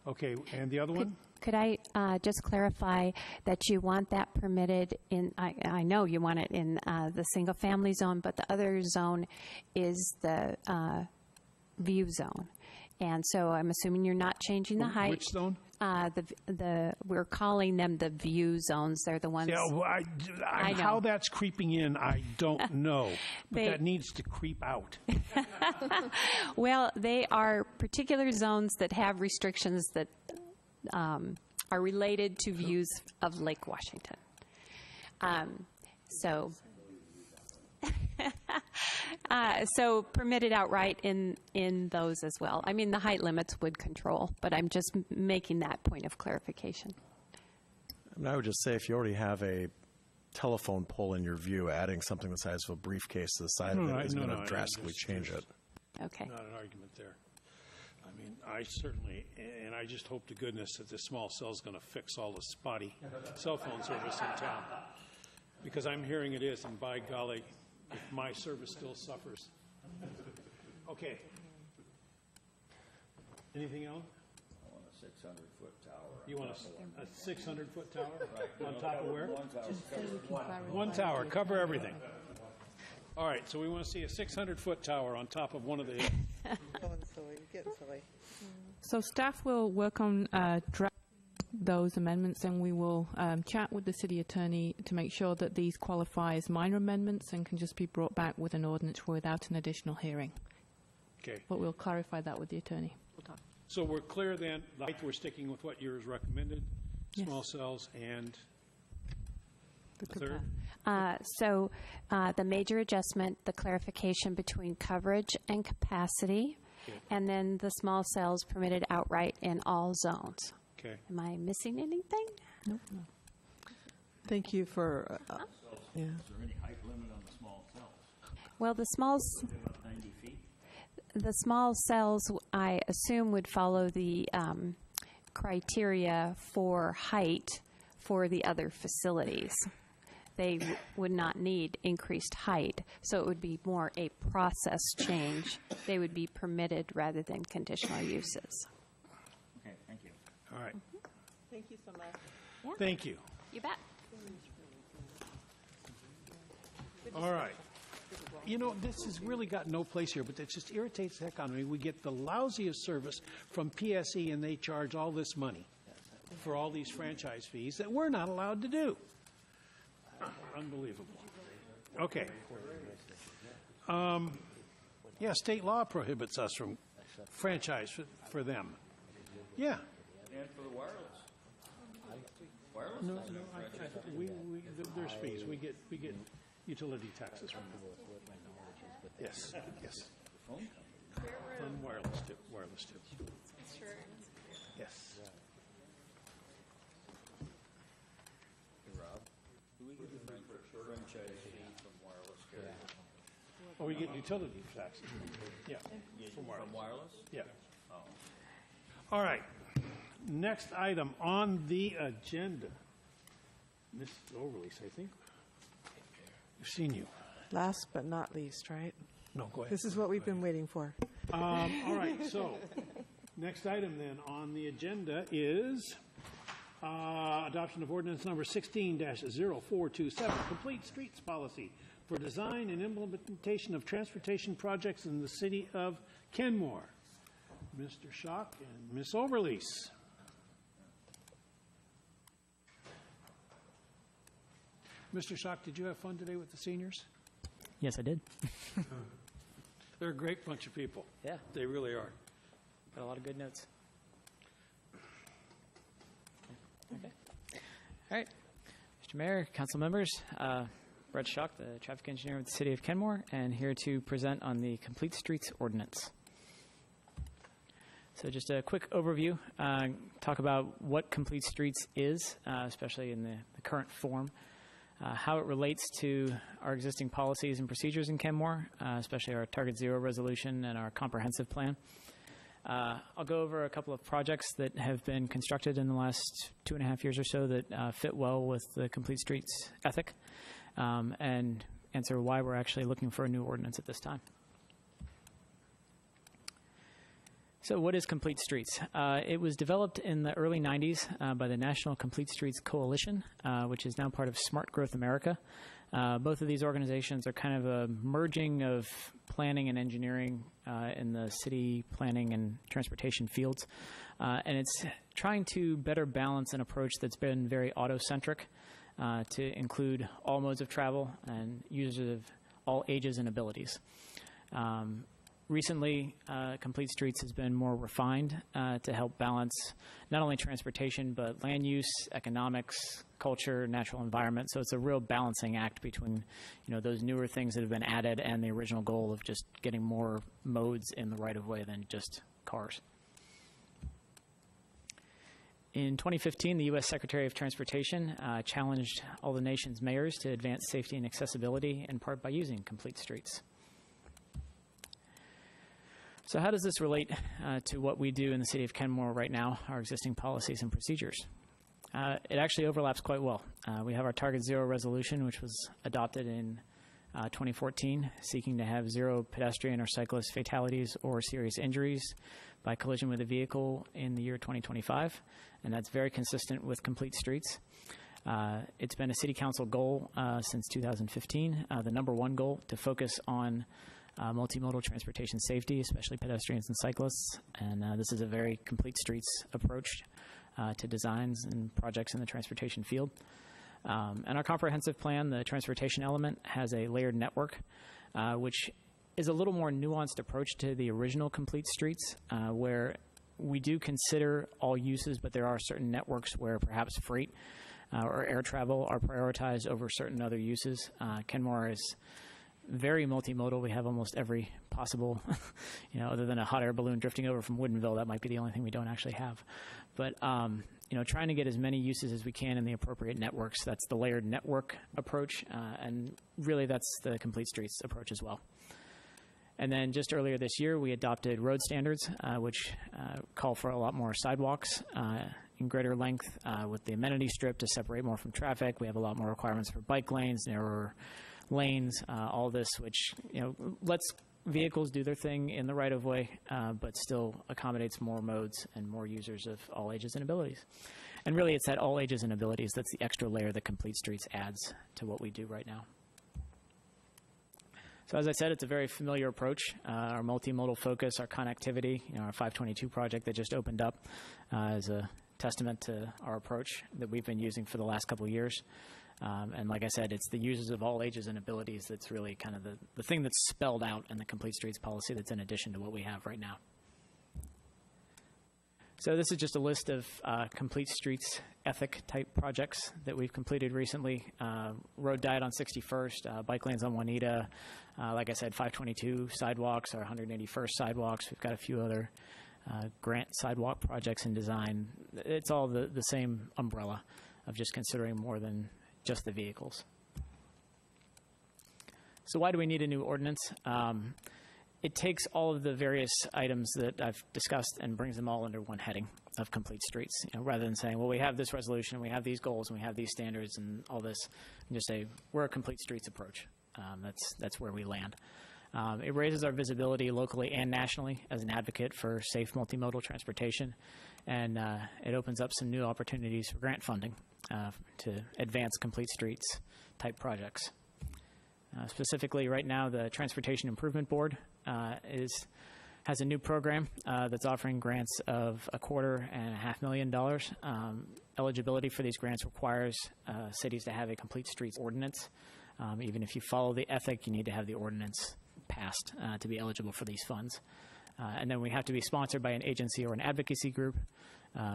Okay, and the other one? Could I just clarify that you want that permitted in, I know you want it in the single-family zone, but the other zone is the view zone. And so I'm assuming you're not changing the height. Which zone? We're calling them the view zones. They're the ones. Yeah, well, I how that's creeping in, I don't know. But that needs to creep out. Well, they are particular zones that have restrictions that are related to views of Lake Washington. So permitted outright in those as well. I mean, the height limits would control, but I'm just making that point of clarification. I would just say if you already have a telephone pole in your view, adding something the size of a briefcase to the side of it is going to drastically change it. Okay. Not an argument there. I mean, I certainly, and I just hope to goodness that this small cell is going to fix all the spotty cell phone service in town. Because I'm hearing it is, and by golly, if my service still suffers. Okay. Anything else? I want a 600-foot tower. You want a 600-foot tower? Right. On top of where? One tower. One tower, cover everything. All right, so we want to see a 600-foot tower on top of one of the hills. Getting silly. So staff will work on draft those amendments, and we will chat with the city attorney to make sure that these qualify as minor amendments and can just be brought back with an ordinance without an additional hearing. Okay. But we'll clarify that with the attorney. So we're clear then, the height, we're sticking with what yours recommended, small cells, and the third? The major adjustment, the clarification between coverage and capacity, and then the small cells permitted outright in all zones. Okay. Am I missing anything? Nope. No. Thank you for. Yeah. Is there any height limit on the small cells? Well, the smalls. 90 feet. The small cells, I assume, would follow the criteria for height for the other facilities. they would not need increased height. So it would be more a process change. They would be permitted rather than conditional uses. Okay, thank you. All right. Thank you so much. Yeah. Thank you. You bet. All right. You know, this has really got no place here, but it just irritates the heck out of me. We get the lousiest service from PSE, and they charge all this money for all these franchise fees that we're not allowed to do. Unbelievable. Okay. Yeah, state law prohibits us from franchise for them. Yeah. And for the wireless. Wireless? No, there's fees. We get utility taxes from them. Yes, yes. From wireless too. Wireless too. Yes. Rob, do we get the franchise fee from wireless carrier? Or we get utility taxes. Yeah. From wireless? Yeah. All right. Next item on the agenda. Ms. Overlease, I think. We've seen you. Last but not least, right? No, go ahead. This is what we've been waiting for. All right, so next item then on the agenda is adoption of ordinance number 16-0427, complete streets policy for design and implementation of transportation projects in the city of Kenmore. Mr. Schock and Ms. Overlease. Mr. Schock, did you have fun today with the seniors? Yes, I did. They're a great bunch of people. Yeah. They really are. Got a lot of good notes. Okay. All right. Mr. Mayor, council members, Brett Schock, the traffic engineer with the city of Kenmore, and here to present on the Complete Streets Ordinance. So just a quick overview, talk about what Complete Streets is, especially in the current form. How it relates to our existing policies and procedures in Kenmore, especially our Target Zero resolution and our comprehensive plan. I'll go over a couple of projects that have been constructed in the last 2.5 years or so that fit well with the Complete Streets ethic, and answer why we're actually looking for a new ordinance at this time. So what is Complete Streets? It was developed in the early 90s by the National Complete Streets Coalition, which is now part of Smart Growth America. Both of these organizations are kind of a merging of planning and engineering in the city planning and transportation fields. And it's trying to better balance an approach that's been very auto-centric to include all modes of travel and users of all ages and abilities. Recently, Complete Streets has been more refined to help balance not only transportation, but land use, economics, culture, natural environment. So it's a real balancing act between, those newer things that have been added and the original goal of just getting more modes in the right of way than just cars. In 2015, the U.S. Secretary of Transportation challenged all the nation's mayors to advance safety and accessibility, in part by using Complete Streets. So how does this relate to what we do in the city of Kenmore right now, our existing policies and procedures? It actually overlaps quite well. We have our Target Zero resolution, which was adopted in 2014, seeking to have zero pedestrian or cyclist fatalities or serious injuries by collision with a vehicle in the year 2025, and that's very consistent with Complete Streets. It's been a city council goal since 2015, the number one goal to focus on multimodal transportation safety, especially pedestrians and cyclists, and this is a very Complete Streets approach to designs and projects in the transportation field. And our comprehensive plan, the transportation element, has a layered network, which is a little more nuanced approach to the original Complete Streets, where we do consider all uses, but there are certain networks where perhaps freight or air travel are prioritized over certain other uses. Kenmore is very multimodal. We have almost every possible, other than a hot air balloon drifting over from Woodinville, that might be the only thing we don't actually have. But, trying to get as many uses as we can in the appropriate networks, that's the layered network approach, and really that's the Complete Streets approach as well. And then just earlier this year, we adopted road standards, which call for a lot more sidewalks, in greater length with the amenity strip to separate more from traffic. We have a lot more requirements for bike lanes, narrower lanes, all this, which lets vehicles do their thing in the right-of-way, but still accommodates more modes and more users of all ages and abilities. And really, it's that all ages and abilities that's the extra layer that Complete Streets adds to what we do right now. So as I said, it's a very familiar approach. Our multimodal focus, our connectivity, our 522 project that just opened up is a testament to our approach that we've been using for the last couple of years. And like I said, it's the users of all ages and abilities that's really kind of the thing that's spelled out in the Complete Streets policy that's in addition to what we have right now. So this is just a list of Complete Streets ethic type projects that we've completed recently. Road diet on 61st, bike lanes on Juanita, like I said, 522 sidewalks, our 181st sidewalks. We've got a few other grant sidewalk projects in design. It's all the same umbrella of just considering more than just the vehicles. So why do we need a new ordinance? It takes all of the various items that I've discussed and brings them all under one heading of Complete Streets. Rather than saying, well, we have this resolution, we have these goals, and we have these standards and all this, and just say, we're a Complete Streets approach. That's where we land. It raises our visibility locally and nationally as an advocate for safe multimodal transportation, and it opens up some new opportunities for grant funding to advance Complete Streets type projects. Specifically, right now, the Transportation Improvement Board has a new program that's offering grants of $250,000 and $500,000 million. Eligibility for these grants requires cities to have a Complete Streets ordinance. Even if you follow the ethic, you need to have the ordinance passed to be eligible for these funds. And then we have to be sponsored by an agency or an advocacy group,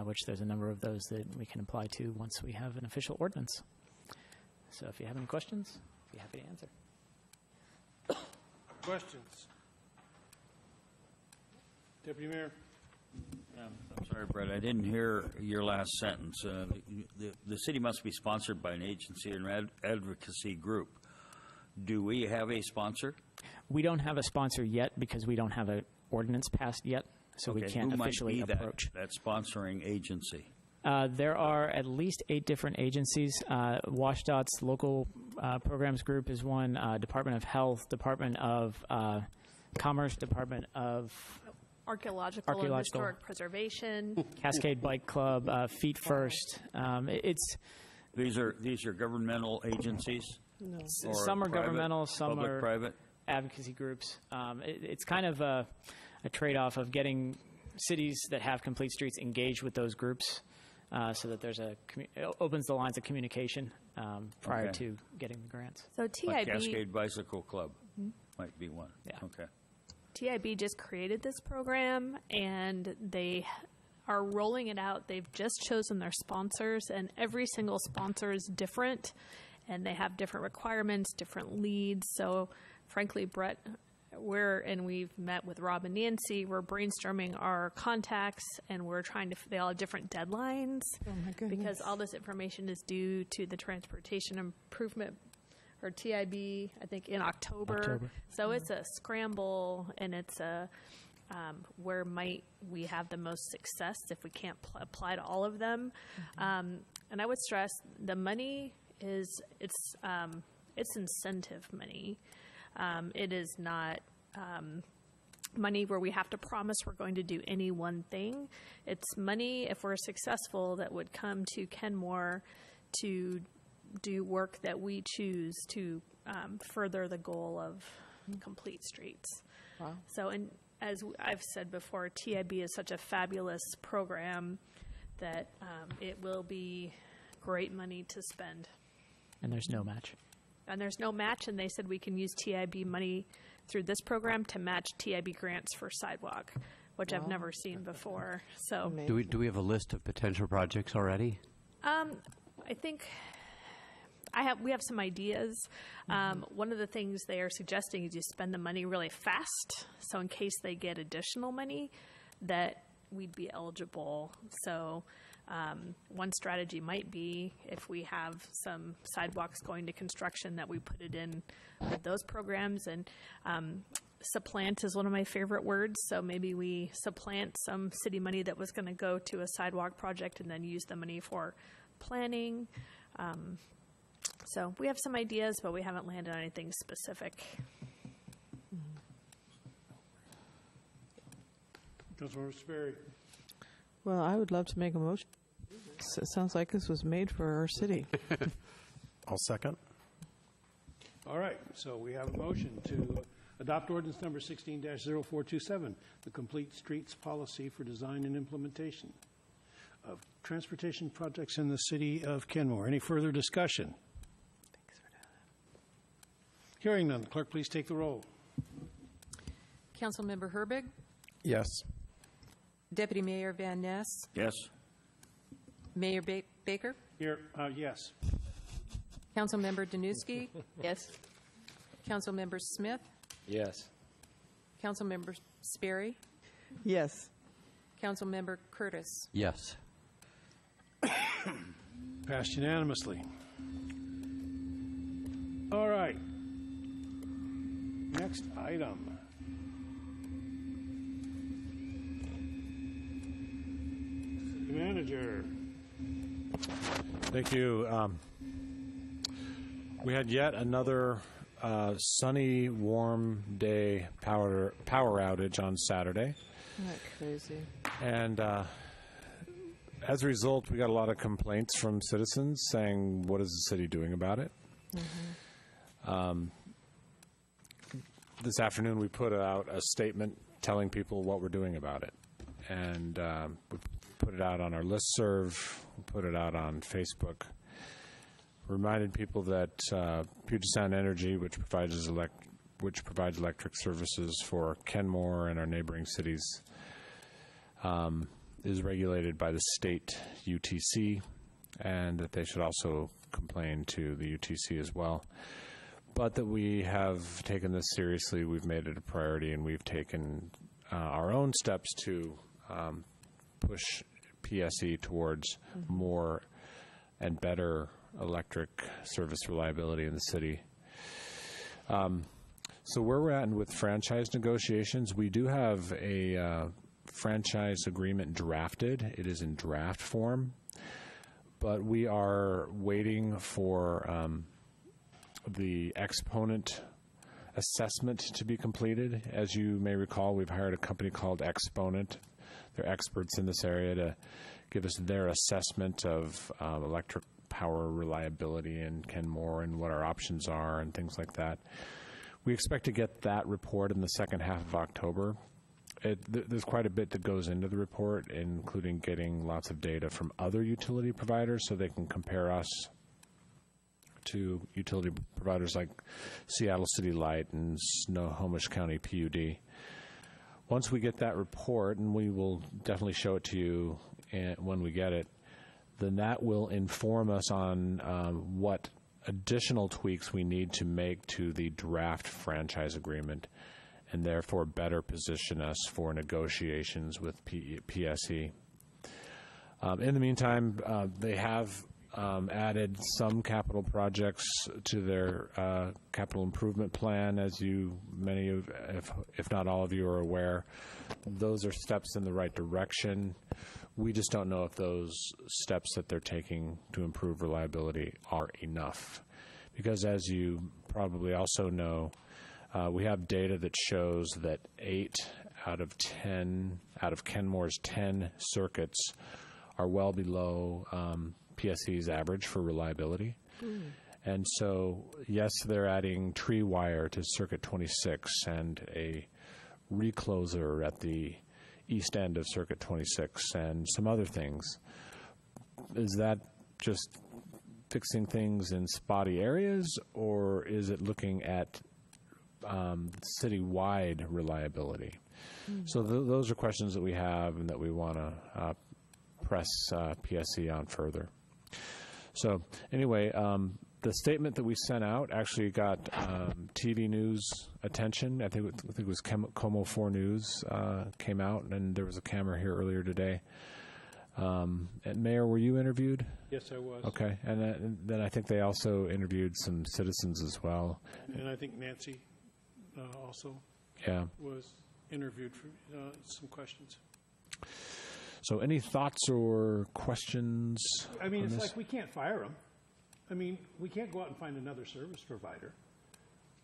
which there's a number of those that we can apply to once we have an official ordinance. So if you have any questions, I'd be happy to answer. Questions? Deputy Mayor. I'm sorry, Brett, I didn't hear your last sentence. The city must be sponsored by an agency or advocacy group. Do we have a sponsor? We don't have a sponsor yet because we don't have an ordinance passed yet, so we can't officially approach. That sponsoring agency? There are at least 8 different agencies. WashDOT's local programs group is one, Department of Health, Department of Commerce, Department of Archaeological and Historic Preservation. Cascade Bike Club, Feet First. These are governmental agencies? No. Some are governmental, some are private advocacy groups. It's kind of a trade-off of getting cities that have Complete Streets engaged with those groups so that there's it opens the lines of communication prior to getting the grants. So TIB... Like Cascade Bicycle Club might be one. Yeah. Okay. TIB just created this program, and they are rolling it out. They've just chosen their sponsors, and every single sponsor is different, and they have different requirements, different leads. So, frankly, Brett, we've met with Rob and Nancy. We're brainstorming our contacts, and we're trying to. They all have different deadlines because all this information is due to the Transportation Improvement or TIB, I think, in October. So it's a scramble, and it's a where might we have the most success if we can't apply to all of them. And I would stress the money is it's incentive money. It is not money where we have to promise we're going to do any one thing. It's money, if we're successful, that would come to Kenmore to do work that we choose to further the goal of Complete Streets. Wow. So, and as I've said before, TIB is such a fabulous program that it will be great money to spend. And there's no match. And there's no match, and they said we can use TIB money through this program to match TIB grants for sidewalk, which I've never seen before. So, do we have a list of potential projects already? I think we have some ideas. One of the things they are suggesting is you spend the money really fast, so in case they get additional money, that we'd be eligible. So one strategy might be if we have some sidewalks going to construction that we put it in with those programs. And supplant is one of my favorite words. So maybe we supplant some city money that was going to go to a sidewalk project and then use the money for planning. So we have some ideas, but we haven't landed on anything specific. Councilmember Sperry. Well, I would love to make a motion. It sounds like this was made for our city. I'll second. All right, so we have a motion to adopt ordinance number 16-0427, the complete streets policy for design and implementation of transportation projects in the city of Kenmore. Any further discussion? Hearing none, clerk, please take the roll. Councilmember Herbig? Yes. Deputy Mayor Van Ness? Yes. Mayor Baker? Here, yes. Councilmember Danuski? Yes. Councilmember Smith? Yes. Councilmember Sperry? Yes. Councilmember Curtis? Yes. Passed unanimously. All right. Next item. City Manager. Thank you. We had yet another sunny, warm day power outage on Saturday. Isn't that crazy? And as a result, we got a lot of complaints from citizens saying, what is the city doing about it? This afternoon, we put out a statement telling people what we're doing about it. And we put it out on our listserv, we put it out on Facebook, reminded people that Puget Sound Energy, which provides electric services for Kenmore and our neighboring cities, is regulated by the state UTC, and that they should also complain to the UTC as well. But that we have taken this seriously, we've made it a priority, and we've taken our own steps to push PSE towards more and better electric service reliability in the city. So where we're at with franchise negotiations, we do have a franchise agreement drafted. It is in draft form, but we are waiting for the exponent assessment to be completed. As you may recall, we've hired a company called Exponent. They're experts in this area to give us their assessment of electric power reliability in Kenmore and what our options are and things like that. We expect to get that report in the second half of October. There's quite a bit that goes into the report, including getting lots of data from other utility providers so they can compare us to utility providers like Seattle City Light and Snohomish County PUD. Once we get that report, and we will definitely show it to you when we get it, then that will inform us on what additional tweaks we need to make to the draft franchise agreement, and therefore better position us for negotiations with PSE. In the meantime, they have added some capital projects to their capital improvement plan, as many of, if not all of you are aware. Those are steps in the right direction. We just don't know if those steps that they're taking to improve reliability are enough. Because as you probably also know, we have data that shows that 8 out of Kenmore's 10 circuits are well below PSE's average for reliability. And so, yes, they're adding tree wire to Circuit 26 and a recloser at the east end of Circuit 26 and some other things. Is that just fixing things in spotty areas, or is it looking at city-wide reliability? So those are questions that we have and that we want to press PSE on further. So anyway, the statement that we sent out actually got TV news attention. I think it was Como 4 News came out, and there was a camera here earlier today. And Mayor, were you interviewed? Yes, I was. Okay, and then I think they also interviewed some citizens as well. And I think Nancy also. was interviewed for some questions. So any thoughts or questions? I mean, on it's this? like we can't fire them. I mean, we can't go out and find another service provider.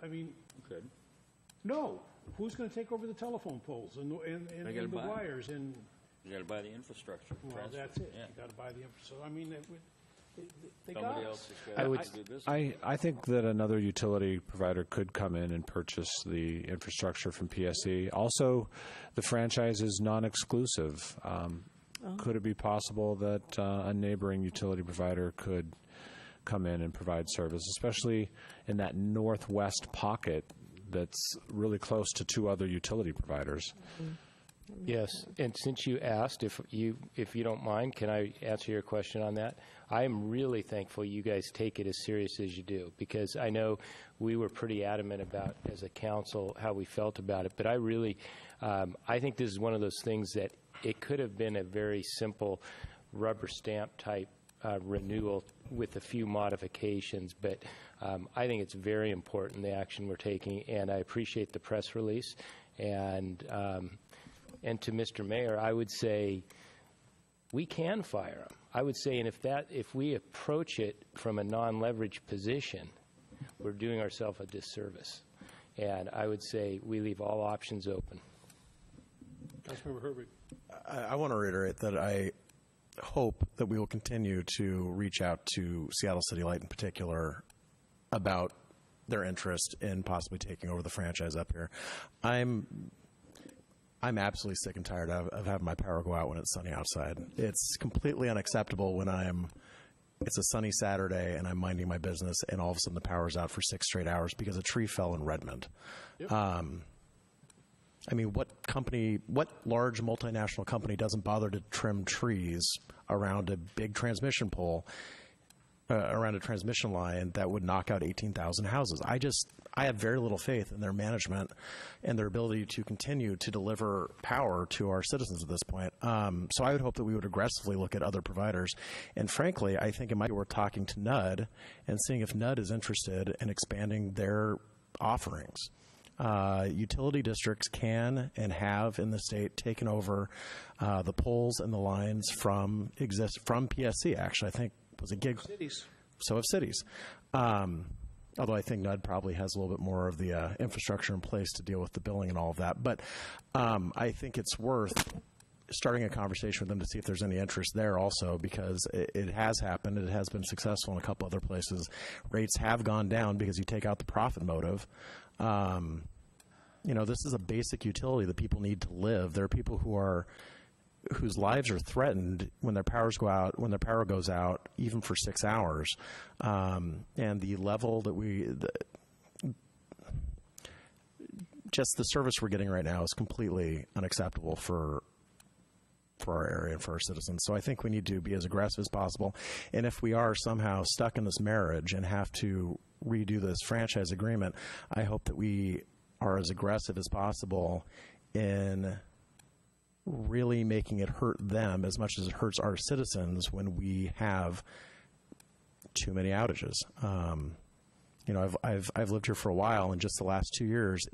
I mean, Good. no. Who's going to take over the telephone poles and They gotta the buy 'em. wires? And You got to buy the infrastructure. well, transfer. that's it. Yeah. You got to buy the infrastructure. I mean, they got Somebody us. else has got to do business. I think that another utility provider could come in and purchase the infrastructure from PSE. Also, the franchise is non-exclusive. Could it be possible that a neighboring utility provider could come in and provide service, especially in that northwest pocket that's really close to two other utility providers? Yes, and since you asked, if you don't mind, can I answer your question on that? I am really thankful you guys take it as serious as you do, because I know we were pretty adamant about, as a council, how we felt about it. But I really, I think this is one of those things that it could have been a very simple rubber stamp type renewal with a few modifications, but I think it's very important, the action we're taking, and I appreciate the press release. And to Mr. Mayor, I would say we can fire them. I would say, and if we approach it from a non-leveraged position, we're doing ourselves a disservice. And I would say we leave all options open. Councilmember Herbert. I want to reiterate that I hope that we will continue to reach out to Seattle City Light in particular about their interest in possibly taking over the franchise up here. I'm absolutely sick and tired of having my power go out when it's sunny outside. It's completely unacceptable when it's a sunny Saturday and I'm minding my business and all of a sudden the power's out for 6 straight hours because a tree fell in Redmond. Yep. I mean, what large multinational company doesn't bother to trim trees around a big transmission pole, around a transmission line that would knock out 18,000 houses? I have very little faith in their management and their ability to continue to deliver power to our citizens at this point. So I would hope that we would aggressively look at other providers. And frankly, I think it might be worth talking to NUD and seeing if NUD is interested in expanding their offerings. Utility districts can and have in the state taken over the poles and the lines from PSC. Actually, I think was a gig. Cities. So have cities. Although I think NUD probably has a little bit more of the infrastructure in place to deal with the billing and all of that. But I think it's worth starting a conversation with them to see if there's any interest there also, because it has happened. It has been successful in a couple other places. Rates have gone down because you take out the profit motive. This is a basic utility that people need to live. There are people whose lives are threatened when their power goes out, even for 6 hours. And the level that just the service we're getting right now is completely unacceptable for our area and for our citizens. So I think we need to be as aggressive as possible. And if we are somehow stuck in this marriage and have to redo this franchise agreement, I hope that we are as aggressive as possible in really making it hurt them as much as it hurts our citizens when we have too many outages. I've lived here for a while, and just the last 2 years,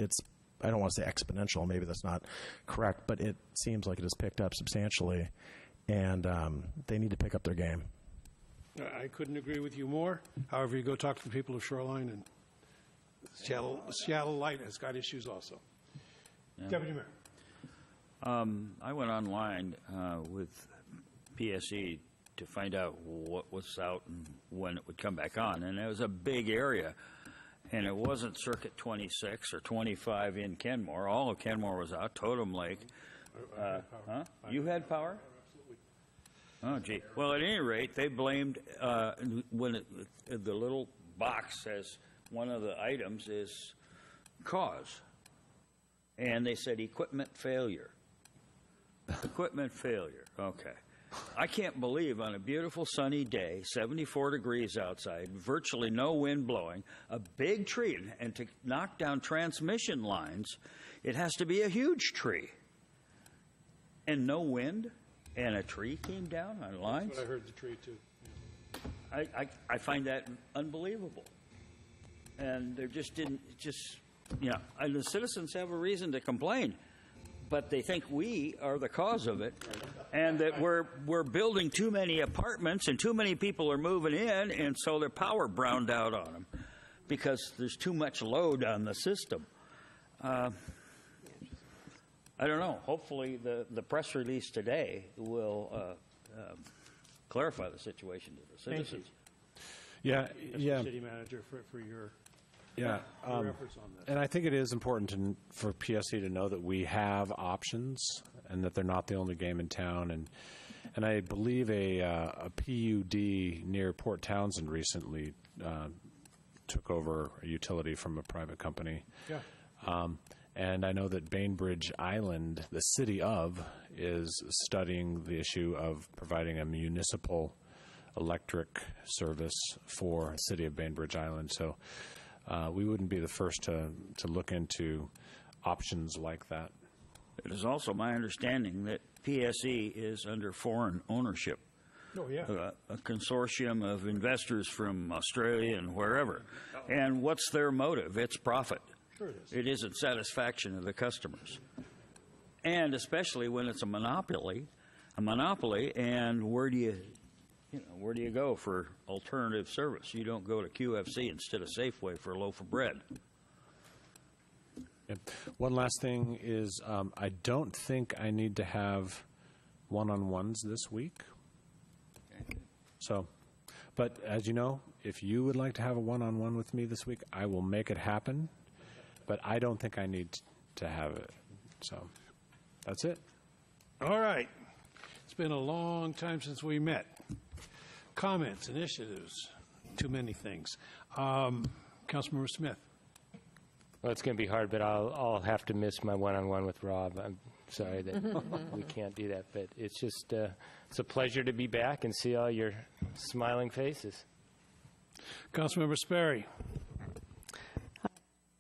I don't want to say exponential, maybe that's not correct, but it seems like it has picked up substantially, and they need to pick up their game. I couldn't agree with you more. However, you go talk to the people of Shoreline, and Seattle Light has got issues also. Yeah. Deputy Mayor. I went online with PSE to find out what was out and when it would come back on, and it was a big area. And it wasn't Circuit 26 or 25 in Kenmore. All of Kenmore was out. Totem Lake. You had power? Oh, gee. Well, at any rate, they blamed when the little box says one of the items is cause. And they said equipment failure. Equipment failure. Okay. I can't believe on a beautiful sunny day, 74 degrees outside, virtually no wind blowing, a big tree, and to knock down transmission lines, it has to be a huge tree. And no wind, and a tree came down on lines? That's what I heard, the tree, too. I find that unbelievable. And there just Yeah, and the citizens have a reason to complain, but they think we are the cause of it, and that we're building too many apartments and too many people are moving in, and so their power browned out on them because there's too much load on the system. I don't know. Hopefully, the press release today will clarify the situation to the citizens. Yeah, yeah. City manager, for your Yeah, your efforts on this. and I think it is important for PSC to know that we have options and that they're not the only game in town. And I believe a PUD near Port Townsend recently took over a utility from a private company. Yeah. And I know that Bainbridge Island, the city of, is studying the issue of providing a municipal electric service for the city of Bainbridge Island. So we wouldn't be the first to look into options like that. It is also my understanding that PSE is under foreign ownership. Oh, yeah. A consortium of investors from Australia and wherever. And what's their motive? It's profit. Sure it is. It isn't satisfaction of the customers. And especially when it's a monopoly, and where do you go for alternative service? You don't go to QFC instead of Safeway for a loaf of bread. Yeah. One last thing is I don't think I need to have one-on-ones this week. So, but as you know, if you would like to have a one-on-one with me this week, I will make it happen. But I don't think I need to have it. So that's it. All right. It's been a long time since we met. Comments, initiatives, too many things. Councilmember Smith. Well, it's going to be hard, but I'll have to miss my one-on-one with Rob. I'm sorry that we can't do that, but it's just it's a pleasure to be back and see all your smiling faces. Councilmember Sperry.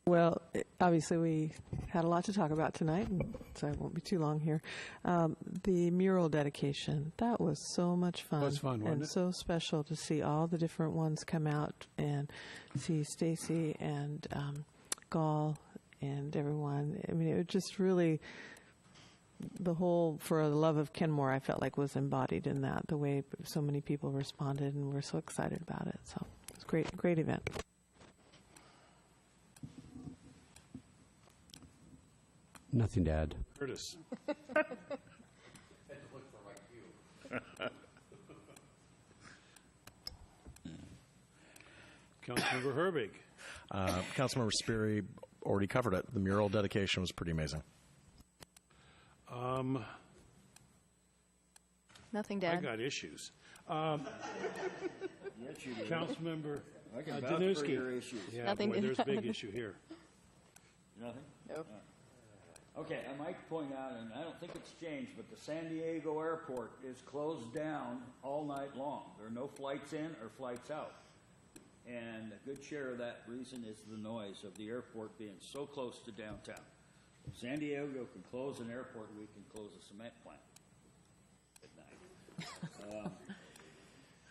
Well, obviously we had a lot to talk about tonight, so I won't be too long here. The mural dedication, that was so much fun. It was fun, wasn't and it? so special to see all the different ones come out and see Stacy and Gall and everyone. I mean, it was just really, the whole For the Love of Kenmore, I felt like was embodied in that, the way so many people responded and were so excited about it. So it was a great event. Nothing to add. Curtis. Councilmember Herbig. Councilmember Sperry already covered it. The mural dedication was pretty amazing. Nothing to I add. got issues. Yes, you do. Councilmember I can vouch for Danuski. your issues. Yeah, Nothing boy, to there's a big add. issue here. Nothing? Nope. Okay, I might point out, and I don't think it's changed, but the San Diego airport is closed down all night long. There are no flights in or flights out. And a good share of that reason is the noise of the airport being so close to downtown. If San Diego can close an airport, we can close a cement plant at night.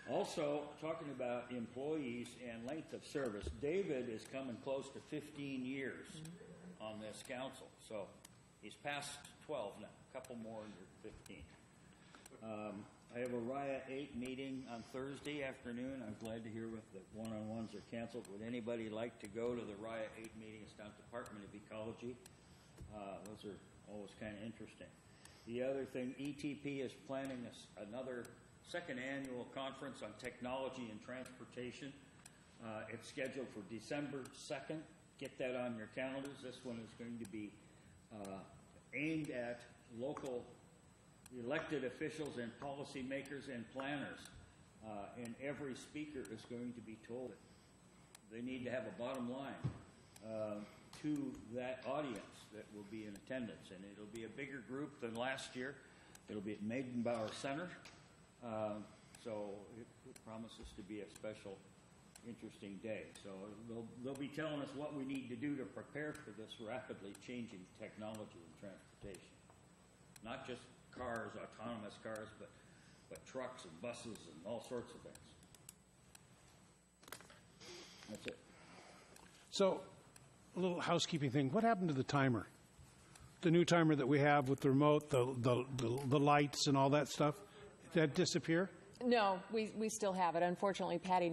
Also, talking about employees and length of service, David is coming close to 15 years on this council. So he's past 12 now, a couple more under 15. I have a RIA 8 meeting on Thursday afternoon. I'm glad to hear the one-on-ones are canceled. Would anybody like to go to the RIA 8 meeting? It's down at the Department of Ecology. Those are always kind of interesting. The other thing, ETP is planning another second annual conference on technology and transportation. It's scheduled for December 2nd. Get that on your calendars. This one is going to be aimed at local elected officials and policymakers and planners. And every speaker is going to be told they need to have a bottom line to that audience that will be in attendance. And it'll be a bigger group than last year. It'll be at Meidenbauer Center. So it promises to be a special, interesting day. So they'll be telling us what we need to do to prepare for this rapidly changing technology in transportation. Not just cars, autonomous cars, but trucks and buses and all sorts of things. That's it. So a little housekeeping thing. What happened to the timer? The new timer that we have with the remote, the lights and all that stuff? Did that disappear? No, we still have it. Unfortunately, Patty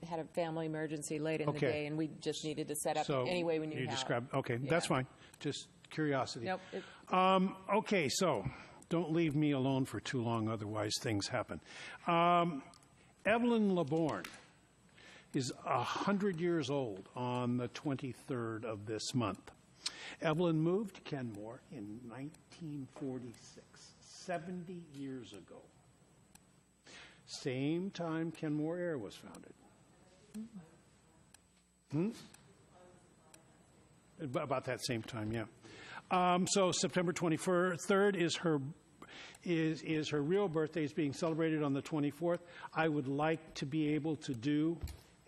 had a family emergency late in the Okay. day, and we just needed to set up So anyway when you have described. it. Okay, that's fine. Just curiosity. Nope. Okay, so don't leave me alone for too long, otherwise things happen. Evelyn LeBourne is 100 years old on the 23rd of this month. Evelyn moved to Kenmore in 1946, 70 years ago. Same time Kenmore Air was founded. About that same time, yeah. So September 23rd is her real birthday. Is being celebrated on the 24th. I would like to be able to do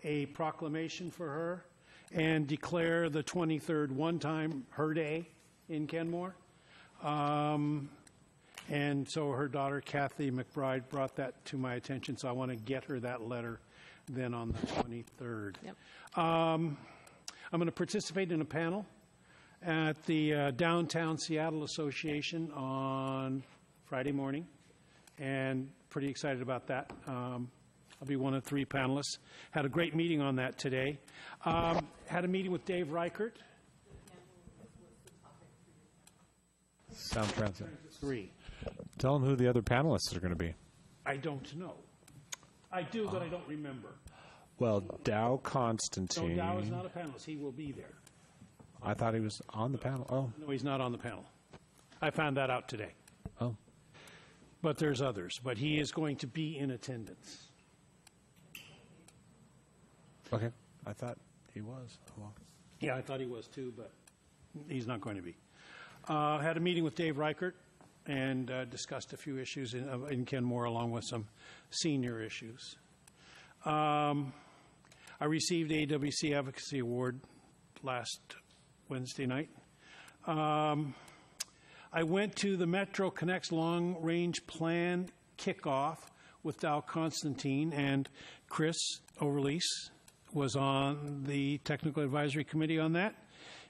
a proclamation for her and declare the 23rd one time her day in Kenmore. And so her daughter, Kathy McBride, brought that to my attention, so I want to get her that letter then on the 23rd. Yep. I'm going to participate in a panel at the Downtown Seattle Association on Friday morning, and pretty excited about that. I'll be one of 3 panelists. Had a great meeting on that today. Had a meeting with Dave Reichert. Sound transit. 3. Tell them who the other panelists are going to be. I don't know. I do, but I don't remember. Well, Dow Constantine. No, Dow is not a panelist. He will be there. I thought he was on the panel. Oh. No, he's not on the panel. I found that out today. Oh. But there's others. But he is going to be in attendance. Okay. I thought he was. Oh, well. Yeah, I thought he was too, but he's not going to be. Had a meeting with Dave Reichert and discussed a few issues in Kenmore along with some senior issues. I received AWC Advocacy Award last Wednesday night. I went to the Metro Connect's Long Range Plan kickoff with Dow Constantine, and Chris Overlease was on the Technical Advisory Committee on that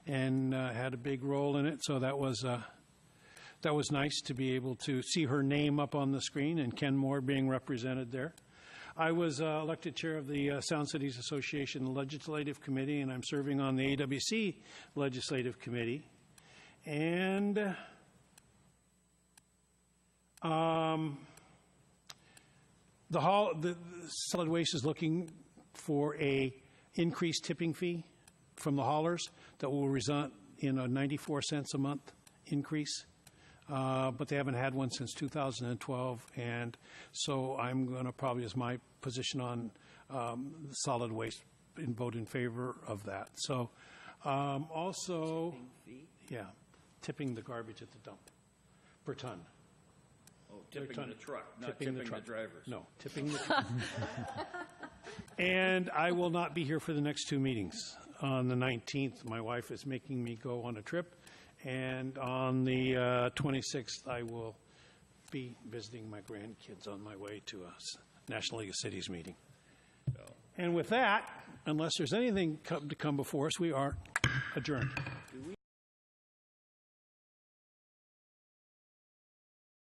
and had a big role in it. So that was nice to be able to see her name up on the screen and Kenmore being represented there. I was elected chair of the Sound Cities Association Legislative Committee, and I'm serving on the AWC Legislative Committee. And the solid waste is looking for a increased tipping fee from the haulers that will result in a 94 cents a month increase. But they haven't had one since 2012, and so I'm going to probably, as my position on solid waste, vote in favor of that. So also, yeah, tipping the garbage at the dump per ton. Oh, tipping the truck, not tipping the truck. drivers. No, tipping the truck. And I will not be here for the next 2 meetings. On the 19th, my wife is making me go on a trip. And on the 26th, I will be visiting my grandkids on my way to a National League of Cities meeting. And with that, unless there's anything to come before us, we are adjourned.